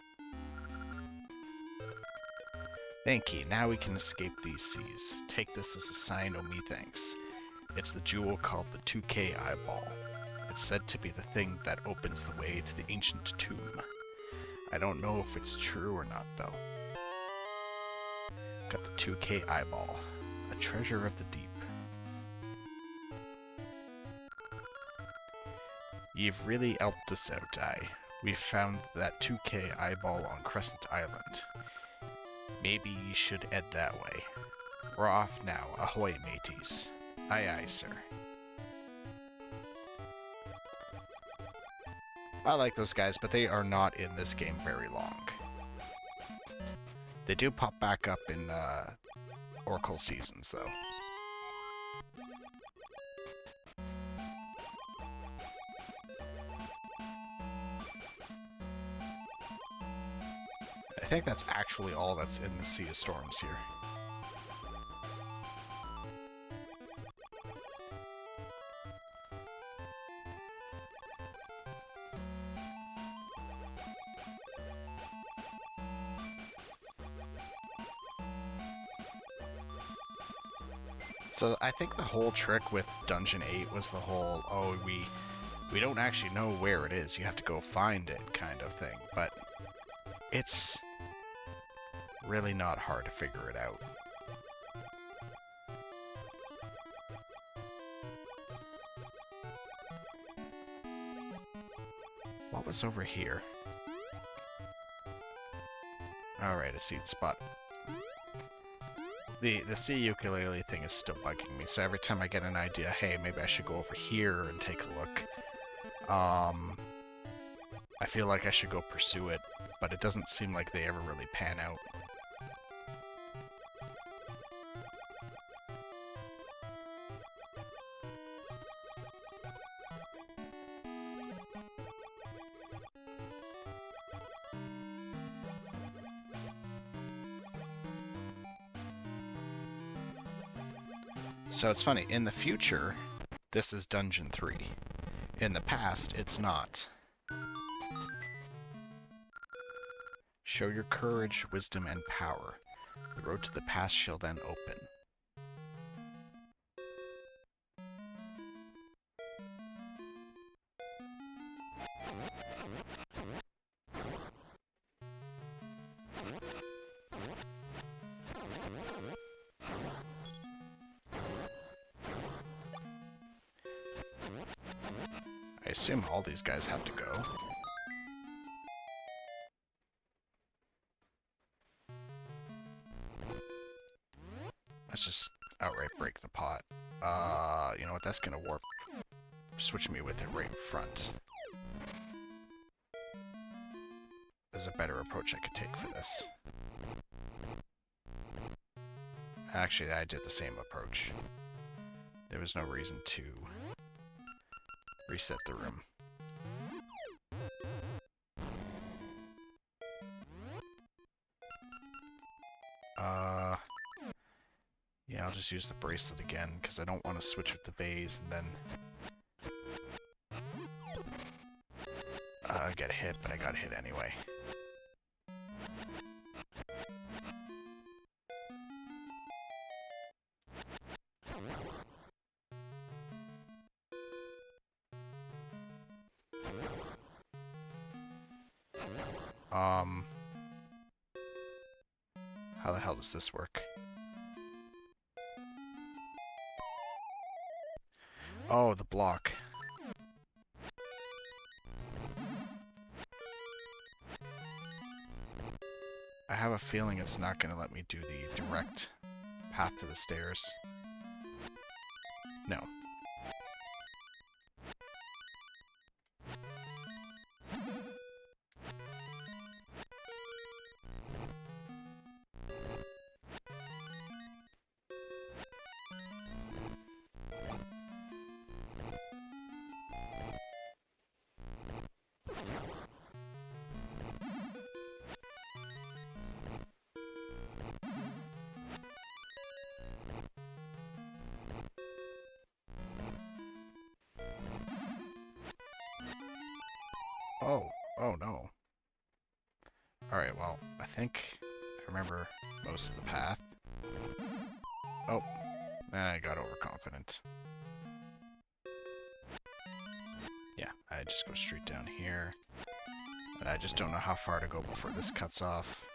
Thank ye. Now we can escape these seas. Take this as a sign of me thanks. It's the jewel called the 2K Eyeball. It's said to be the thing that opens the way to the ancient tomb. I don't know if it's true or not, though. Got the 2K Eyeball. A treasure of the deep. You've really helped us out, We found that 2K Eyeball on Crescent Island. Maybe you should head that way. We're off now. Ahoy, mateys. Aye, aye, sir. I like those guys, but they are not in this game very long. They do pop back up in Oracle seasons, though. I think that's actually all that's in the Sea of Storms here. So I think the whole trick with Dungeon 8 was the whole, oh, we don't actually know where it is, you have to go find it kind of thing, but it's really not hard to figure it out. What was over here? Alright, a seed spot. The sea ukulele thing is still bugging me, so every time I get an idea, hey, maybe I should go over here and take a look, I feel like I should go pursue it, but it doesn't seem like they ever really pan out. So it's funny, in the future, this is Dungeon 3. In the past, it's not. Show your courage, wisdom, and power. The road to the past shall then open. I assume all these guys have to go. Let's just outright break the pot. You know what? That's gonna warp. Switch me with it right in front. There's a better approach I could take for this. Actually, I did the same approach. There was no reason to reset the room. Yeah, I'll just use the bracelet again, because I don't want to switch with the vase and then get hit, but I got hit anyway. How the hell does this work? Oh, the block. I have a feeling it's not going to let me do the direct path to the stairs. No. Oh no. Alright, well, I think I remember most of the path. Oh, I got overconfident. Yeah, I just go straight down here. And I just don't know how far to go before this cuts off.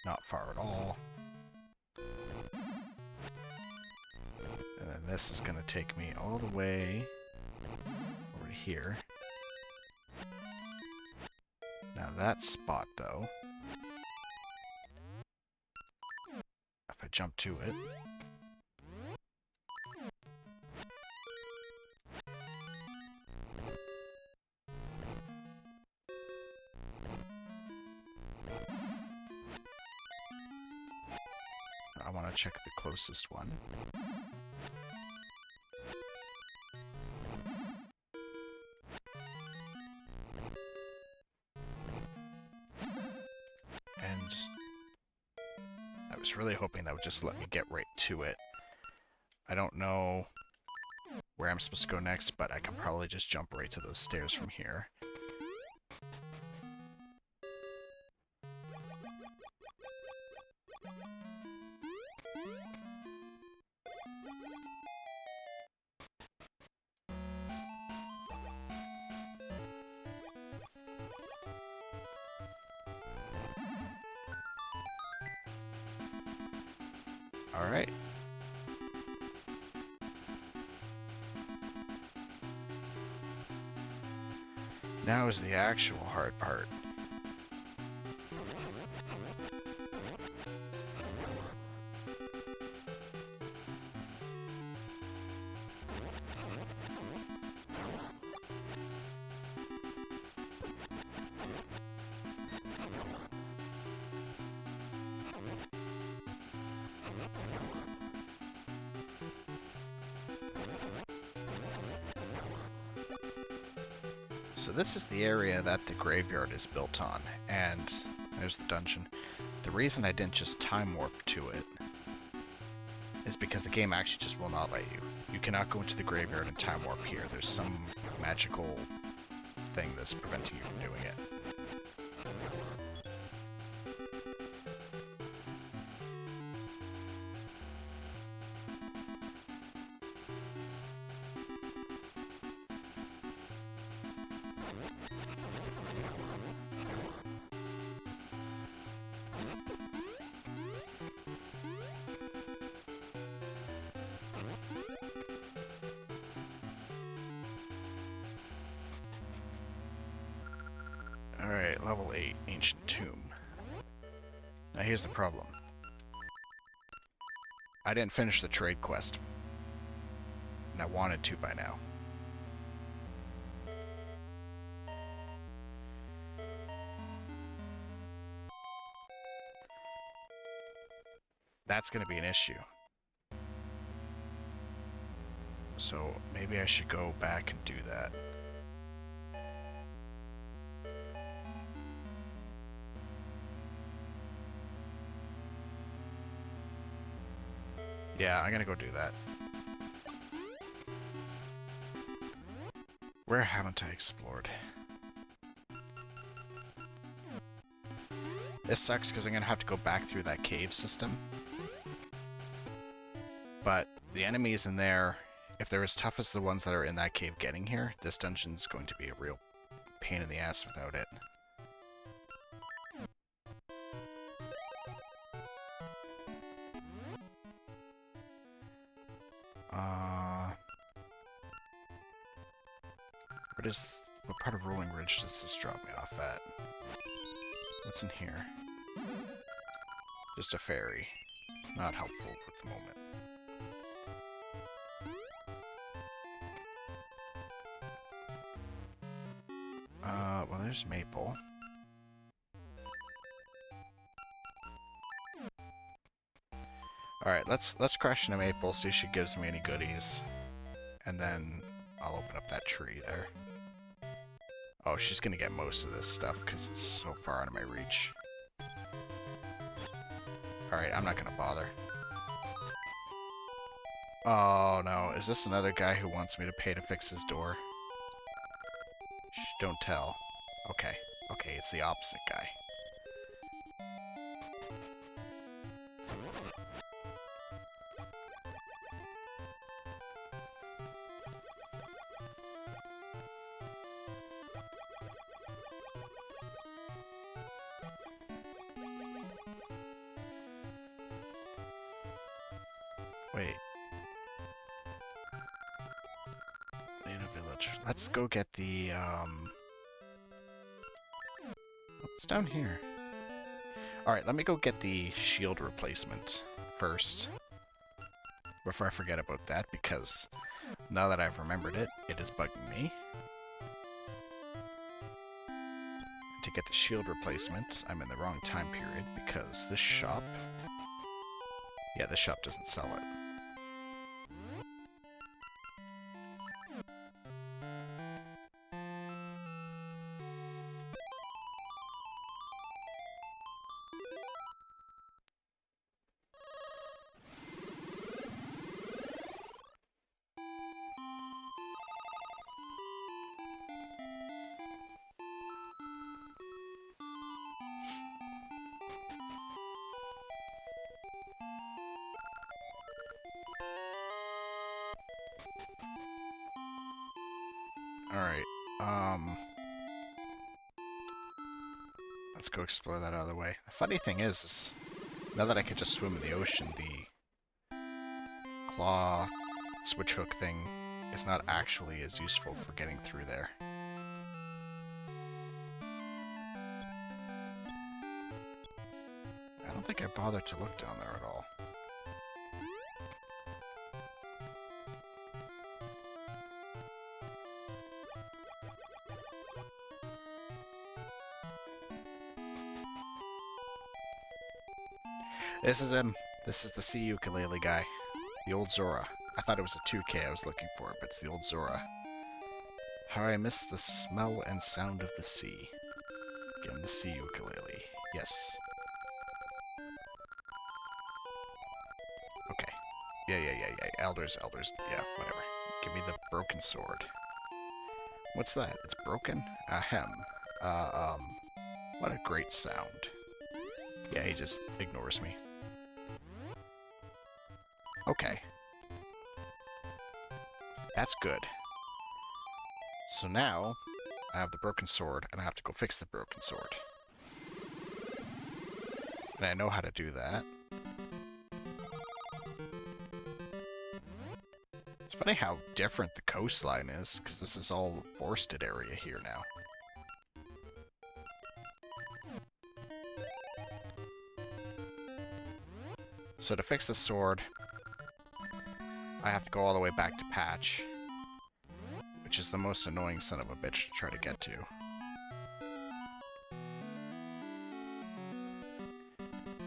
Not far at all. And then this is gonna take me all the way over to here. Now that spot, though, if I jump to it, I want to check the closest one. And just was really hoping that would just let me get right to it. I don't know where I'm supposed to go next, but I can probably just jump right to those stairs from here. Alright. Now is the actual hard part. So this is the area that the graveyard is built on, and there's the dungeon. The reason I didn't just time warp to it is because the game actually just will not let you. You cannot go into the graveyard and time warp here. There's some magical thing that's preventing you from doing it. Alright, level 8, Ancient Tomb. Now here's the problem. I didn't finish the trade quest. And I wanted to by now. That's going to be an issue. So maybe I should go back and do that. Yeah, I'm gonna go do that. Where haven't I explored? This sucks because I'm gonna have to go back through that cave system. But the enemies in there, if they're as tough as the ones that are in that cave getting here, this dungeon's going to be a real pain in the ass without it. What part of Rolling Ridge does this drop me off at? What's in here? Just a ferry. Not helpful at the moment. Well, there's Maple. Alright, let's crash into Maple, see if she gives me any goodies. And then I'll open up that tree there. Oh, she's gonna get most of this stuff because it's so far out of my reach. Alright, I'm not gonna bother. Oh no, is this another guy who wants me to pay to fix his door? Shh, don't tell. Okay, okay, it's the opposite guy. Wait. Labrynna Village. Let's go get the, What's down here? Alright, let me go get the shield replacement first. Before I forget about that, because now that I've remembered it, it is bugging me. To get the shield replacement, I'm in the wrong time period, because this shop... Yeah, this shop doesn't sell it. Alright, let's go explore that other way. The funny thing is now that I could just swim in the ocean, the claw switch hook thing is not actually as useful for getting through there. I don't think I bothered to look down there at all. This is him. This is the sea ukulele guy. The old Zora. I thought it was a 2K I was looking for, but it's the old Zora. How I miss the smell and sound of the sea. Again, the sea ukulele. Yes. Okay. Yeah. Elders. Yeah, whatever. Give me the broken sword. What's that? It's broken? Ahem. What a great sound. Yeah, he just ignores me. Okay. That's good. So now, I have the broken sword, and I have to go fix the broken sword. And I know how to do that. It's funny how different the coastline is, because this is all a forested area here now. So to fix the sword, I have to go all the way back to Patch, which is the most annoying son of a bitch to try to get to.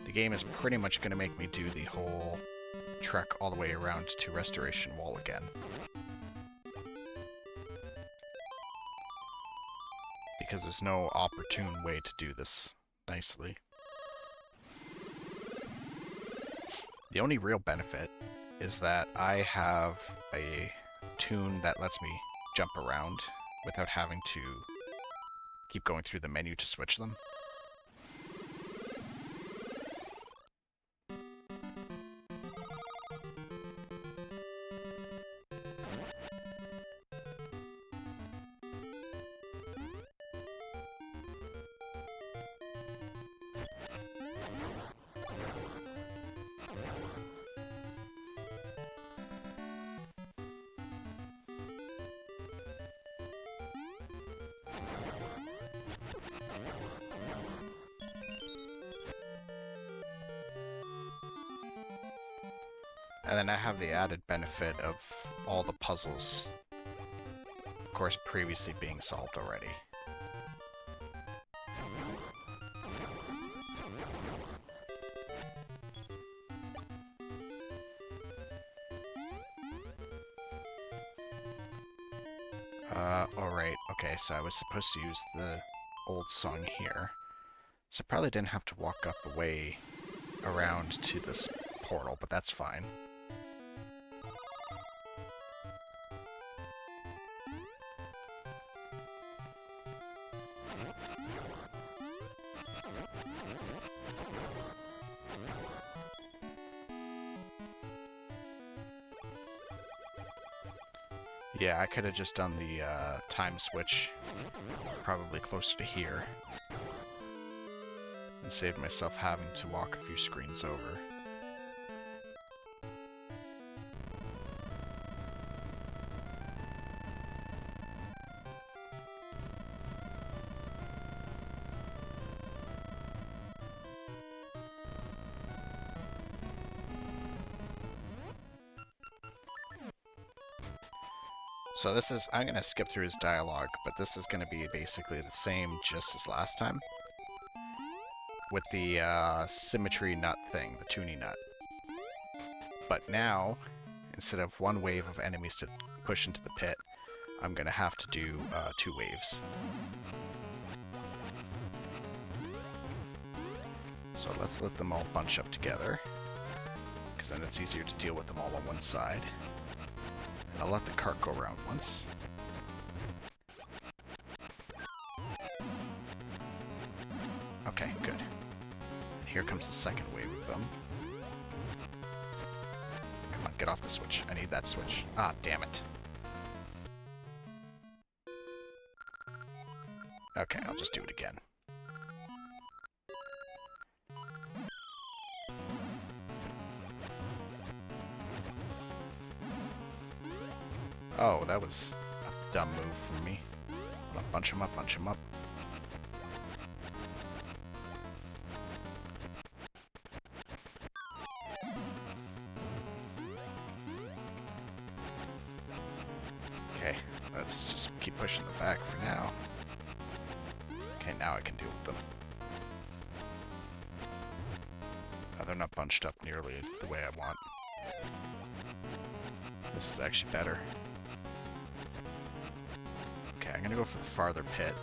The game is pretty much going to make me do the whole trek all the way around to Restoration Wall again. Because there's no opportune way to do this nicely. The only real benefit is that I have a toon that lets me jump around without having to keep going through the menu to switch them. And then I have the added benefit of all the puzzles, of course, previously being solved already. Alright, okay, so I was supposed to use the old song here. So I probably didn't have to walk up a way around to this portal, but that's fine. Yeah, I could have just done the time switch probably closer to here and saved myself having to walk a few screens over. So this is, I'm going to skip through his dialogue, but this is going to be basically the same just as last time. With the symmetry nut thing, the Toonie nut. But now, instead of one wave of enemies to push into the pit, I'm going to have to do 2 waves. So let's let them all bunch up together, because then it's easier to deal with them all on one side. I'll let the cart go around once. Okay, good. Here comes the second wave of them. Come on, get off the switch. I need that switch. Ah, damn it. Okay, I'll just do it again. Oh, that was a dumb move from me. Bunch him up, bunch him up. Okay, let's just keep pushing them back for now. Okay, now I can deal with them. Oh, they're not bunched up nearly the way I want. This is actually better. Okay, I'm gonna go for the farther pit.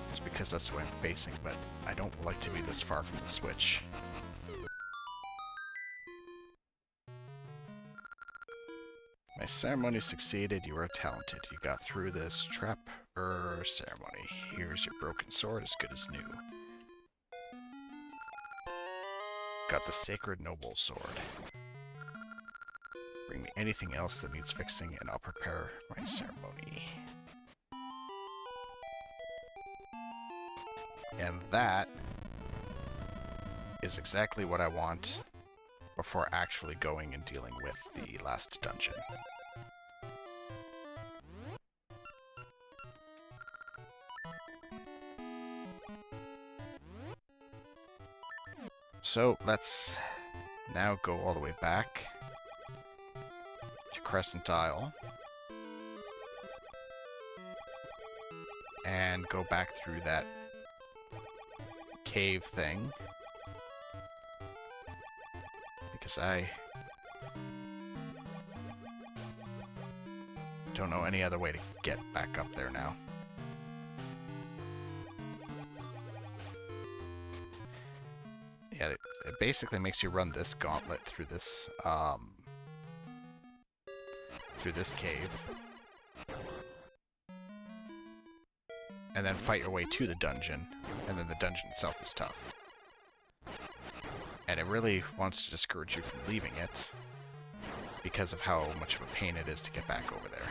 Just because that's the way I'm facing, but I don't like to be this far from the switch. My ceremony succeeded. You are talented. You got through this trap-er ceremony. Here's your broken sword, as good as new. Got the sacred noble sword. Bring me anything else that needs fixing, and I'll prepare my ceremony. And that is exactly what I want before actually going and dealing with the last dungeon. So let's now go all the way back to Crescent Isle and go back through that cave thing, because I don't know any other way to get back up there now. Yeah, it basically makes you run this gauntlet through this cave, and then fight your way to the dungeon, and then the dungeon itself is tough. And it really wants to discourage you from leaving it because of how much of a pain it is to get back over there.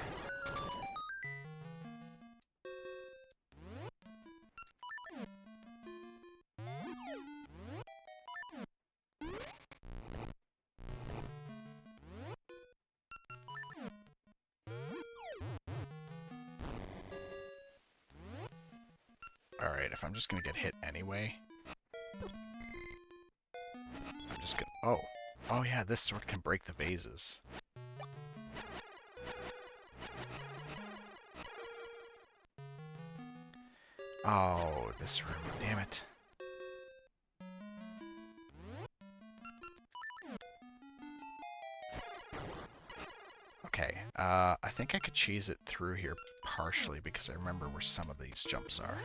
Alright, if I'm just gonna get hit anyway, I'm just gonna... Oh! Oh yeah, this sword can break the vases. Oh, this room, damn it. Okay, I think I could cheese it through here partially because I remember where some of these jumps are.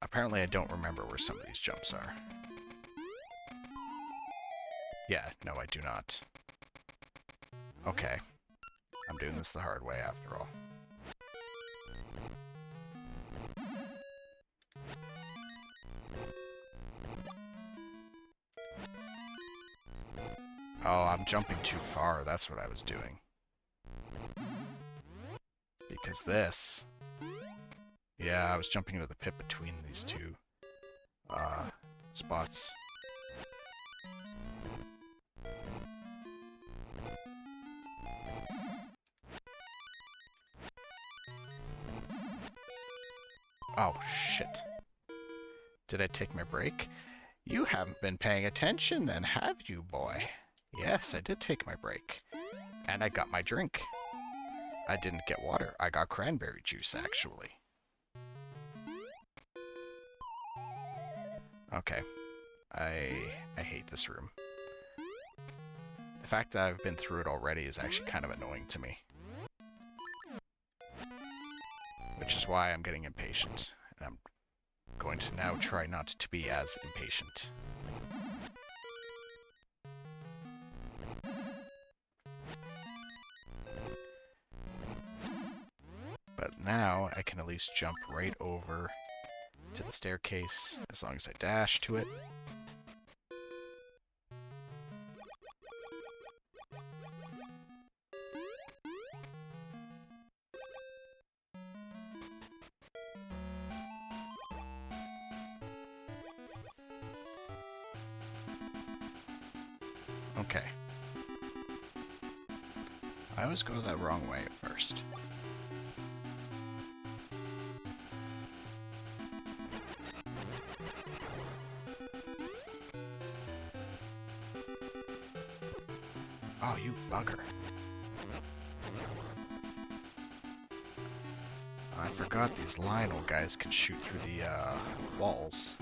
Apparently I don't remember where some of these jumps are. Yeah, no, I do not. Okay. I'm doing this the hard way after all. Oh, I'm jumping too far. That's what I was doing. Because this... Yeah, I was jumping into the pit between these two spots. Oh, shit. Did I take my break? You haven't been paying attention then, have you, boy? Yes, I did take my break. And I got my drink. I didn't get water. I got cranberry juice, actually. Okay. I hate this room. The fact that I've been through it already is actually kind of annoying to me. Which is why I'm getting impatient. And I'm going to now try not to be as impatient. But now I can at least jump right over to the staircase as long as I dash to it. Okay. I always go that wrong way at first. Oh, you bugger. I forgot these Lionel guys can shoot through the walls.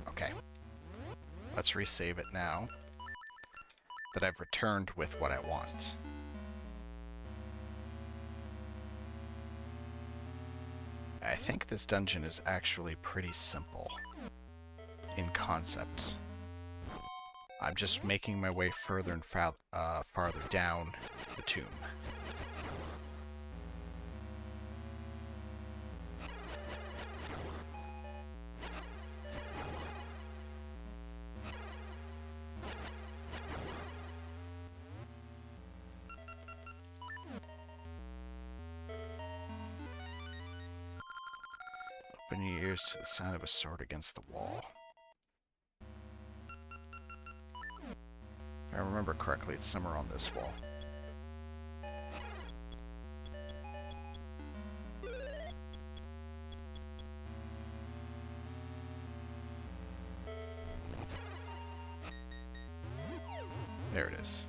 Okay. Let's resave it now that I've returned with what I want. I think this dungeon is actually pretty simple in concept. I'm just making my way further and farther down the tomb. Open your ears to the sound of a sword against the wall. If I remember correctly, it's somewhere on this wall. There it is.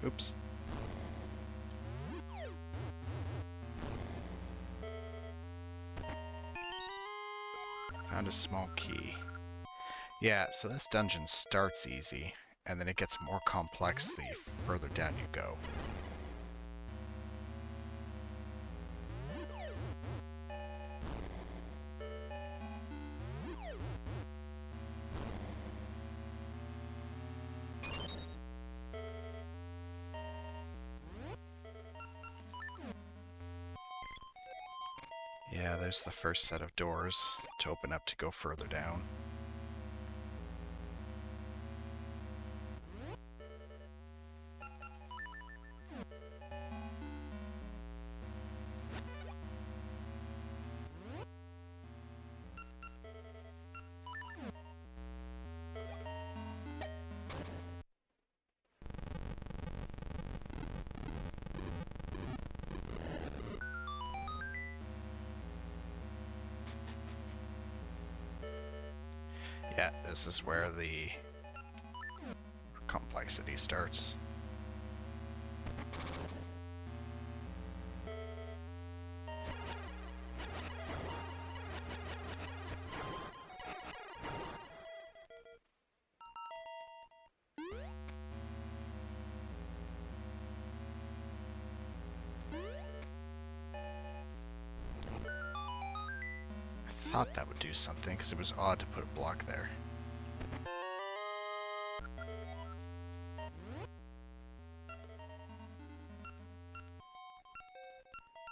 Oops. Found a small key. Yeah, so this dungeon starts easy, and then it gets more complex the further down you go. Yeah, there's the first set of doors to open up to go further down. Yeah, this is where the complexity starts. I thought that would do something, because it was odd to put a block there.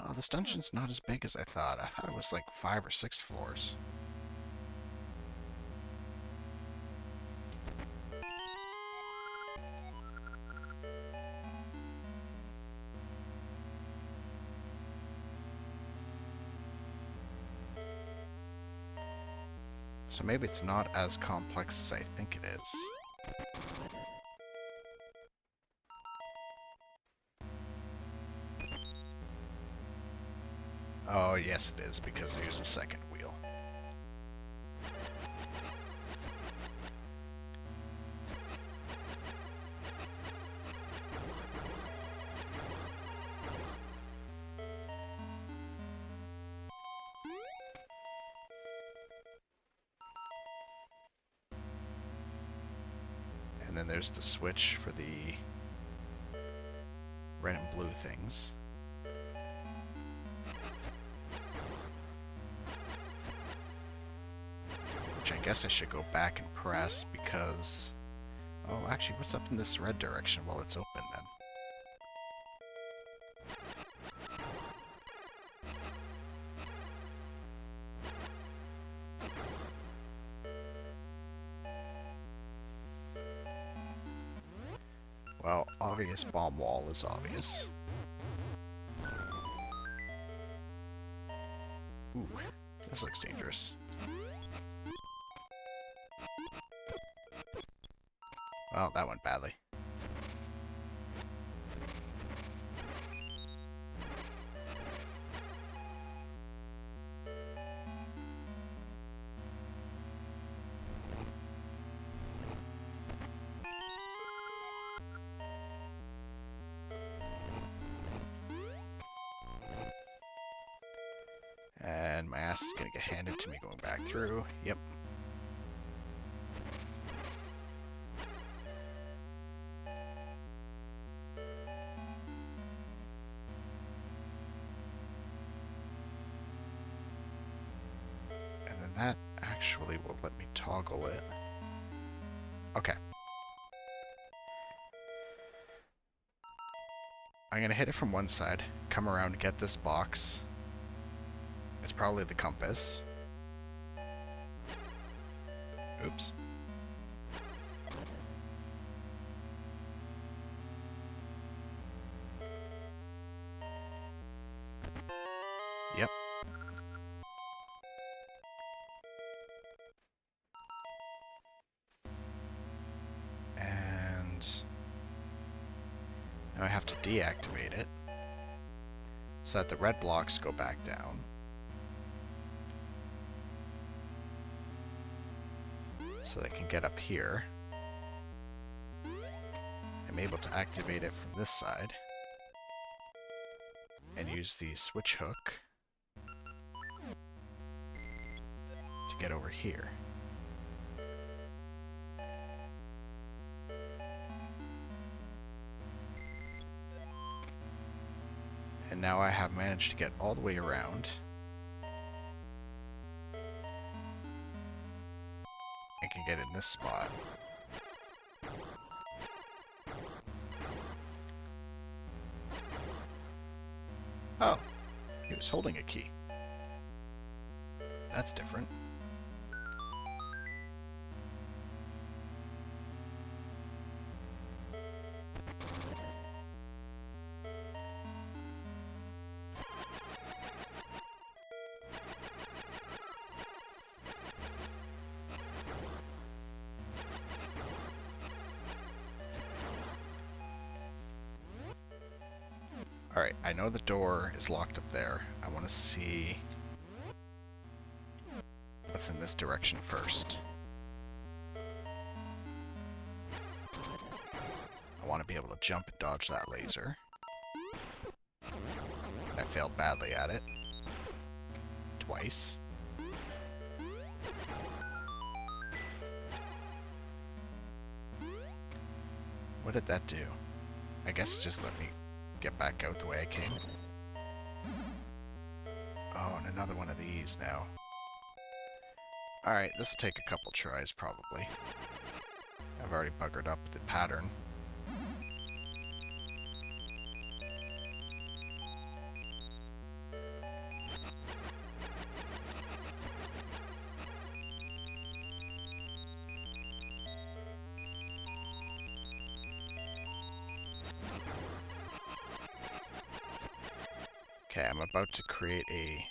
Oh, this dungeon's not as big as I thought. I thought it was like 5 or 6 floors. So maybe it's not as complex as I think it is. Oh, yes it is, because there's a second wheel. And then there's the switch for the red and blue things. Which I guess I should go back and press because... Oh, actually, what's up in this red direction while it's open then? Well, obvious bomb wall is obvious. Ooh, this looks dangerous. Well, that went badly. And my ass is gonna get handed to me going back through. Yep. And then that actually will let me toggle it. Okay. I'm gonna hit it from one side, come around, get this box. It's probably the compass. Oops. Yep. And now I have to deactivate it so that the red blocks go back down. So that I can get up here. I'm able to activate it from this side and use the switch hook to get over here. And now I have managed to get all the way around. And can get in this spot. Oh, he was holding a key. That's different. Alright, I know the door is locked up there. I want to see what's in this direction first. I want to be able to jump and dodge that laser. I failed badly at it. Twice. What did that do? I guess it just let me get back out the way I came. Oh, and another one of these now. Alright, this will take a couple tries, probably. I've already buggered up the pattern. Okay, I'm about to create a...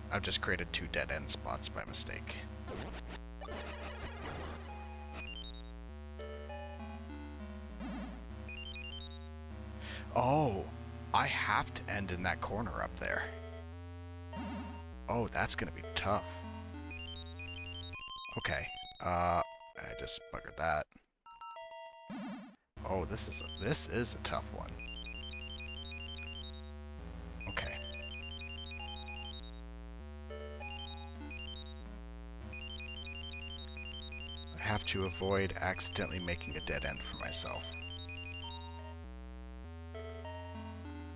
I've just created 2 dead-end spots by mistake. Oh, I have to end in that corner up there. Oh, that's gonna be tough. Okay, I just buggered that. Oh, this is a tough one. Okay. I have to avoid accidentally making a dead end for myself.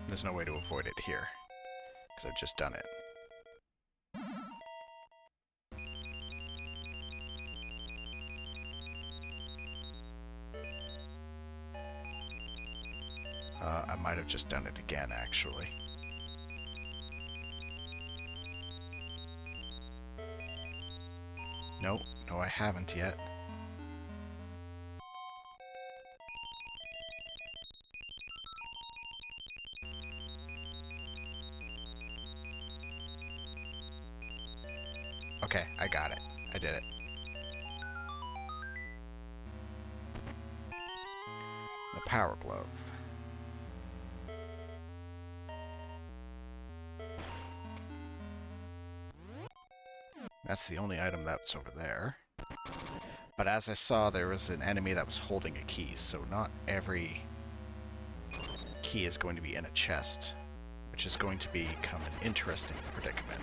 There's no way to avoid it here, because I've just done it. I might have just done it again, actually. No, I haven't yet. Okay, I got it. I did it. The Power Glove. That's the only item that's over there. But as I saw, there was an enemy that was holding a key, so not every key is going to be in a chest, which is going to become an interesting predicament.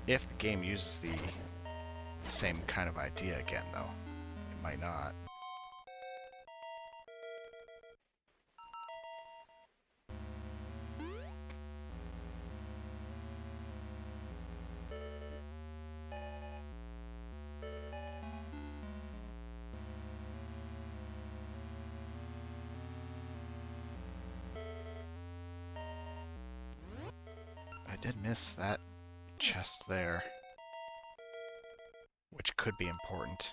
If the game uses the same kind of idea again, though, it might not. I did miss that chest there, which could be important.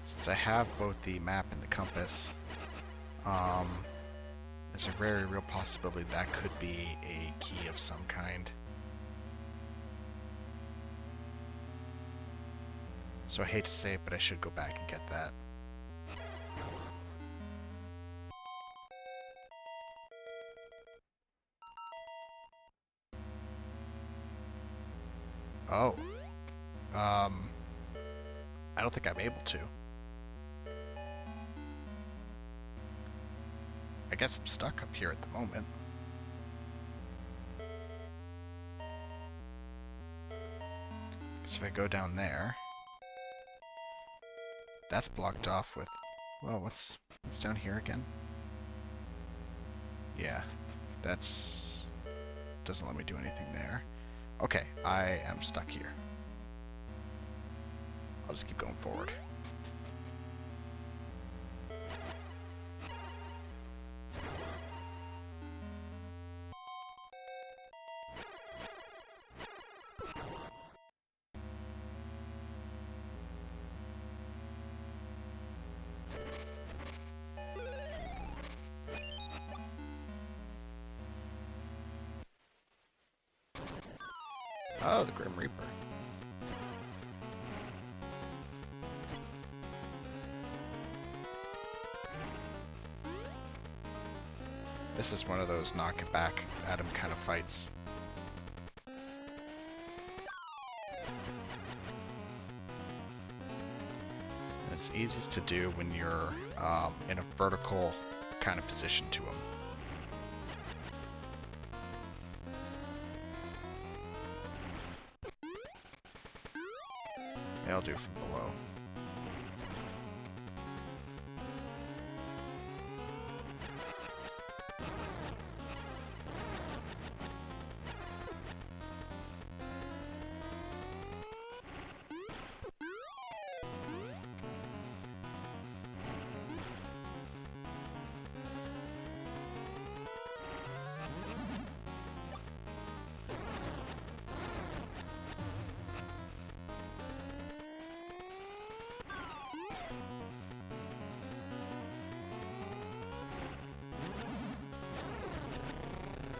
Since I have both the map and the compass, there's a very real possibility that could be a key of some kind. So I hate to say it, but I should go back and get that. Oh. I don't think I'm able to. I guess I'm stuck up here at the moment. So if I go down there, that's blocked off with... Well, what's down here again? Yeah, that's... doesn't let me do anything there. Okay, I am stuck here. I'll just keep going forward. Oh, the Grim Reaper. This is one of those knock it back at him kind of fights. And it's easiest to do when you're in a vertical kind of position to him. Yeah, I'll do from below.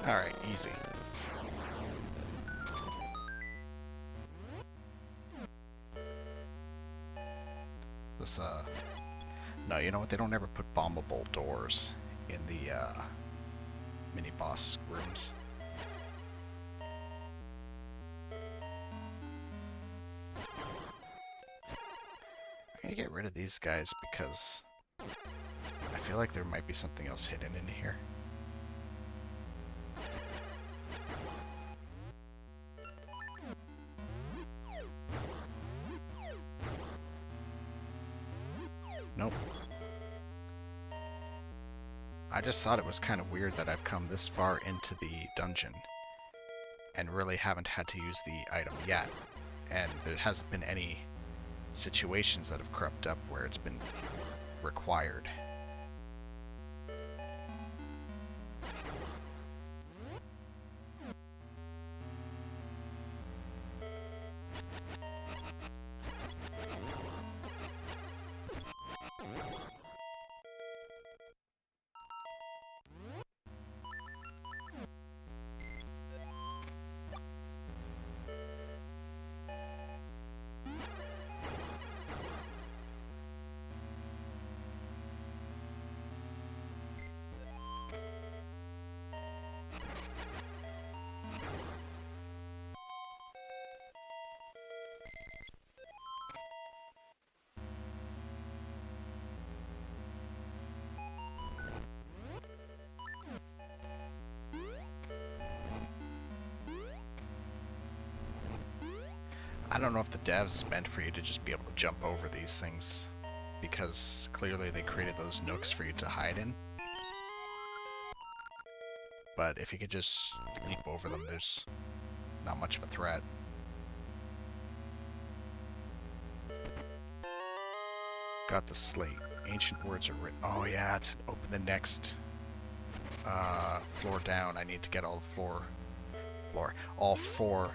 Alright, easy. No, you know what? They don't ever put bombable doors in the mini-boss rooms. I'm gonna get rid of these guys because I feel like there might be something else hidden in here. Nope. I just thought it was kind of weird that I've come this far into the dungeon and really haven't had to use the item yet. And there hasn't been any situations that have crept up where it's been required. I don't know if the devs meant for you to just be able to jump over these things, because clearly they created those nooks for you to hide in. But if you could just leap over them, there's not much of a threat. Got the slate. Ancient words are written. Oh yeah, to open the next floor down, I need to get all four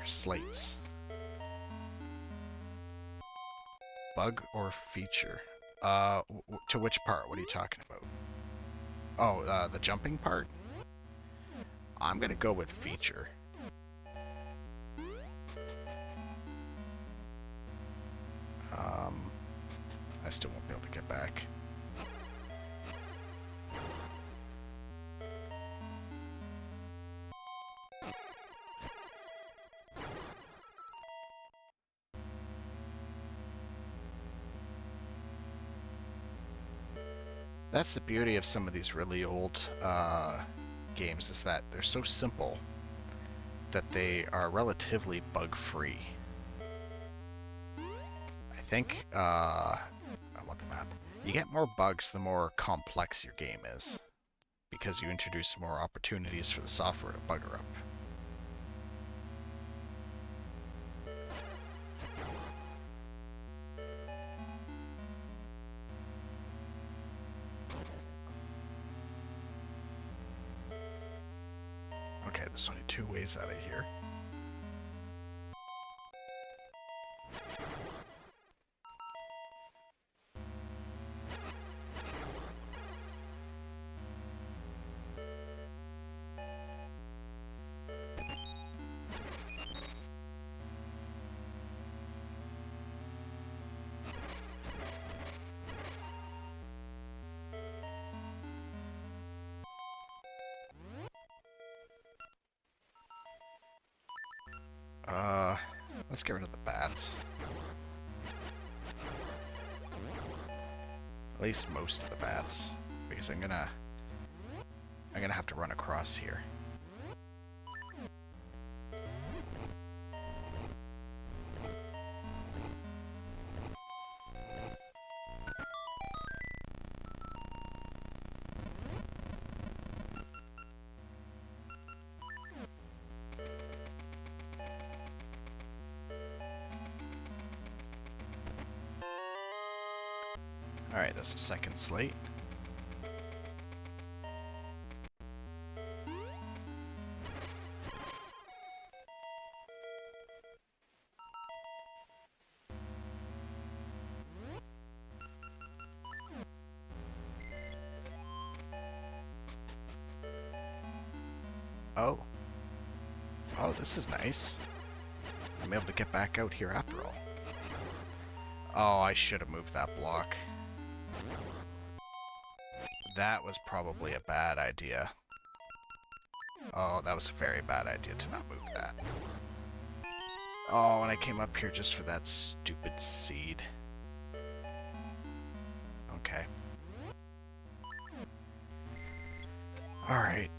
slates. Bug or feature? To which part? What are you talking about? Oh, the jumping part? I'm gonna go with feature. I still won't be able to get back. That's the beauty of some of these really old games, is that they're so simple that they are relatively bug-free. I think, I want the map. You get more bugs the more complex your game is, because you introduce more opportunities for the software to bugger up. Okay, there's only 2 ways out of here. Let's get rid of the bats. At least most of the bats, because I'm gonna have to run across here. Alright, that's the second slate. Oh. Oh, this is nice. I'm able to get back out here after all. Oh, I should have moved that block. That was probably a bad idea. Oh, that was a very bad idea to not move that. Oh, and I came up here just for that stupid seed. Okay. Alright.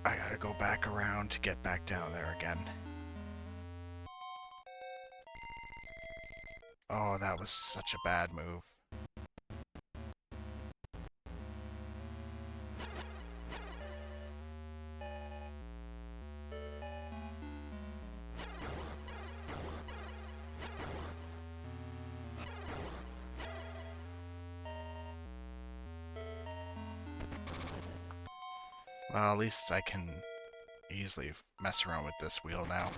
I gotta go back around to get back down there again. Oh, that was such a bad move. Well, at least I can easily mess around with this wheel now.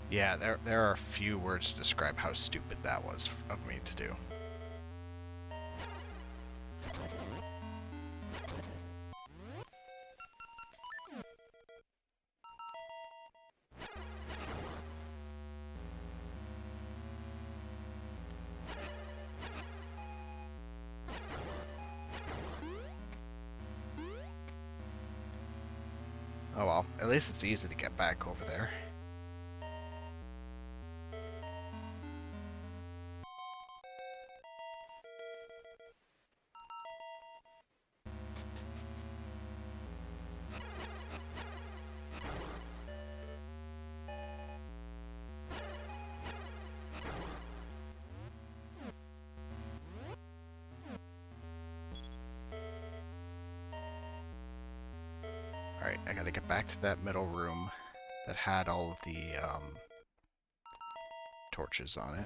Yeah, there are a few words to describe how stupid that was of me to do. Oh well, at least it's easy to get back over there. Alright, I gotta get back to that middle room that had all of the torches on it.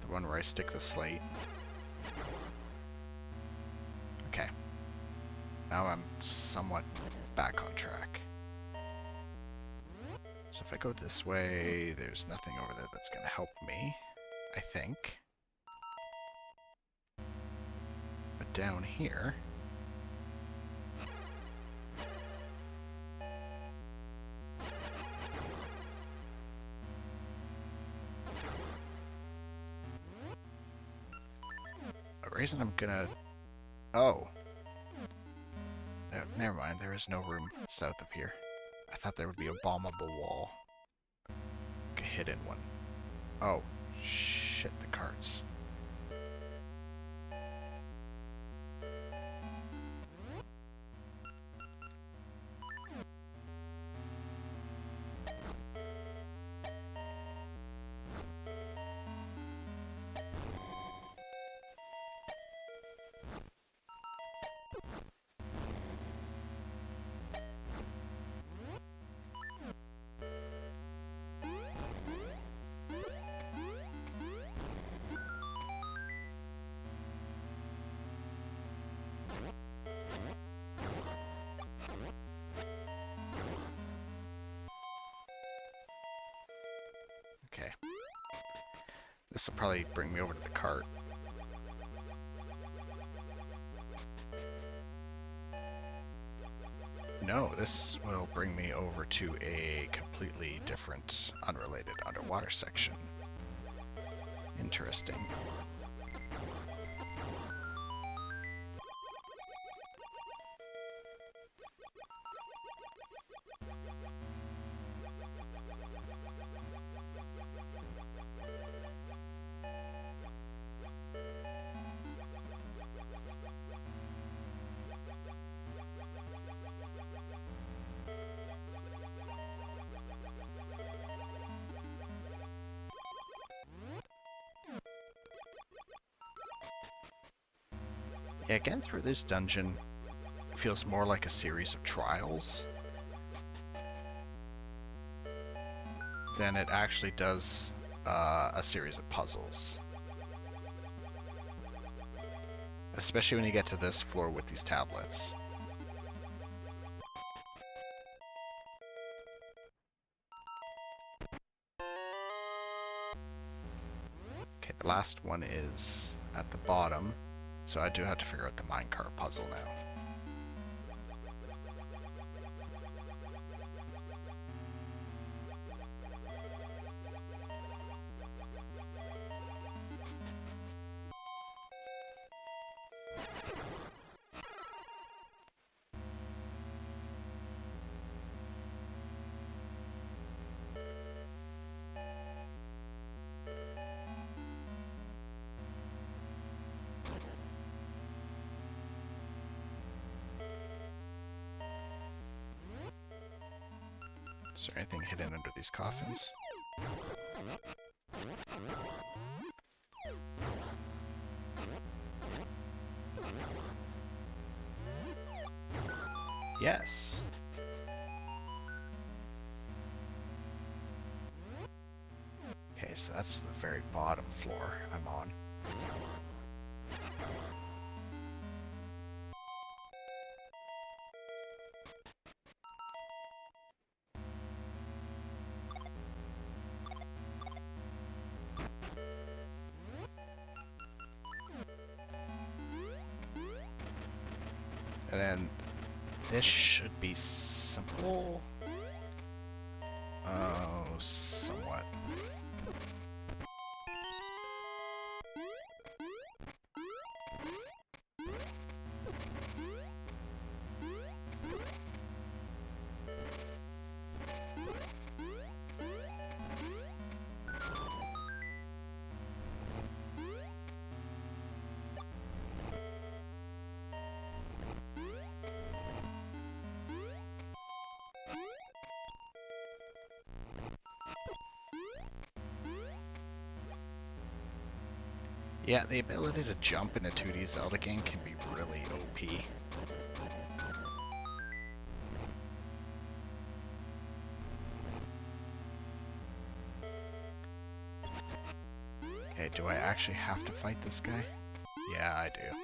The one where I stick the slate. Okay. Now I'm somewhat back on track. So if I go this way, there's nothing over there that's gonna help me, I think. But down here... the reason I'm gonna... Oh. No, never mind, there is no room south of here. I thought there would be a bombable wall. Like a hidden one. Oh, shit, the carts. Okay. This will probably bring me over to the cart. No, this will bring me over to a completely different, unrelated underwater section. Interesting. Yeah, getting through this dungeon feels more like a series of trials than it actually does a series of puzzles. Especially when you get to this floor with these tablets. Okay, the last one is at the bottom. So I do have to figure out the minecart puzzle now. Is there anything hidden under these coffins? Yes. Okay, so that's the very bottom floor I'm on. And then this should be simple. Oh, somewhat. Yeah, the ability to jump in a 2D Zelda game can be really OP. Okay, do I actually have to fight this guy? Yeah, I do.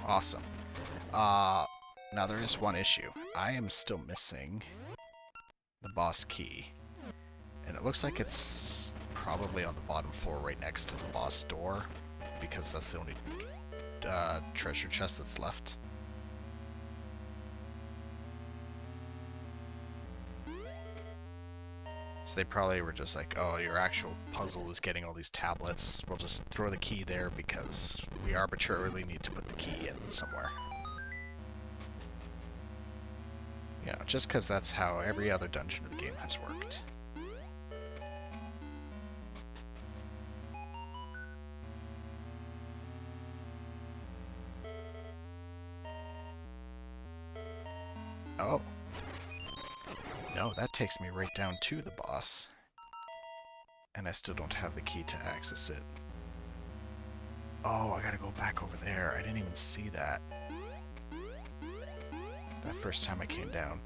Awesome. Now there is one issue. I am still missing the boss key. And it looks like it's probably on the bottom floor right next to the boss door, because that's the only treasure chest that's left. So they probably were just like, oh, your actual puzzle is getting all these tablets. We'll just throw the key there because we arbitrarily need to put the key in somewhere. Yeah, just because that's how every other dungeon of the game has worked. Oh. No, that takes me right down to the boss. And I still don't have the key to access it. Oh, I gotta go back over there. I didn't even see that. That first time I came down.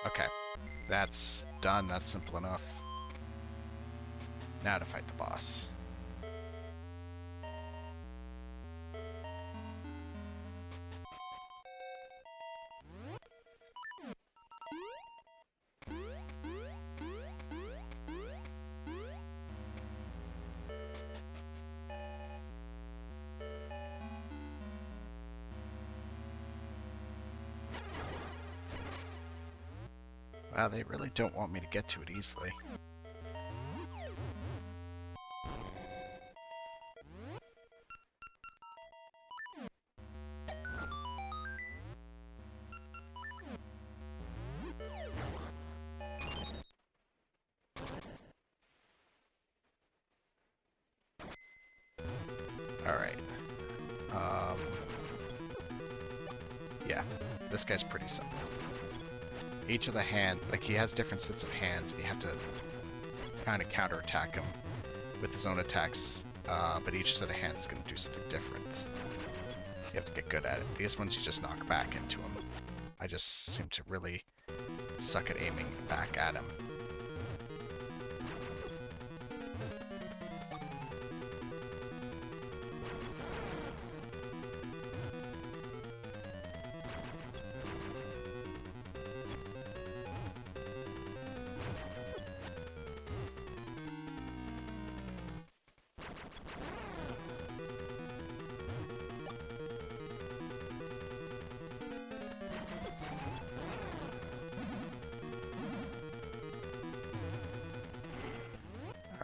Okay, that's done. That's simple enough. Now to fight the boss. Wow, they really don't want me to get to it easily. Alright. Yeah, this guy's pretty simple. Each of the hand, like he has different sets of hands, and you have to kind of counterattack him with his own attacks, but each set of hands is going to do something different. So you have to get good at it. These ones you just knock back into him. I just seem to really suck at aiming back at him.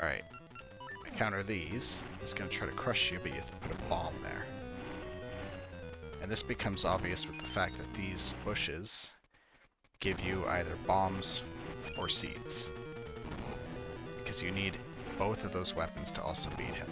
Alright, I counter these. He's going to try to crush you, but you have to put a bomb there. And this becomes obvious with the fact that these bushes give you either bombs or seeds. Because you need both of those weapons to also beat him.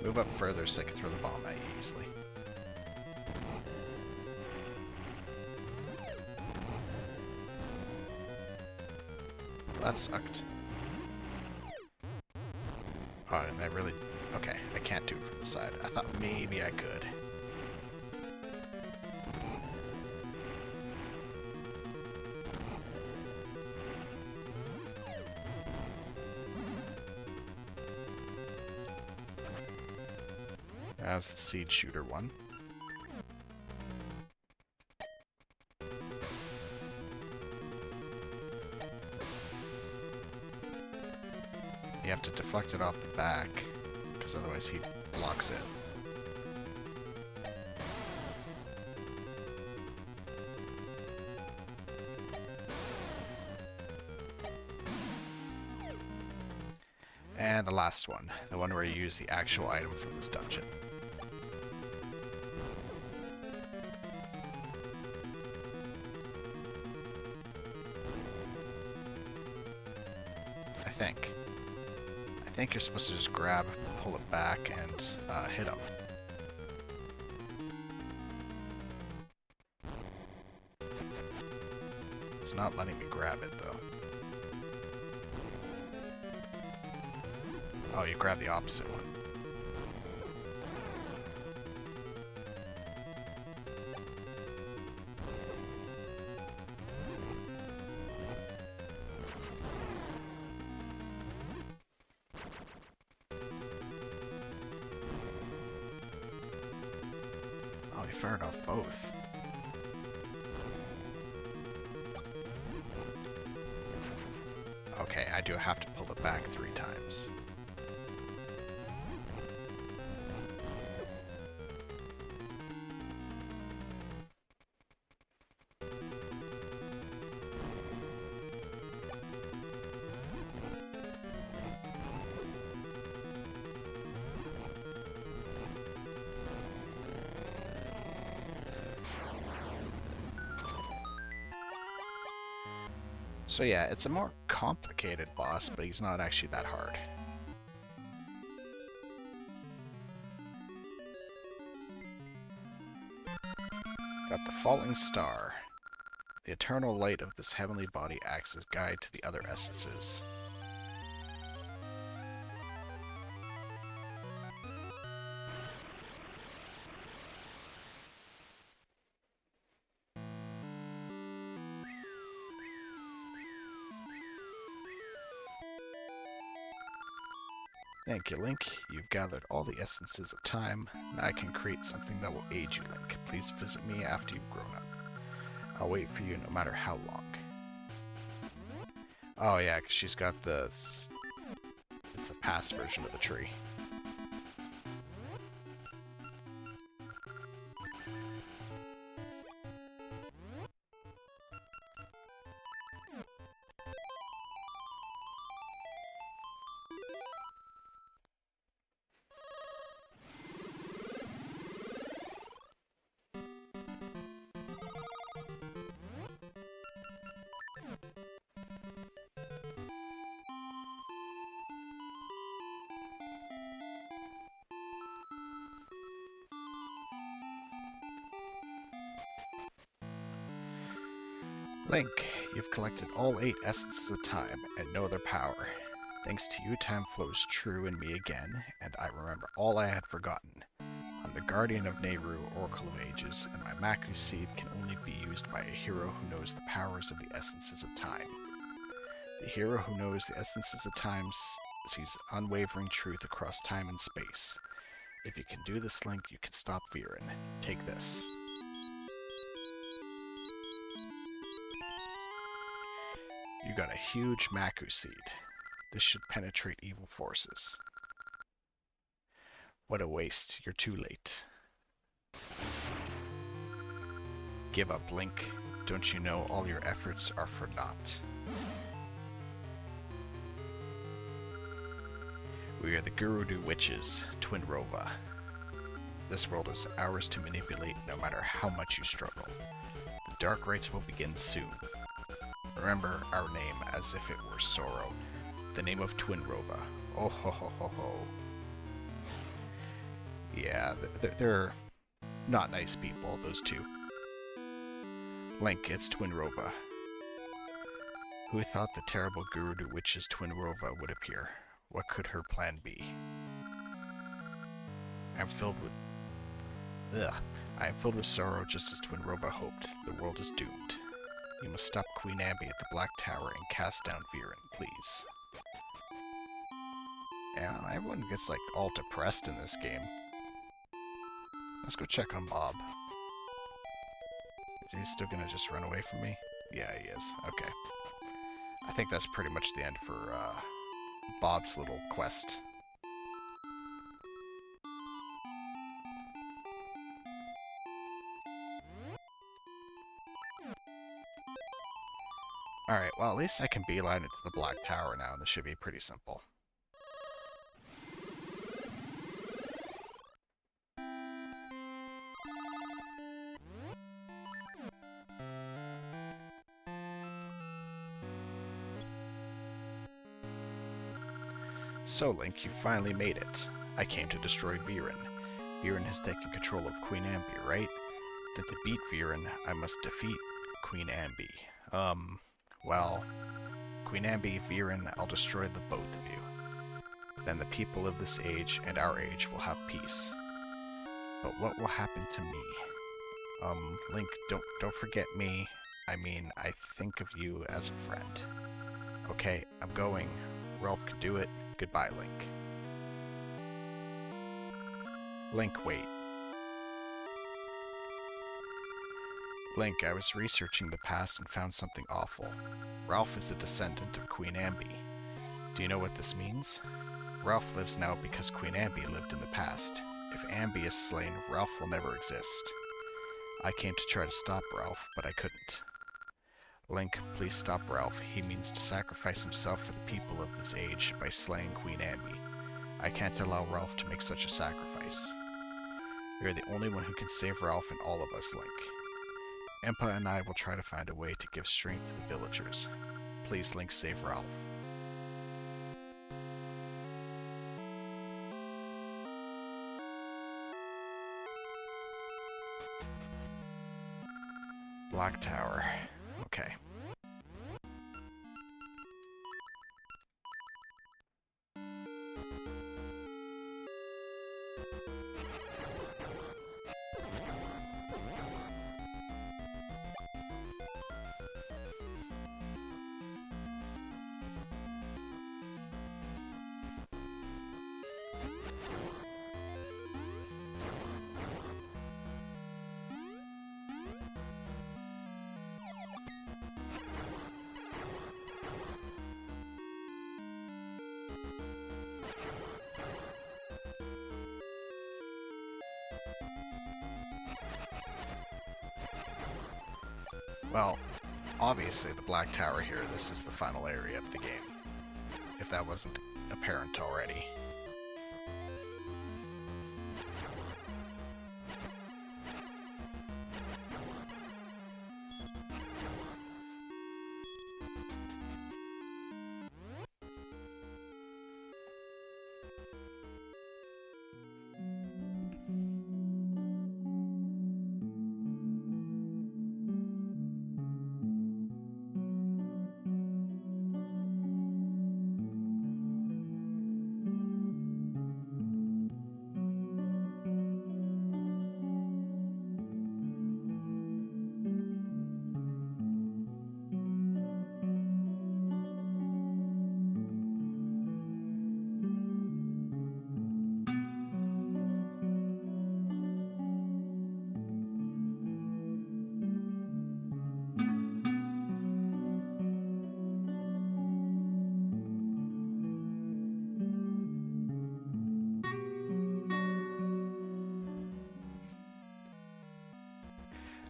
Move up further so I can throw the bomb at you easily. That sucked. Oh, and I really... Okay, I can't do it from the side. I thought maybe I could. That was the seed shooter one. You have to deflect it off the back, because otherwise he blocks it. And the last one, the one where you use the actual item from this dungeon. I think you're supposed to just grab, pull it back, and hit him. It's not letting me grab it, though. Oh, you grab the opposite one. Oh, he fired off both. Okay, I do have to pull it back 3 times. So yeah, it's a more complicated boss, but he's not actually that hard. Got the falling star. The eternal light of this heavenly body acts as guide to the other essences. Thank you, Link. You've gathered all the essences of time. Now I can create something that will aid you, Link. Please visit me after you've grown up. I'll wait for you no matter how long. Oh yeah, 'cause she's got the... It's the past version of the tree. Link, you've collected all 8 essences of time and no other power. Thanks to you, time flows true in me again, and I remember all I had forgotten. I'm the guardian of Nehru, Oracle of Ages, and my Maku seed can only be used by a hero who knows the powers of the essences of time. The hero who knows the essences of time sees unwavering truth across time and space. If you can do this, Link, you can stop Viren. Take this. You got a huge Maku seed. This should penetrate evil forces. What a waste. You're too late. Give up, Link. Don't you know all your efforts are for naught? We are the Gerudo Witches, Twinrova. This world is ours to manipulate no matter how much you struggle. The Dark Rites will begin soon. Remember our name as if it were sorrow. The name of Twinrova. Oh ho ho ho ho. Yeah, they're not nice people, those two. Link, it's Twinrova. Who thought the terrible Gerudo Witch's Twinrova would appear? What could her plan be? I am filled with sorrow just as Twinrova hoped. The world is doomed. You must stop Queen Ambi at the Black Tower and cast down Viren, please. Yeah, everyone gets like all depressed in this game. Let's go check on Bob. Is he still gonna just run away from me? Yeah, he is. Okay. I think that's pretty much the end for Bob's little quest. Alright, well at least I can beeline it to the Black Tower now, and this should be pretty simple. So, Link, you finally made it. I came to destroy Viren. Viren has taken control of Queen Ambi, right? That to beat Viren, I must defeat Queen Ambi. Well, Queen Ambi, Viren, I'll destroy the both of you. Then the people of this age and our age will have peace. But what will happen to me? Link, don't forget me. I mean, I think of you as a friend. Okay, I'm going. Ralph can do it. Goodbye, Link. Link, wait. Link, I was researching the past and found something awful. Ralph is a descendant of Queen Ambi. Do you know what this means? Ralph lives now because Queen Ambi lived in the past. If Ambi is slain, Ralph will never exist. I came to try to stop Ralph, but I couldn't. Link, please stop Ralph. He means to sacrifice himself for the people of this age by slaying Queen Ambi. I can't allow Ralph to make such a sacrifice. You're the only one who can save Ralph and all of us, Link. Impa and I will try to find a way to give strength to the villagers. Please, Link, save Ralph. Black Tower. Okay. Well, obviously the Black Tower here, this is the final area of the game, if that wasn't apparent already.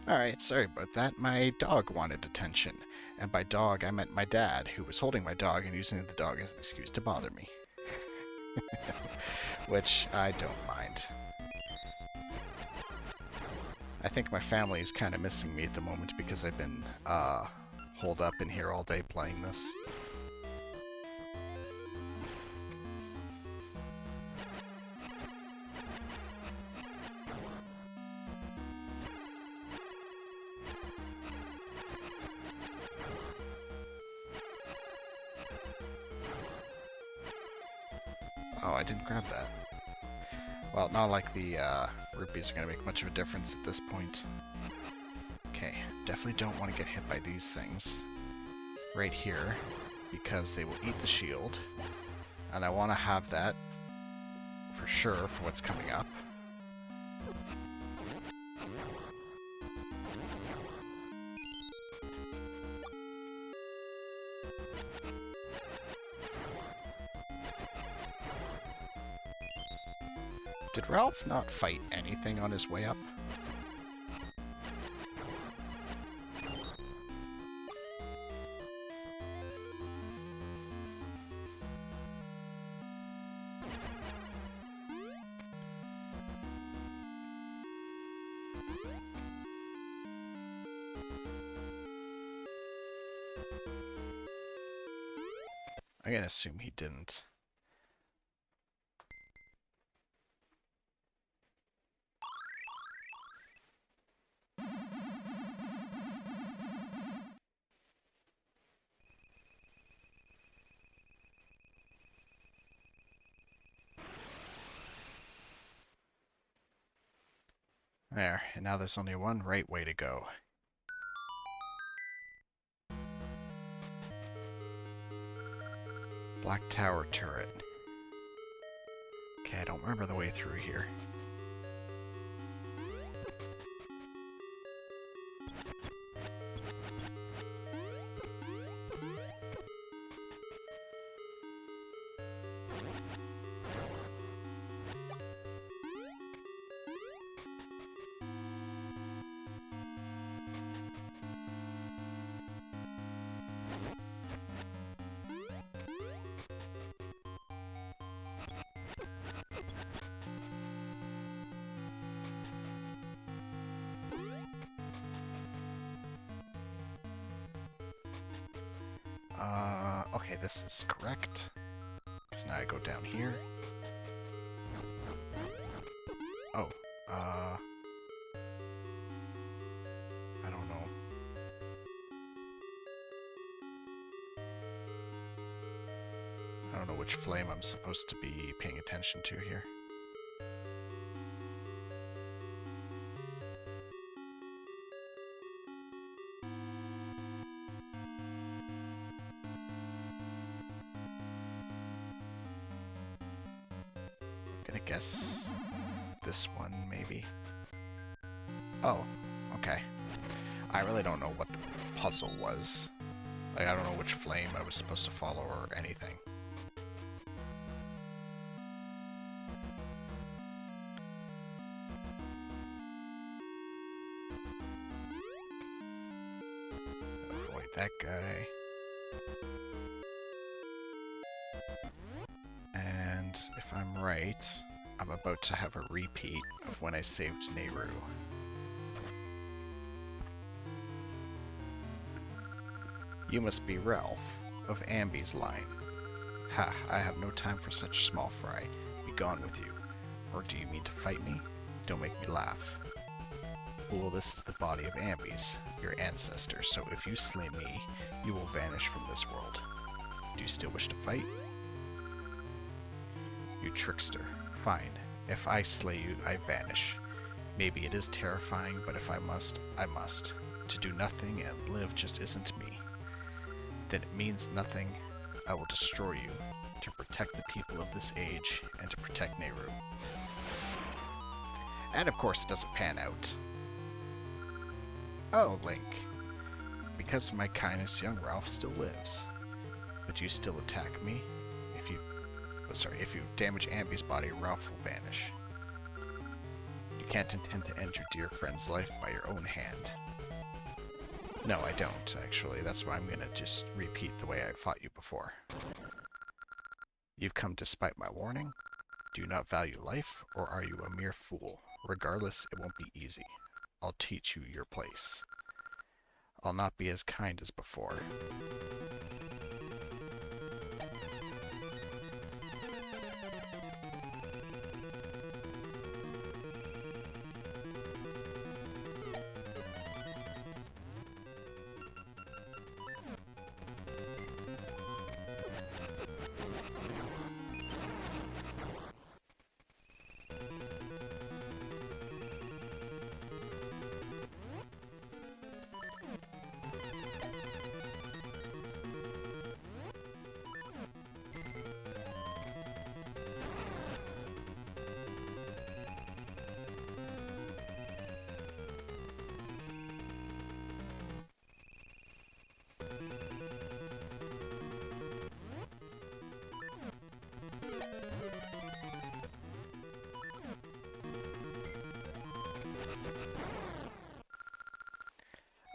Alright, sorry about that. My dog wanted attention. And by dog, I meant my dad, who was holding my dog and using the dog as an excuse to bother me. Which I don't mind. I think my family is kind of missing me at the moment because I've been holed up in here all day playing this. Oh, I didn't grab that. Well, not like the rupees are going to make much of a difference at this point. Okay, definitely don't want to get hit by these things right here because they will eat the shield. And I want to have that for sure for what's coming up. Did Ralph not fight anything on his way up? I'm gonna assume he didn't. There, and now there's only one right way to go. Black Tower turret. Okay, I don't remember the way through here. Okay, this is correct. So now I go down here. Oh, I don't know. I don't know which flame I'm supposed to be paying attention to here. I guess this one, maybe. Oh, okay. I really don't know what the puzzle was. Like, I don't know which flame I was supposed to follow or anything. Avoid that guy. And if I'm right, I'm about to have a repeat of when I saved Nehru. You must be Ralph, of Amby's line. Ha, I have no time for such small fry. Be gone with you. Or do you mean to fight me? Don't make me laugh. Fool, this is the body of Amby's, your ancestor, so if you slay me, you will vanish from this world. Do you still wish to fight? You trickster. Fine. If I slay you, I vanish. Maybe it is terrifying, but if I must, I must. To do nothing and live just isn't me. Then it means nothing. I will destroy you, to protect the people of this age, and to protect Nehru. And of course it doesn't pan out. Oh, Link. Because of my kindness, young Ralph still lives. But you still attack me? If you damage Amby's body, Ralph will vanish. You can't intend to end your dear friend's life by your own hand. No, I don't, actually. That's why I'm gonna just repeat the way I fought you before. You've come despite my warning? Do you not value life, or are you a mere fool? Regardless, it won't be easy. I'll teach you your place. I'll not be as kind as before.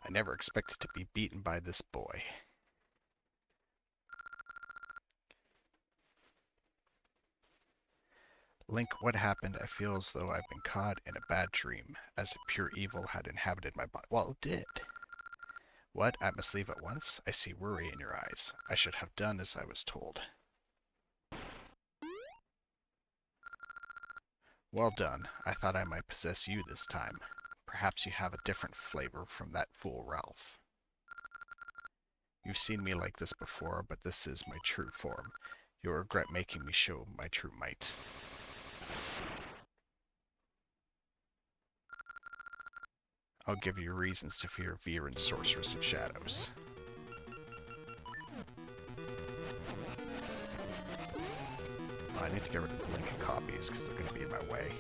I never expected to be beaten by this boy. Link, what happened? I feel as though I've been caught in a bad dream, as if pure evil had inhabited my body. Well, it did. What? I must leave at once? I see worry in your eyes. I should have done as I was told. Well done. I thought I might possess you this time. Perhaps you have a different flavor from that fool Ralph. You've seen me like this before, but this is my true form. You'll regret making me show my true might. I'll give you reasons to fear Veer and Sorceress of Shadows. I need to get rid of the link copies because they're going to be in my way.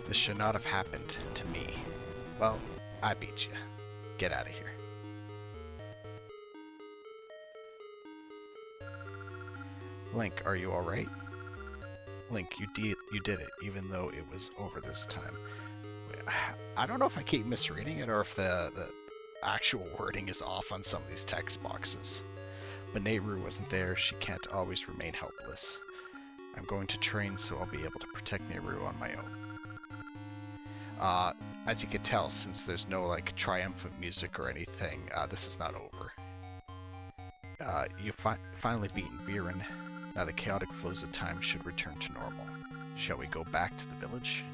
This should not have happened to me. Well, I beat you. Get out of here. Link, are you alright? Link, you did it, even though it was over this time. I don't know if I keep misreading it or if the actual wording is off on some of these text boxes. But Nehru wasn't there. She can't always remain helpless. I'm going to train so I'll be able to protect Nehru on my own. As you can tell, since there's no like triumphant music or anything, this is not over. You've finally beaten Viren. Now the chaotic flows of time should return to normal. Shall we go back to the village?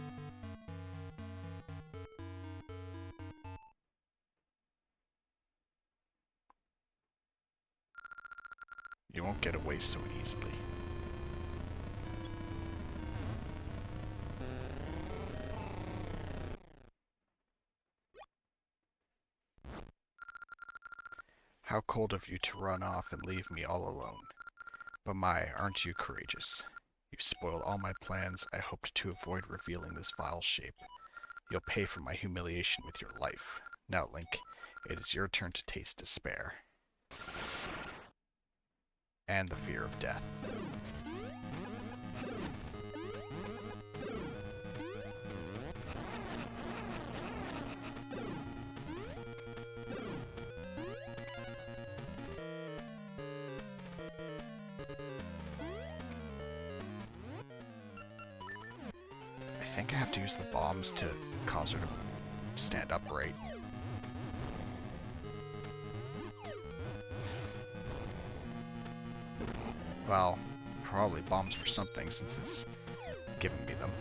You won't get away so easily. How cold of you to run off and leave me all alone. But my, aren't you courageous? You've spoiled all my plans. I hoped to avoid revealing this vile shape. You'll pay for my humiliation with your life. Now, Link, it is your turn to taste despair. And the fear of death. I think I have to use the bombs to cause her to stand upright. Well, probably bombs for something since it's giving me them.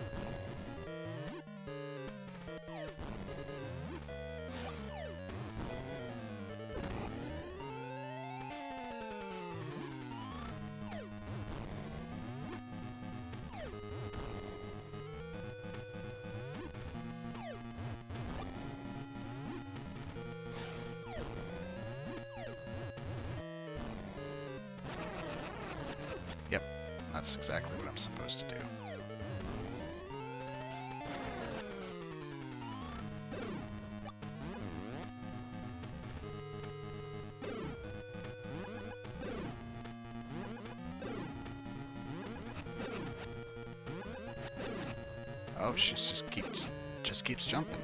That's exactly what I'm supposed to do. Oh, she just keeps jumping.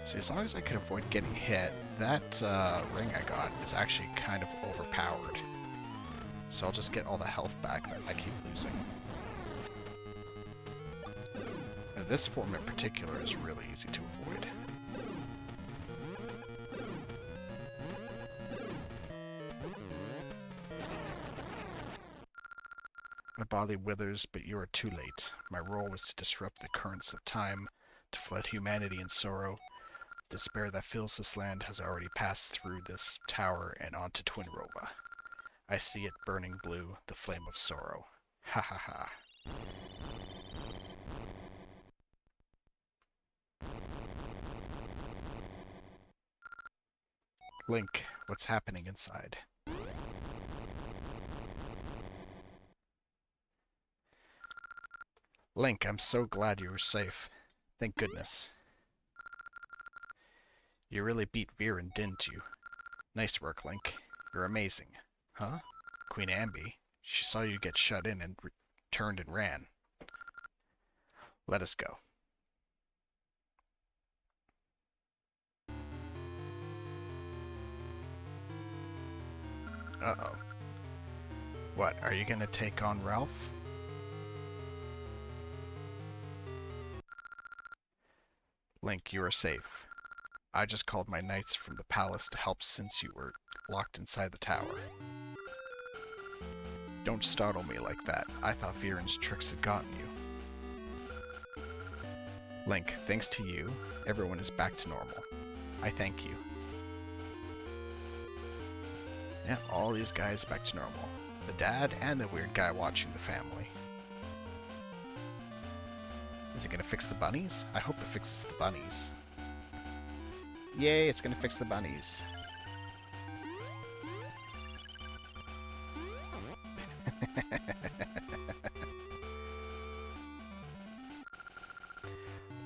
See, as long as I can avoid getting hit, that ring I got is actually kind of overpowered. So I'll just get all the health back that I keep losing. Now, this form in particular is really easy to avoid. My body withers, but you are too late. My role was to disrupt the currents of time, to flood humanity in sorrow. Despair that fills this land has already passed through this tower and onto Twinrova. I see it burning blue, the flame of sorrow. Ha ha ha. Link, what's happening inside? Link, I'm so glad you were safe. Thank goodness. You really beat Viren, didn't you? Nice work, Link. You're amazing. Huh? Queen Ambi? She saw you get shut in and turned and ran. Let us go. Uh-oh. What, are you gonna take on Ralph? Link, you are safe. I just called my knights from the palace to help since you were locked inside the tower. Don't startle me like that. I thought Viren's tricks had gotten you. Link, thanks to you, everyone is back to normal. I thank you. Yeah, all these guys back to normal. The dad and the weird guy watching the family. Is it gonna fix the bunnies? I hope it fixes the bunnies. Yay, it's gonna fix the bunnies.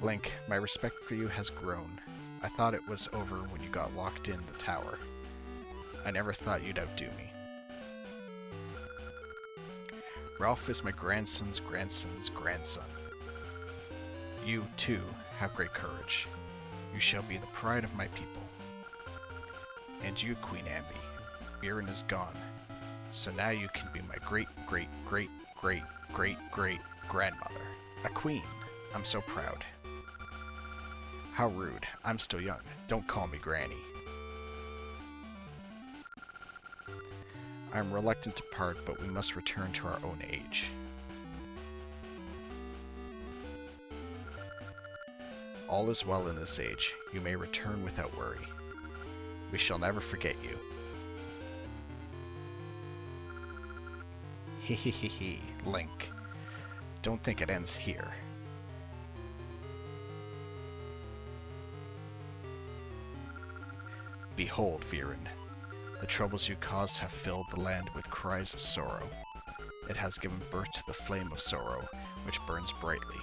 Link, my respect for you has grown. I thought it was over when you got locked in the tower. I never thought you'd outdo me. Ralph is my grandson's grandson's grandson. You, too, have great courage. You shall be the pride of my people. And you, Queen Ambi, Viren is gone. So now you can be my great-great-great-great-great-grandmother. A queen. I'm so proud. How rude. I'm still young. Don't call me Granny. I'm reluctant to part, but we must return to our own age. All is well in this age. You may return without worry. We shall never forget you. Hehehehe, Link. Don't think it ends here. Behold, Viren. The troubles you caused have filled the land with cries of sorrow. It has given birth to the flame of sorrow, which burns brightly.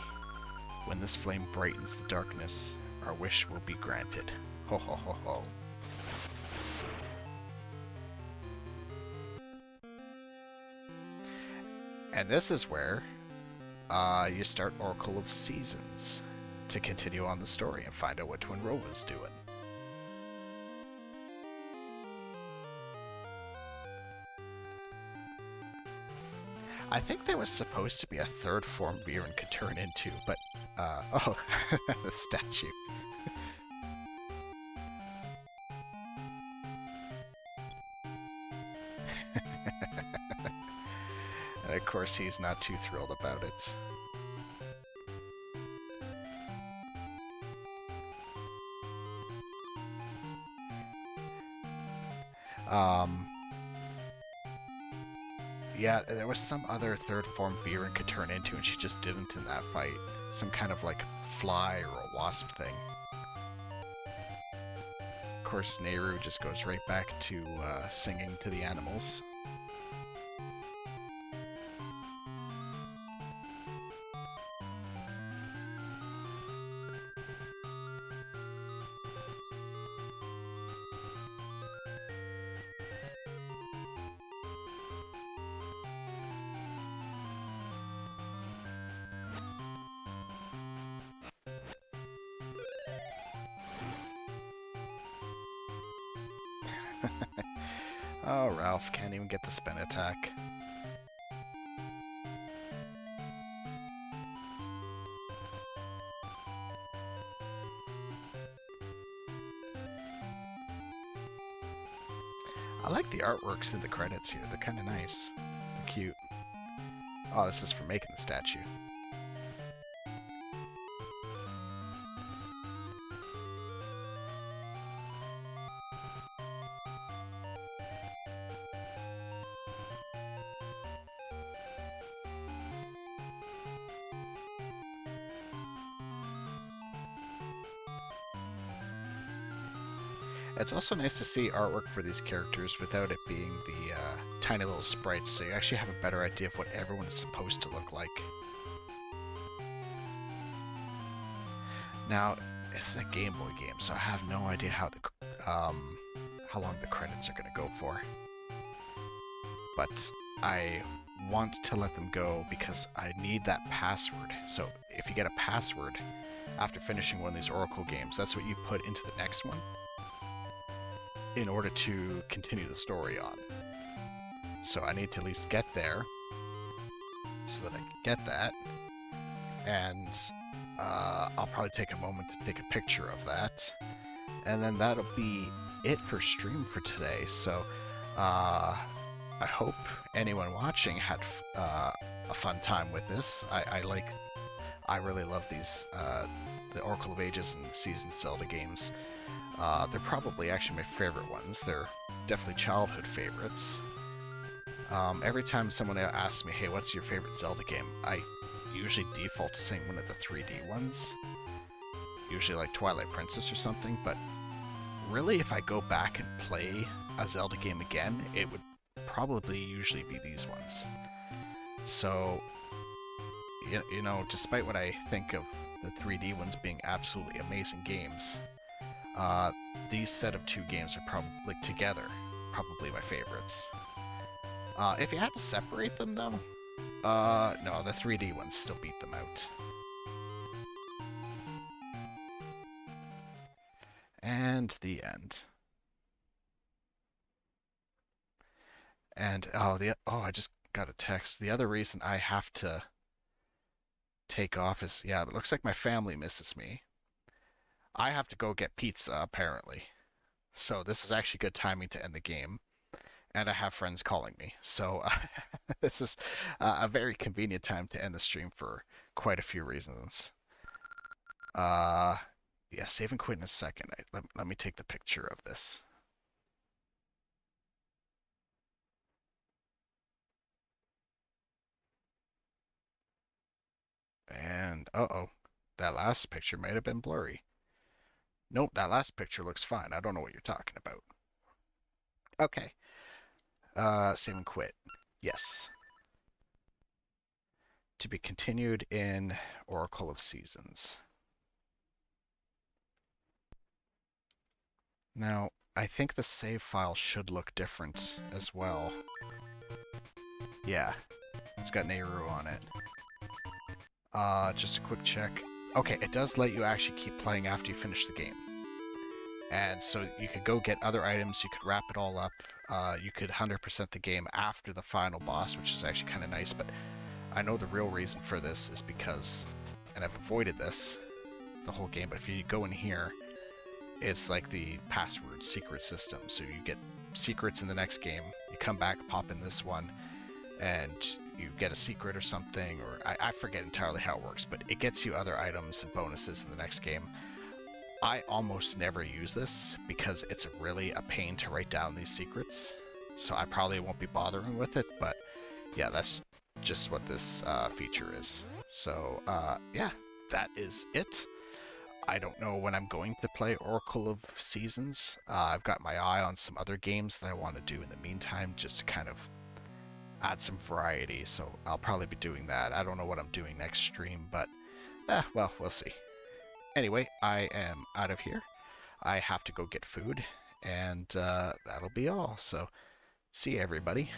When this flame brightens the darkness, our wish will be granted. Ho ho ho ho. And this is where you start Oracle of Seasons to continue on the story and find out what Twinrova's doing. I think there was supposed to be a third form Viren could turn into, but, oh, the statue. And of course he's not too thrilled about it. Um, yeah, there was some other third form Viren could turn into, and she just didn't in that fight. Some kind of like fly or a wasp thing. Of course, Nehru just goes right back to singing to the animals. Oh, Ralph can't even get the spin attack. I like the artworks in the credits here. They're kind of nice. They're cute. Oh, this is for making the statue. It's also nice to see artwork for these characters without it being the tiny little sprites, so you actually have a better idea of what everyone is supposed to look like. Now, it's a Game Boy game, so I have no idea how long the credits are going to go for. But I want to let them go because I need that password. So if you get a password after finishing one of these Oracle games, that's what you put into the next one in order to continue the story on. So I need to at least get there so that I can get that. And I'll probably take a moment to take a picture of that. And then that'll be it for stream for today. So I hope anyone watching had a fun time with this. I really love these, the Oracle of Ages and Seasons Zelda games. They're probably actually my favorite ones. They're definitely childhood favorites. Every time someone asks me, hey, what's your favorite Zelda game? I usually default to saying one of the 3D ones. Usually like Twilight Princess or something, but really if I go back and play a Zelda game again, it would probably usually be these ones. So, you know, despite what I think of the 3D ones being absolutely amazing games, these set of two games are probably together, probably my favorites. If you had to separate them though, no, the 3D ones still beat them out. And the end. And I just got a text. The other reason I have to take off is, yeah, it looks like my family misses me. I have to go get pizza apparently. So this is actually good timing to end the game. And I have friends calling me. So this is a very convenient time to end the stream for quite a few reasons. Yeah, save and quit in a second. Let me take the picture of this. And, uh-oh, that last picture might have been blurry. Nope, that last picture looks fine. I don't know what you're talking about. Okay. Save and quit. Yes. To be continued in Oracle of Seasons. Now, I think the save file should look different as well. Yeah, it's got Nehru on it. Just a quick check. Okay, it does let you actually keep playing after you finish the game. And so you could go get other items, you could wrap it all up, you could 100% the game after the final boss, which is actually kind of nice, but I know the real reason for this is because, and I've avoided this the whole game, but if you go in here, it's like the password secret system. So you get secrets in the next game, you come back, pop in this one, and you get a secret or something, or I forget entirely how it works, but it gets you other items and bonuses in the next game. I almost never use this because it's really a pain to write down these secrets. So I probably won't be bothering with it, but yeah, that's just what this feature is. So yeah, that is it. I don't know when I'm going to play Oracle of Seasons. I've got my eye on some other games that I want to do in the meantime, just to kind of add some variety. So I'll probably be doing that. I don't know what I'm doing next stream, but well, we'll see. Anyway, I am out of here. I have to go get food, and that'll be all. So see you, everybody.